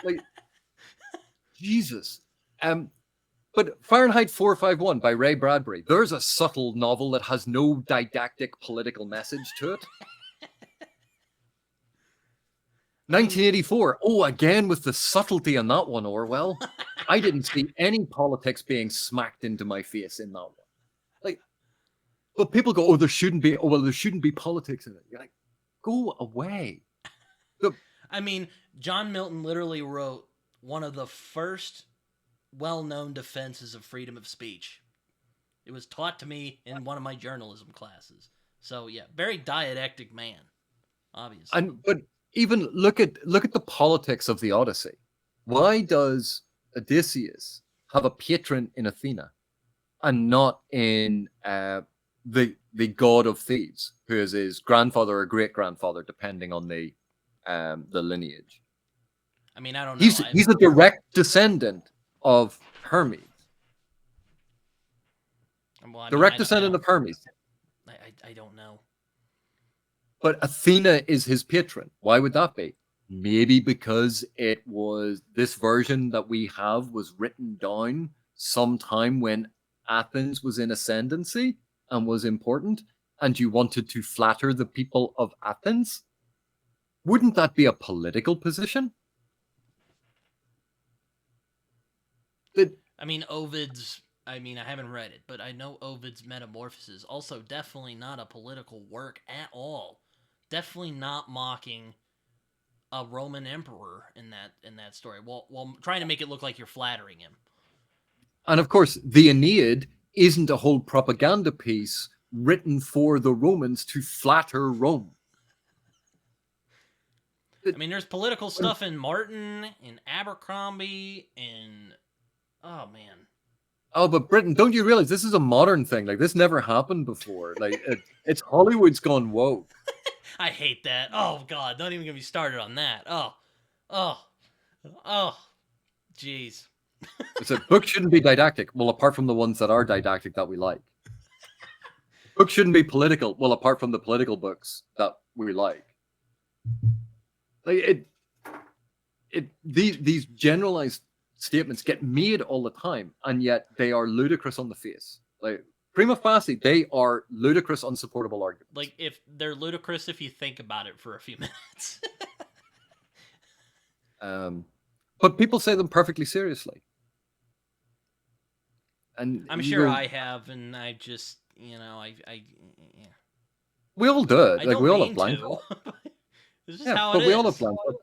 Like, Jesus. But Fahrenheit 451 by Ray Bradbury, there's a subtle novel that has no didactic political message to it. 1984. Oh, again with the subtlety on that one, Orwell. I didn't see any politics being smacked into my face in that one. Like, but people go, there shouldn't be politics in it. You're like, go away. John Milton literally wrote one of the first well-known defenses of freedom of speech. It was taught to me in one of my journalism classes. So yeah, very didactic man, obviously. But even look at the politics of the Odyssey. Why does Odysseus have a patron in Athena and not in the god of thieves, who is his grandfather or great grandfather, depending on the lineage? I don't know. He's a direct descendant of Hermes. Well, descendant of Hermes. I don't know. But Athena is his patron. Why would that be? Maybe because it was this version that we have was written down sometime when Athens was in ascendancy and was important, and you wanted to flatter the people of Athens. Wouldn't that be a political position? Ovid's, I haven't read it, but I know Ovid's Metamorphoses, also definitely not a political work at all. Definitely not mocking a Roman emperor in that story, while trying to make it look like you're flattering him. And of course, the Aeneid isn't a whole propaganda piece written for the Romans to flatter Rome. There's political stuff in Martin, in Abercrombie, in... Oh, man. Oh, but Britton, don't you realize this is a modern thing? Like, this never happened before. Like, it's Hollywood's gone woke. I hate that. Oh, God, don't even get me started on that. Jeez. It's a book shouldn't be didactic. Well, apart from the ones that are didactic that we like. Books shouldn't be political. Well, apart from the political books that we like. Like these generalized statements get made all the time, and yet they are ludicrous on the face. Like, prima facie, they are ludicrous, unsupportable arguments. Like, if they're ludicrous if you think about it for a few minutes. But people say them perfectly seriously. And I'm sure I have, and I just, yeah. We all do it. Like, we all have blind spots. It's just how it is. We all have blind spots.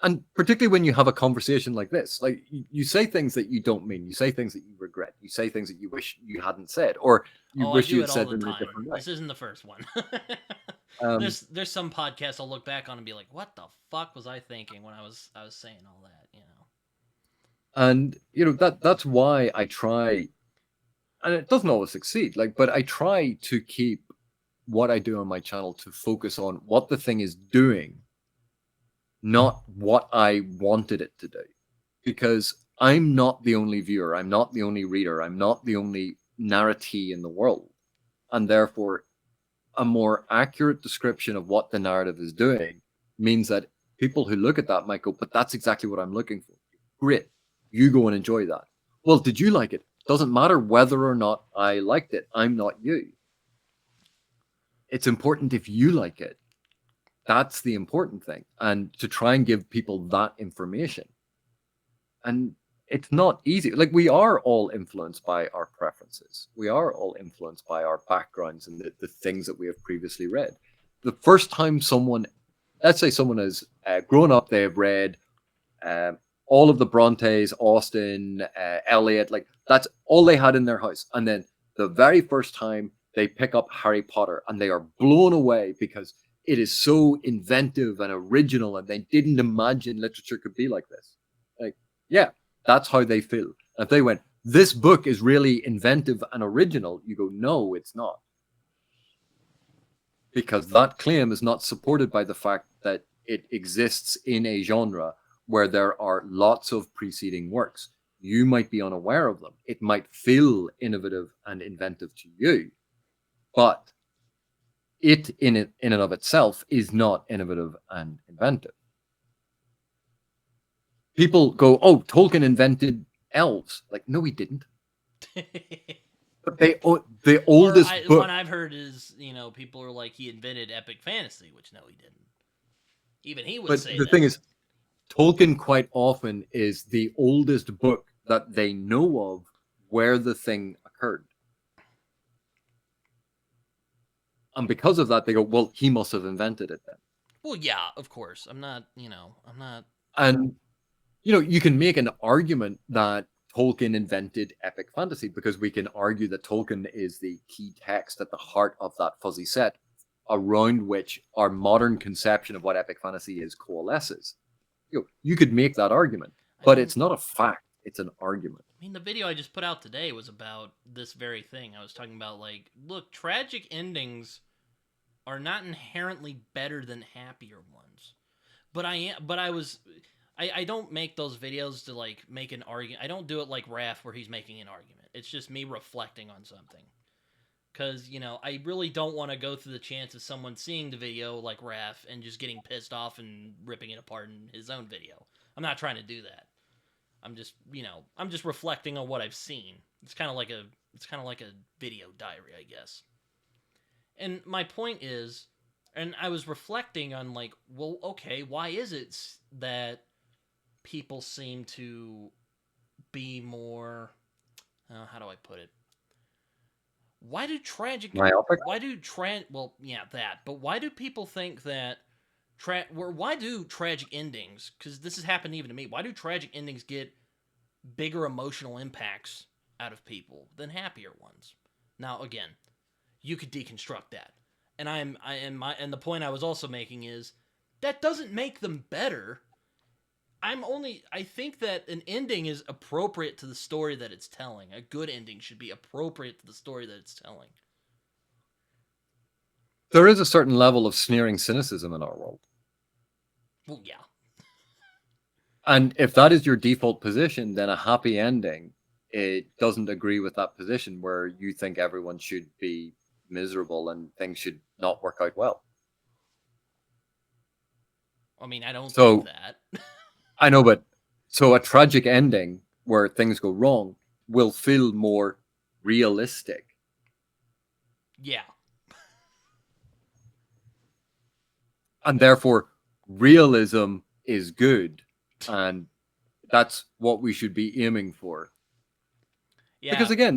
And particularly when you have a conversation like this, like you say things that you don't mean, you say things that you regret, you say things that you wish you hadn't said, or you Oh, I wish you do had it all said the them in a time. different way. This isn't the first one. Um, there's some podcasts I'll look back on and be like, what the fuck was I thinking when I was saying all that, you know? and that's why I try, and it doesn't always succeed, like, but I try to keep what I do on my channel to focus on what the thing is doing, not what I wanted it to do. Because I'm not the only viewer, I'm not the only reader, I'm not the only narratee in the world. And therefore, a more accurate description of what the narrative is doing means that people who look at that might go, but that's exactly what I'm looking for. Great. You go and enjoy that. Well, did you like it? Doesn't matter whether or not I liked it. I'm not you. It's important if you like it. That's the important thing. And to try and give people that information. And it's not easy. Like, we are all influenced by our preferences. We are all influenced by our backgrounds and the things that we have previously read. The first time someone, let's say someone has grown up, they have read all of the Brontes, Austen, Eliot, like that's all they had in their house. And then the very first time they pick up Harry Potter and they are blown away because it is so inventive and original and they didn't imagine literature could be like this. Like, yeah, that's how they feel. And if they went, this book is really inventive and original, you go, no, it's not. Because that claim is not supported by the fact that it exists in a genre where there are lots of preceding works. You might be unaware of them. It might feel innovative and inventive to you, but it in and of itself is not innovative and inventive. People go, oh, Tolkien invented elves. Like, no, he didn't. But the oldest book. One I've heard is, people are like, he invented epic fantasy, which no, he didn't. Even he would say that. But the thing is, Tolkien quite often is the oldest book that they know of where the thing occurred. And because of that, they go, well, he must have invented it then. Well, yeah, of course. I'm not. And, you can make an argument that Tolkien invented epic fantasy because we can argue that Tolkien is the key text at the heart of that fuzzy set around which our modern conception of what epic fantasy is coalesces. You could make that argument, but it's not a fact. It's an argument. I mean, the video I just put out today was about this very thing. I was talking about, like, look, tragic endings are not inherently better than happier ones. But I don't make those videos to, like, make an argument. I don't do it like Raph where he's making an argument. It's just me reflecting on something. Because, I really don't want to go through the chance of someone seeing the video like Raph and just getting pissed off and ripping it apart in his own video. I'm not trying to do that. I'm just reflecting on what I've seen. It's kind of like a video diary, I guess. And my point is, and I was reflecting on, like, well, okay, why is it that people seem to be more, how do I put it? Why do tragic... Myopic? Well, yeah, that. But why do people think that... why do tragic endings... Because this has happened even to me. Why do tragic endings get bigger emotional impacts out of people than happier ones? Now, again, you could deconstruct that. And the point I was also making is that doesn't make them better. I think that an ending is appropriate to the story that it's telling. A good ending should be appropriate to the story that it's telling. There is a certain level of sneering cynicism in our world. Well, yeah. And if that is your default position, then a happy ending, it doesn't agree with that position where you think everyone should be miserable and things should not work out well. I mean, I don't think that. I know, but so a tragic ending where things go wrong will feel more realistic. Yeah. And therefore, realism is good. And that's what we should be aiming for. Yeah. Because again,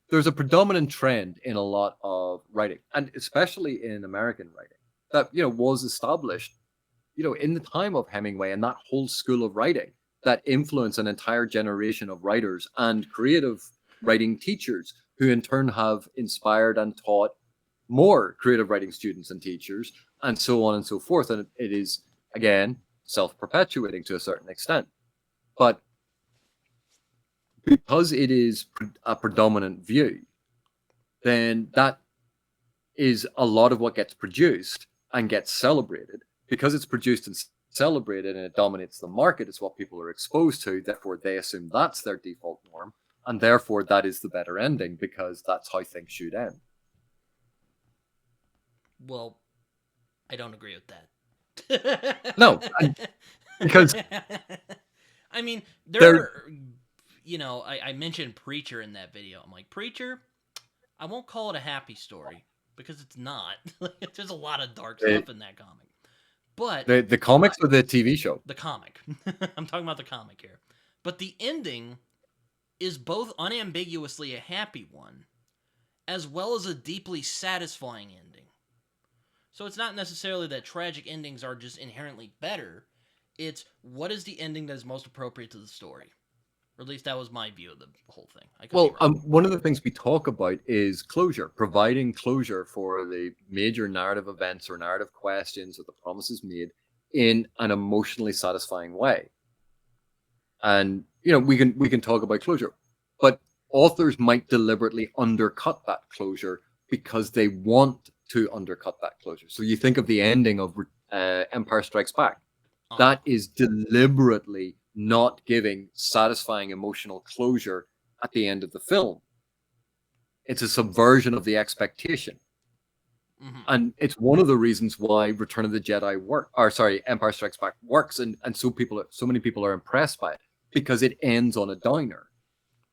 there's a predominant trend in a lot of writing, and especially in American writing, that was established in the time of Hemingway and that whole school of writing that influence an entire generation of writers and creative writing teachers who in turn have inspired and taught more creative writing students and teachers, and so on and so forth. And it is, again, self-perpetuating to a certain extent. But because it is a predominant view, then that is a lot of what gets produced and gets celebrated. Because it's produced and celebrated and it dominates the market, it's what people are exposed to. Therefore, they assume that's their default norm. And therefore, that is the better ending because that's how things should end. Well, I don't agree with that. No, because I mean, I mentioned Preacher in that video. I'm like, Preacher, I won't call it a happy story because it's not. There's a lot of dark stuff in that comic. But the comics or the TV show? The comic. I'm talking about the comic here. But the ending is both unambiguously a happy one, as well as a deeply satisfying ending. So it's not necessarily that tragic endings are just inherently better. It's what is the ending that is most appropriate to the story. Or at least that was my view of the whole thing. One of the things we talk about is closure, providing closure for the major narrative events or narrative questions or the promises made in an emotionally satisfying way. And we can talk about closure, but authors might deliberately undercut that closure because they want to undercut that closure. So you think of the ending of Empire Strikes Back. That is deliberately not giving satisfying emotional closure at the end of the film. It's a subversion of the expectation. Mm-hmm. And it's one of the reasons why Return of the Jedi Empire Strikes Back works, and so many people are impressed by it because it ends on a downer.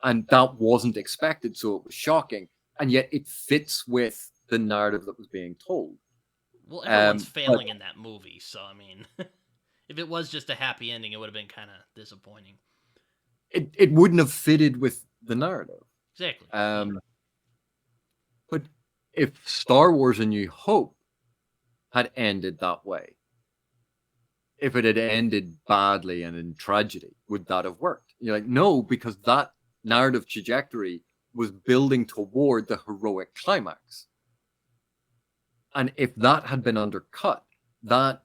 And that wasn't expected, so it was shocking. And yet it fits with the narrative that was being told. Well, everyone's failing in that movie, so I mean, if it was just a happy ending, it would have been kind of disappointing. It wouldn't have fitted with the narrative. Exactly. But if Star Wars: A New Hope had ended that way, if it had ended badly and in tragedy, would that have worked? You're like, no, because that narrative trajectory was building toward the heroic climax. And if that had been undercut, that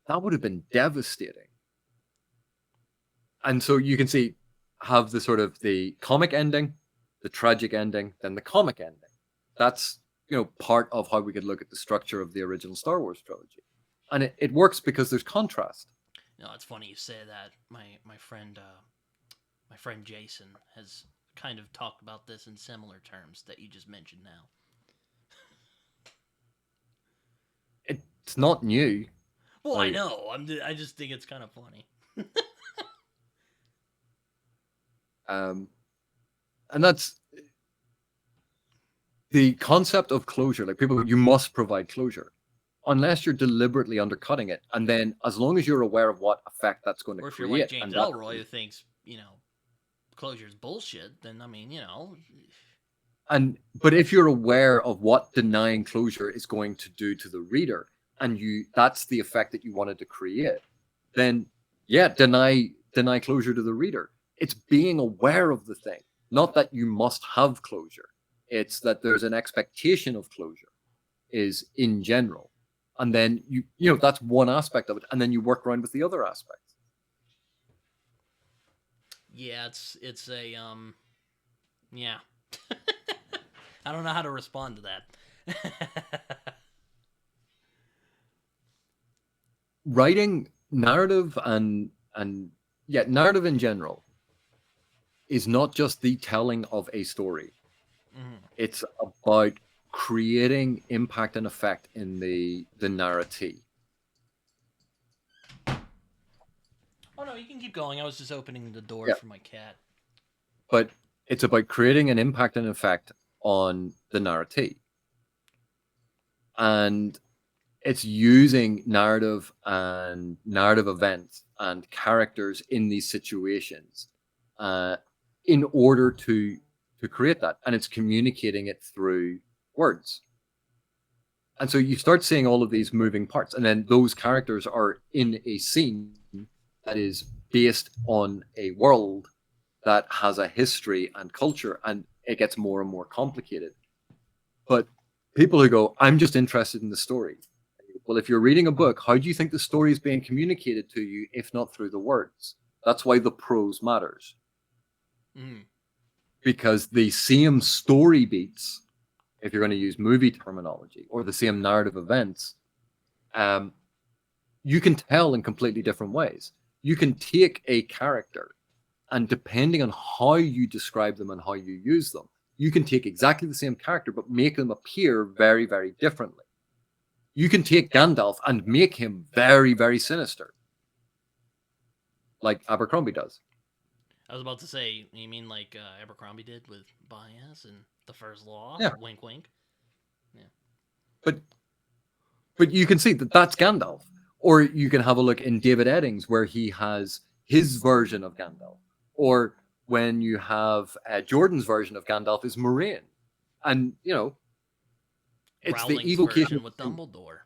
would have been devastating. And so you can see, have the sort of the comic ending, the tragic ending, then the comic ending. That's, part of how we could look at the structure of the original Star Wars trilogy. And it works because there's contrast. No, it's funny you say that. My friend Jason has kind of talked about this in similar terms that you just mentioned now. It's not new. Well, I know. I just think it's kind of funny. And that's the concept of closure. Like you must provide closure, unless you're deliberately undercutting it. And then, as long as you're aware of what effect that's going to create, or if you're like James Ellroy, who thinks closure is bullshit, then I mean, But if you're aware of what denying closure is going to do to the reader, and that's the effect that you wanted to create, then deny closure to the reader. It's being aware of the thing, not that you must have closure. It's that there's an expectation of closure is in general. And then that's one aspect of it. And then you work around with the other aspects. Yeah, it's a yeah. I don't know how to respond to that. Writing narrative and narrative in general is not just the telling of a story. Mm-hmm. It's about creating impact and effect in the narrative. Oh no, you can keep going. I was just opening the door for my cat. But it's about creating an impact and effect on the narrative. And it's using narrative and narrative events and characters in these situations in order to create that. And it's communicating it through words. And so you start seeing all of these moving parts, and then those characters are in a scene that is based on a world that has a history and culture, and it gets more and more complicated. But people who go, I'm just interested in the story. Well, if you're reading a book, how do you think the story is being communicated to you, if not through the words? That's why the prose matters. Mm. Because the same story beats, if you're going to use movie terminology, or the same narrative events, you can tell in completely different ways. You can take a character, and depending on how you describe them and how you use them, you can take exactly the same character, but make them appear very, very differently. You can take Gandalf and make him very, very sinister, like Abercrombie does. I was about to say, you mean like Abercrombie did with Bias and The First Law? Yeah. Wink, wink. Yeah. But you can see that that's Gandalf. Or you can have a look in David Eddings, where he has his version of Gandalf. Or when you have Jordan's version of Gandalf is Moraine. And, it's Rowling's the evocation version with Dumbledore.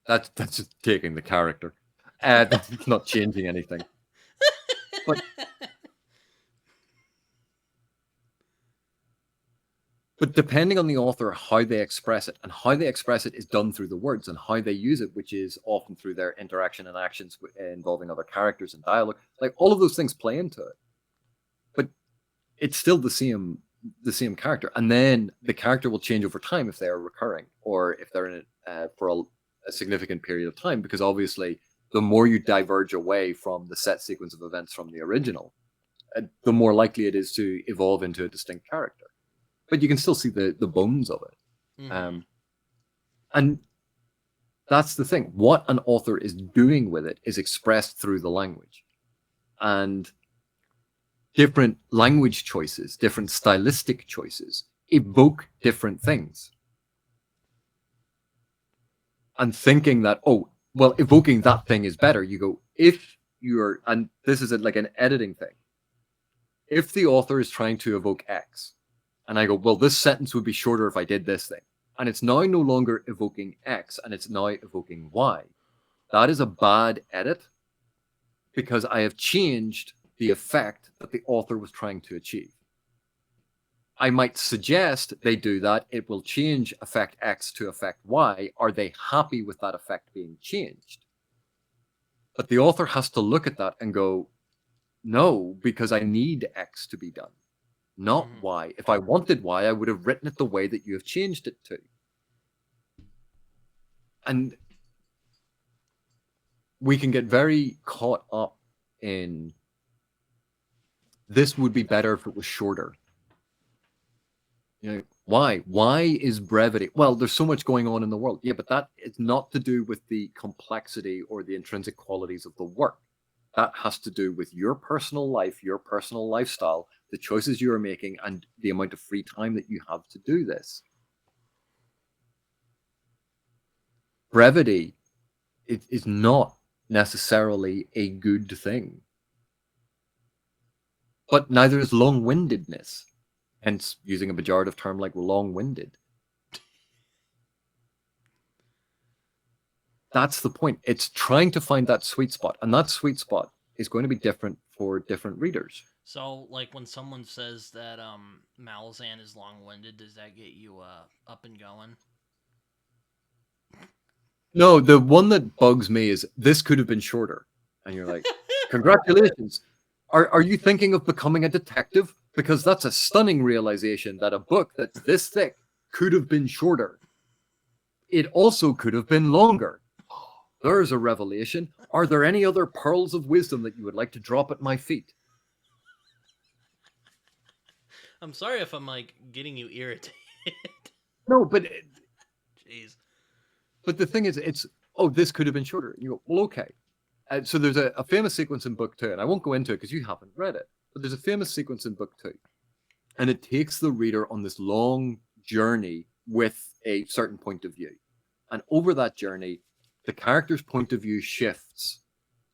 That's just taking the character. That's not changing anything. But depending on the author, how they express it, and how they express it is done through the words, and how they use it, which is often through their interaction and actions involving other characters and dialogue. Like, all of those things play into it. But it's still the same character. And then the character will change over time if they are recurring, or if they're in it for a significant period of time, because obviously the more you diverge away from the set sequence of events from the original, the more likely it is to evolve into a distinct character. But you can still see the bones of it. Mm-hmm. And that's the thing. What an author is doing with it is expressed through the language. And different language choices, different stylistic choices evoke different things. And thinking that, oh, well, evoking that thing is better, you go, if you're, and this is like an editing thing, if the author is trying to evoke X, and I go, well, this sentence would be shorter if I did this thing, and it's now no longer evoking X, and it's now evoking Y, that is a bad edit, because I have changed the effect that the author was trying to achieve. I might suggest they do that. It will change effect X to effect Y. Are they happy with that effect being changed? But the author has to look at that and go, no, because I need X to be done, not Y. If I wanted Y, I would have written it the way that you have changed it to. And we can get very caught up in, this would be better if it was shorter. Why? Why is brevity? Well, there's so much going on in the world. Yeah, but that is not to do with the complexity or the intrinsic qualities of the work. That has to do with your personal life, your personal lifestyle, the choices you are making, and the amount of free time that you have to do this. Brevity is not necessarily a good thing. But neither is long-windedness. Hence, using a pejorative term like long-winded. That's the point. It's trying to find that sweet spot. And that sweet spot is going to be different for different readers. So, like, when someone says that Malazan is long-winded, does that get you up and going? No, the one that bugs me is, this could have been shorter. And you're like, congratulations. Are you thinking of becoming a detective? Because that's a stunning realization that a book that's this thick could have been shorter. It also could have been longer. There's a revelation. Are there any other pearls of wisdom that you would like to drop at my feet? I'm sorry if I'm, like, getting you irritated. No, but... Jeez. But the thing is, it's, oh, this could have been shorter. And you go, well, okay. So there's a famous sequence in book 2, and I won't go into it because you haven't read it, but there's a famous sequence in book 2, and it takes the reader on this long journey with a certain point of view. And over that journey, the character's point of view shifts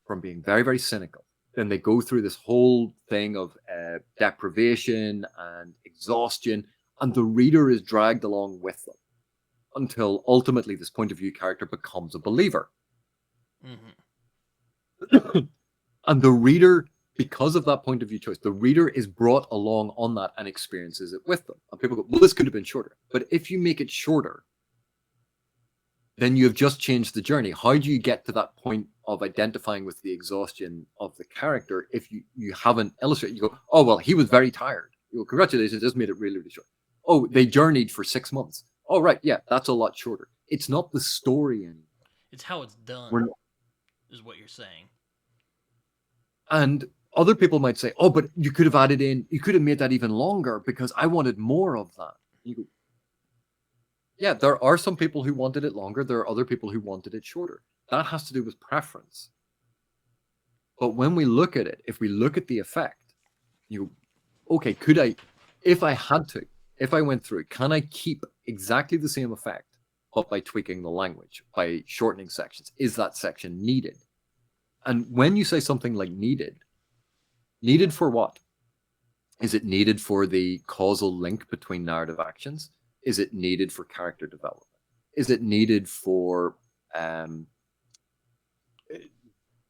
from being very, very cynical. Then they go through this whole thing of deprivation and exhaustion, and the reader is dragged along with them until ultimately this point of view character becomes a believer. And the reader, because of that point of view choice, the reader is brought along on that and experiences it with them. And people go, well, this could have been shorter. But if you make it shorter, then you have just changed the journey. How do you get to that point of identifying with the exhaustion of the character if you haven't illustrated? You go, oh, well, he was very tired. You go, congratulations, just made it really, really short. Oh, they journeyed for 6 months. Oh, right, yeah, that's a lot shorter. It's not the story anymore. It's how it's done, is what you're saying. And other people might say, oh, but you could have added in, you could have made that even longer because I wanted more of that. You go, yeah, there are some people who wanted it longer. There are other people who wanted it shorter. That has to do with preference. But when we look at it, if we look at the effect, okay, could I, if I had to, if I went through, can I keep exactly the same effect, but by tweaking the language, by shortening sections? Is that section needed? And when you say something like needed for what? Is it needed for the causal link between narrative actions? Is it needed for character development? Is it needed for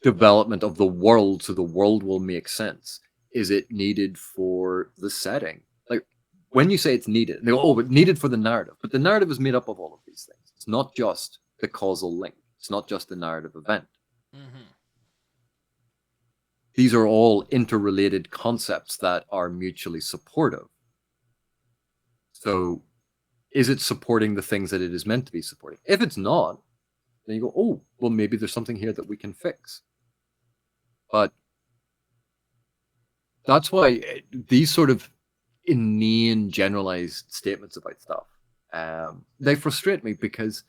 development of the world so the world will make sense? Is it needed for the setting? Like when you say it's needed, they go, oh, but needed for the narrative. But the narrative is made up of all of these things. It's not just the causal link. It's not just the narrative event. These are all interrelated concepts that are mutually supportive. So is it supporting the things that it is meant to be supporting? If it's not, then you go, oh, well, maybe there's something here that we can fix. But that's why these sort of inane, generalized statements about stuff, they frustrate me because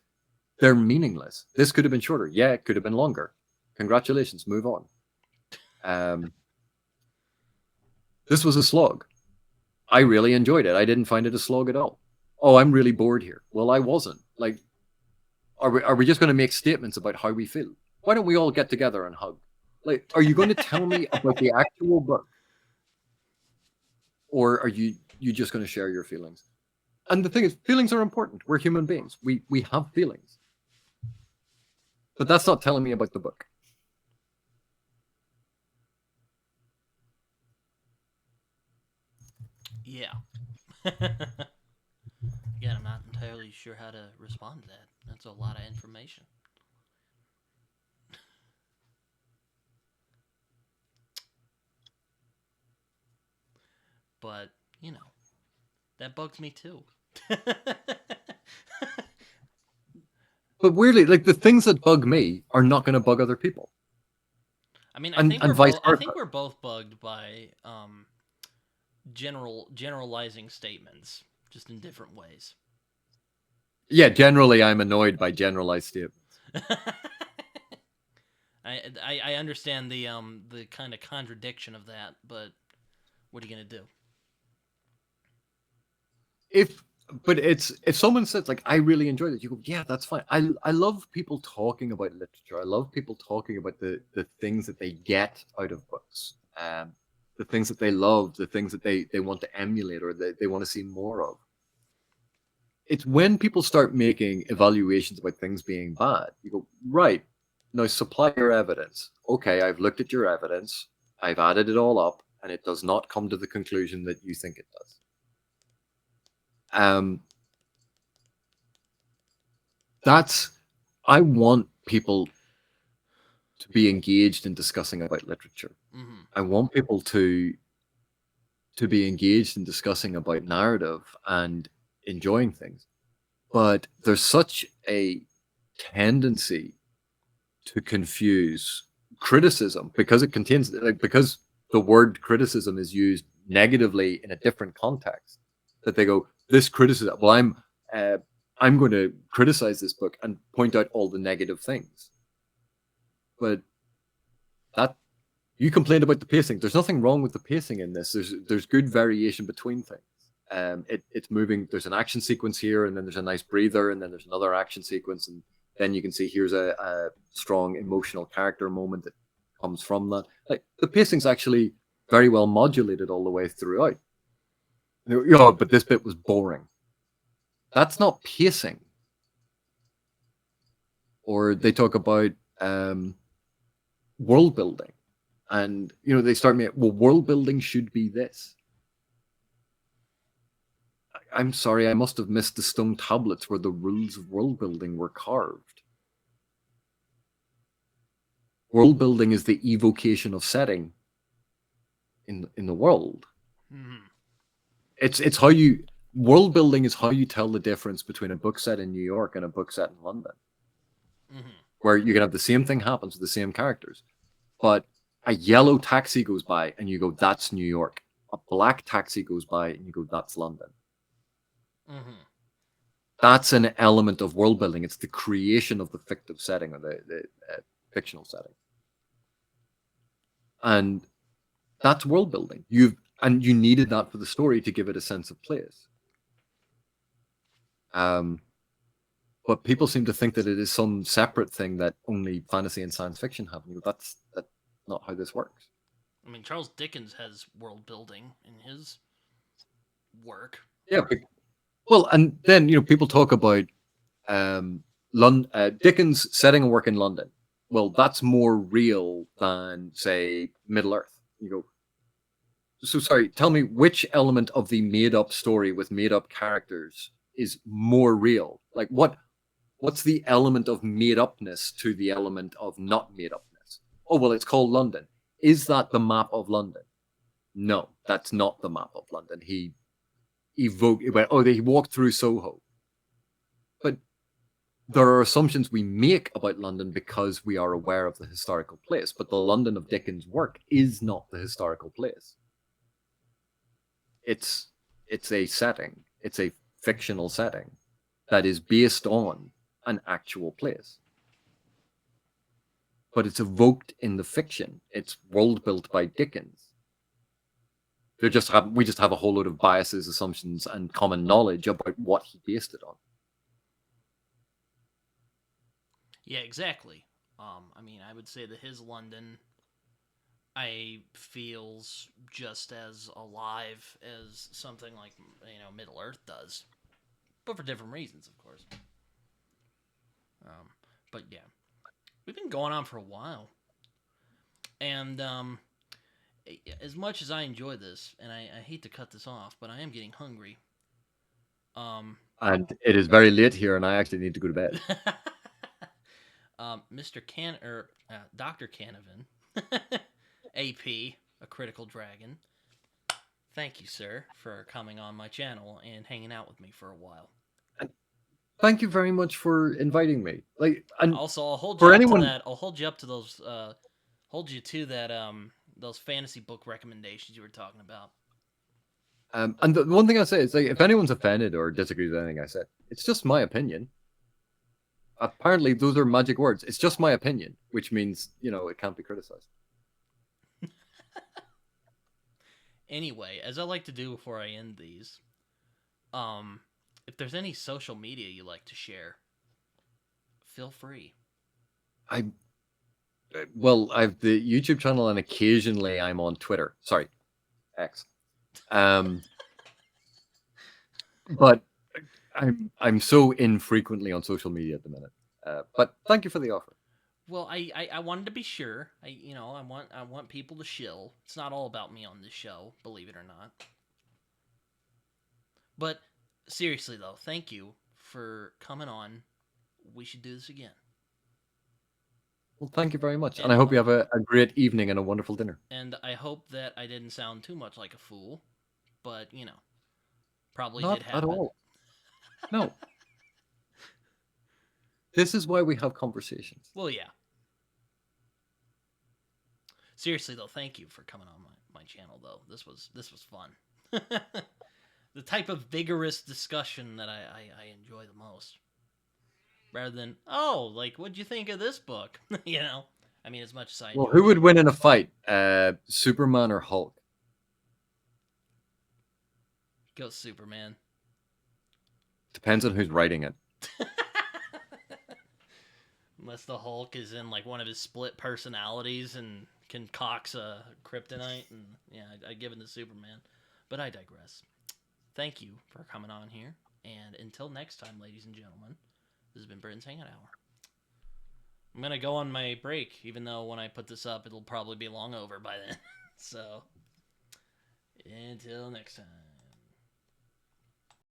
they're meaningless. This could have been shorter. Yeah, it could have been longer. Congratulations, move on. This was a slog. I really enjoyed it. I didn't find it a slog at all. Oh, I'm really bored here. Well, I wasn't. Like, are we just going to make statements about how we feel? Why don't we all get together and hug? Like, are you going to tell me about the actual book? Or are you just going to share your feelings? And the thing is, feelings are important. We're human beings. We have feelings. But that's not telling me about the book. Yeah. Again, I'm not entirely sure how to respond to that. That's a lot of information. But, you know, that bugs me too. But weirdly, like the things that bug me are not going to bug other people. I mean, I think we're both bugged by generalizing statements, just in different ways. Yeah, generally I'm annoyed by generalized statements. I understand the kind of contradiction of that, but what are you gonna do? If someone says like I really enjoyed it, you go, yeah, that's fine. I love people talking about literature. I love people talking about the things that they get out of books, the things that they love, the things that they want to emulate or they want to see more of. It's when people start making evaluations about things being bad, you go, right, now supply your evidence. Okay, I've looked at your evidence, I've added it all up, and it does not come to the conclusion that you think it does. I want people to be engaged in discussing about literature. Mm-hmm. I want people to be engaged in discussing about narrative and enjoying things. But there's such a tendency to confuse criticism because it contains, like, because the word criticism is used negatively in a different context, that they go, this criticism, well, I'm going to criticize this book and point out all the negative things. But that, you complained about the pacing. There's nothing wrong with the pacing in this. There's good variation between things. It's moving. There's an action sequence here, and then there's a nice breather, and then there's another action sequence, and then you can see here's a strong emotional character moment that comes from that. Like the pacing's actually very well modulated all the way throughout. Yeah, but this bit was boring. That's not pacing. Or they talk about world building, and they start me. Well, world building should be this. I'm sorry, I must have missed the stone tablets where the rules of world building were carved. World building is the evocation of setting in the world. Mm-hmm. It's how you world building is how you tell the difference between a book set in New York and a book set in London, where you can have the same thing happens with the same characters, but a yellow taxi goes by and you go, that's New York. A black taxi goes by and you go, that's London. Mm-hmm. That's an element of world building. It's the creation of the fictive setting or the fictional setting, and that's world building. You needed that for the story to give it a sense of place. But people seem to think that it is some separate thing that only fantasy and science fiction have. That's not how this works. I mean, Charles Dickens has world building in his work. Yeah, well, and then people talk about Dickens setting a work in London. Well, that's more real than, say, Middle Earth. You go, so sorry, tell me which element of the made-up story with made-up characters is more real? Like, what's the element of made-upness to the element of not made-upness? Oh, well, it's called London. Is that the map of London? No, that's not the map of London. He walked through Soho. But there are assumptions we make about London because we are aware of the historical place. But the London of Dickens' work is not the historical place. It's a setting. It's a fictional setting that is based on an actual place. But it's evoked in the fiction. It's world built by Dickens. We just have a whole load of biases, assumptions, and common knowledge about what he based it on. Yeah, exactly. I mean, I would say that his London, feels just as alive as something like Middle Earth does, but for different reasons, of course. But yeah, we've been going on for a while, and as much as I enjoy this, and I hate to cut this off, but I am getting hungry. And it is very late here, and I actually need to go to bed. Mr. Dr. Canavan, AP, a critical dragon. Thank you, sir, for coming on my channel and hanging out with me for a while. Thank you very much for inviting me. And also, I'll hold for you anyone, up to that. I'll hold you up to those. Hold you to that. Those fantasy book recommendations you were talking about. And the one thing I say is, if anyone's offended or disagrees with anything I said, it's just my opinion. Apparently, those are magic words. It's just my opinion, which means it can't be criticized. Anyway, as I like to do before I end these, if there's any social media you like to share, feel free. I have the YouTube channel, and occasionally I'm on Twitter. Sorry, X. But I'm so infrequently on social media at the minute. But thank you for the offer. Well, I wanted to be sure. I want people to shill. It's not all about me on this show, believe it or not. But seriously though, thank you for coming on. We should do this again. Well, thank you very much, and I hope you have a great evening and a wonderful dinner. And I hope that I didn't sound too much like a fool, but probably Not did happen. at all. No. This is why we have conversations. Well, yeah. Seriously though, thank you for coming on my channel though. This was fun. The type of vigorous discussion that I enjoy the most. Rather than, what'd you think of this book? I mean, as much as I enjoy who would win in a fight, Superman or Hulk? Go Superman. Depends on who's writing it. Unless the Hulk is in one of his split personalities and concocts a kryptonite, and yeah, I'd give it to Superman. But I digress. thank you for coming on here. And until next time, ladies and gentlemen, this has been Britton's Hangout Hour. I'm going to go on my break, even though when I put this up, it'll probably be long over by then. So, until next time.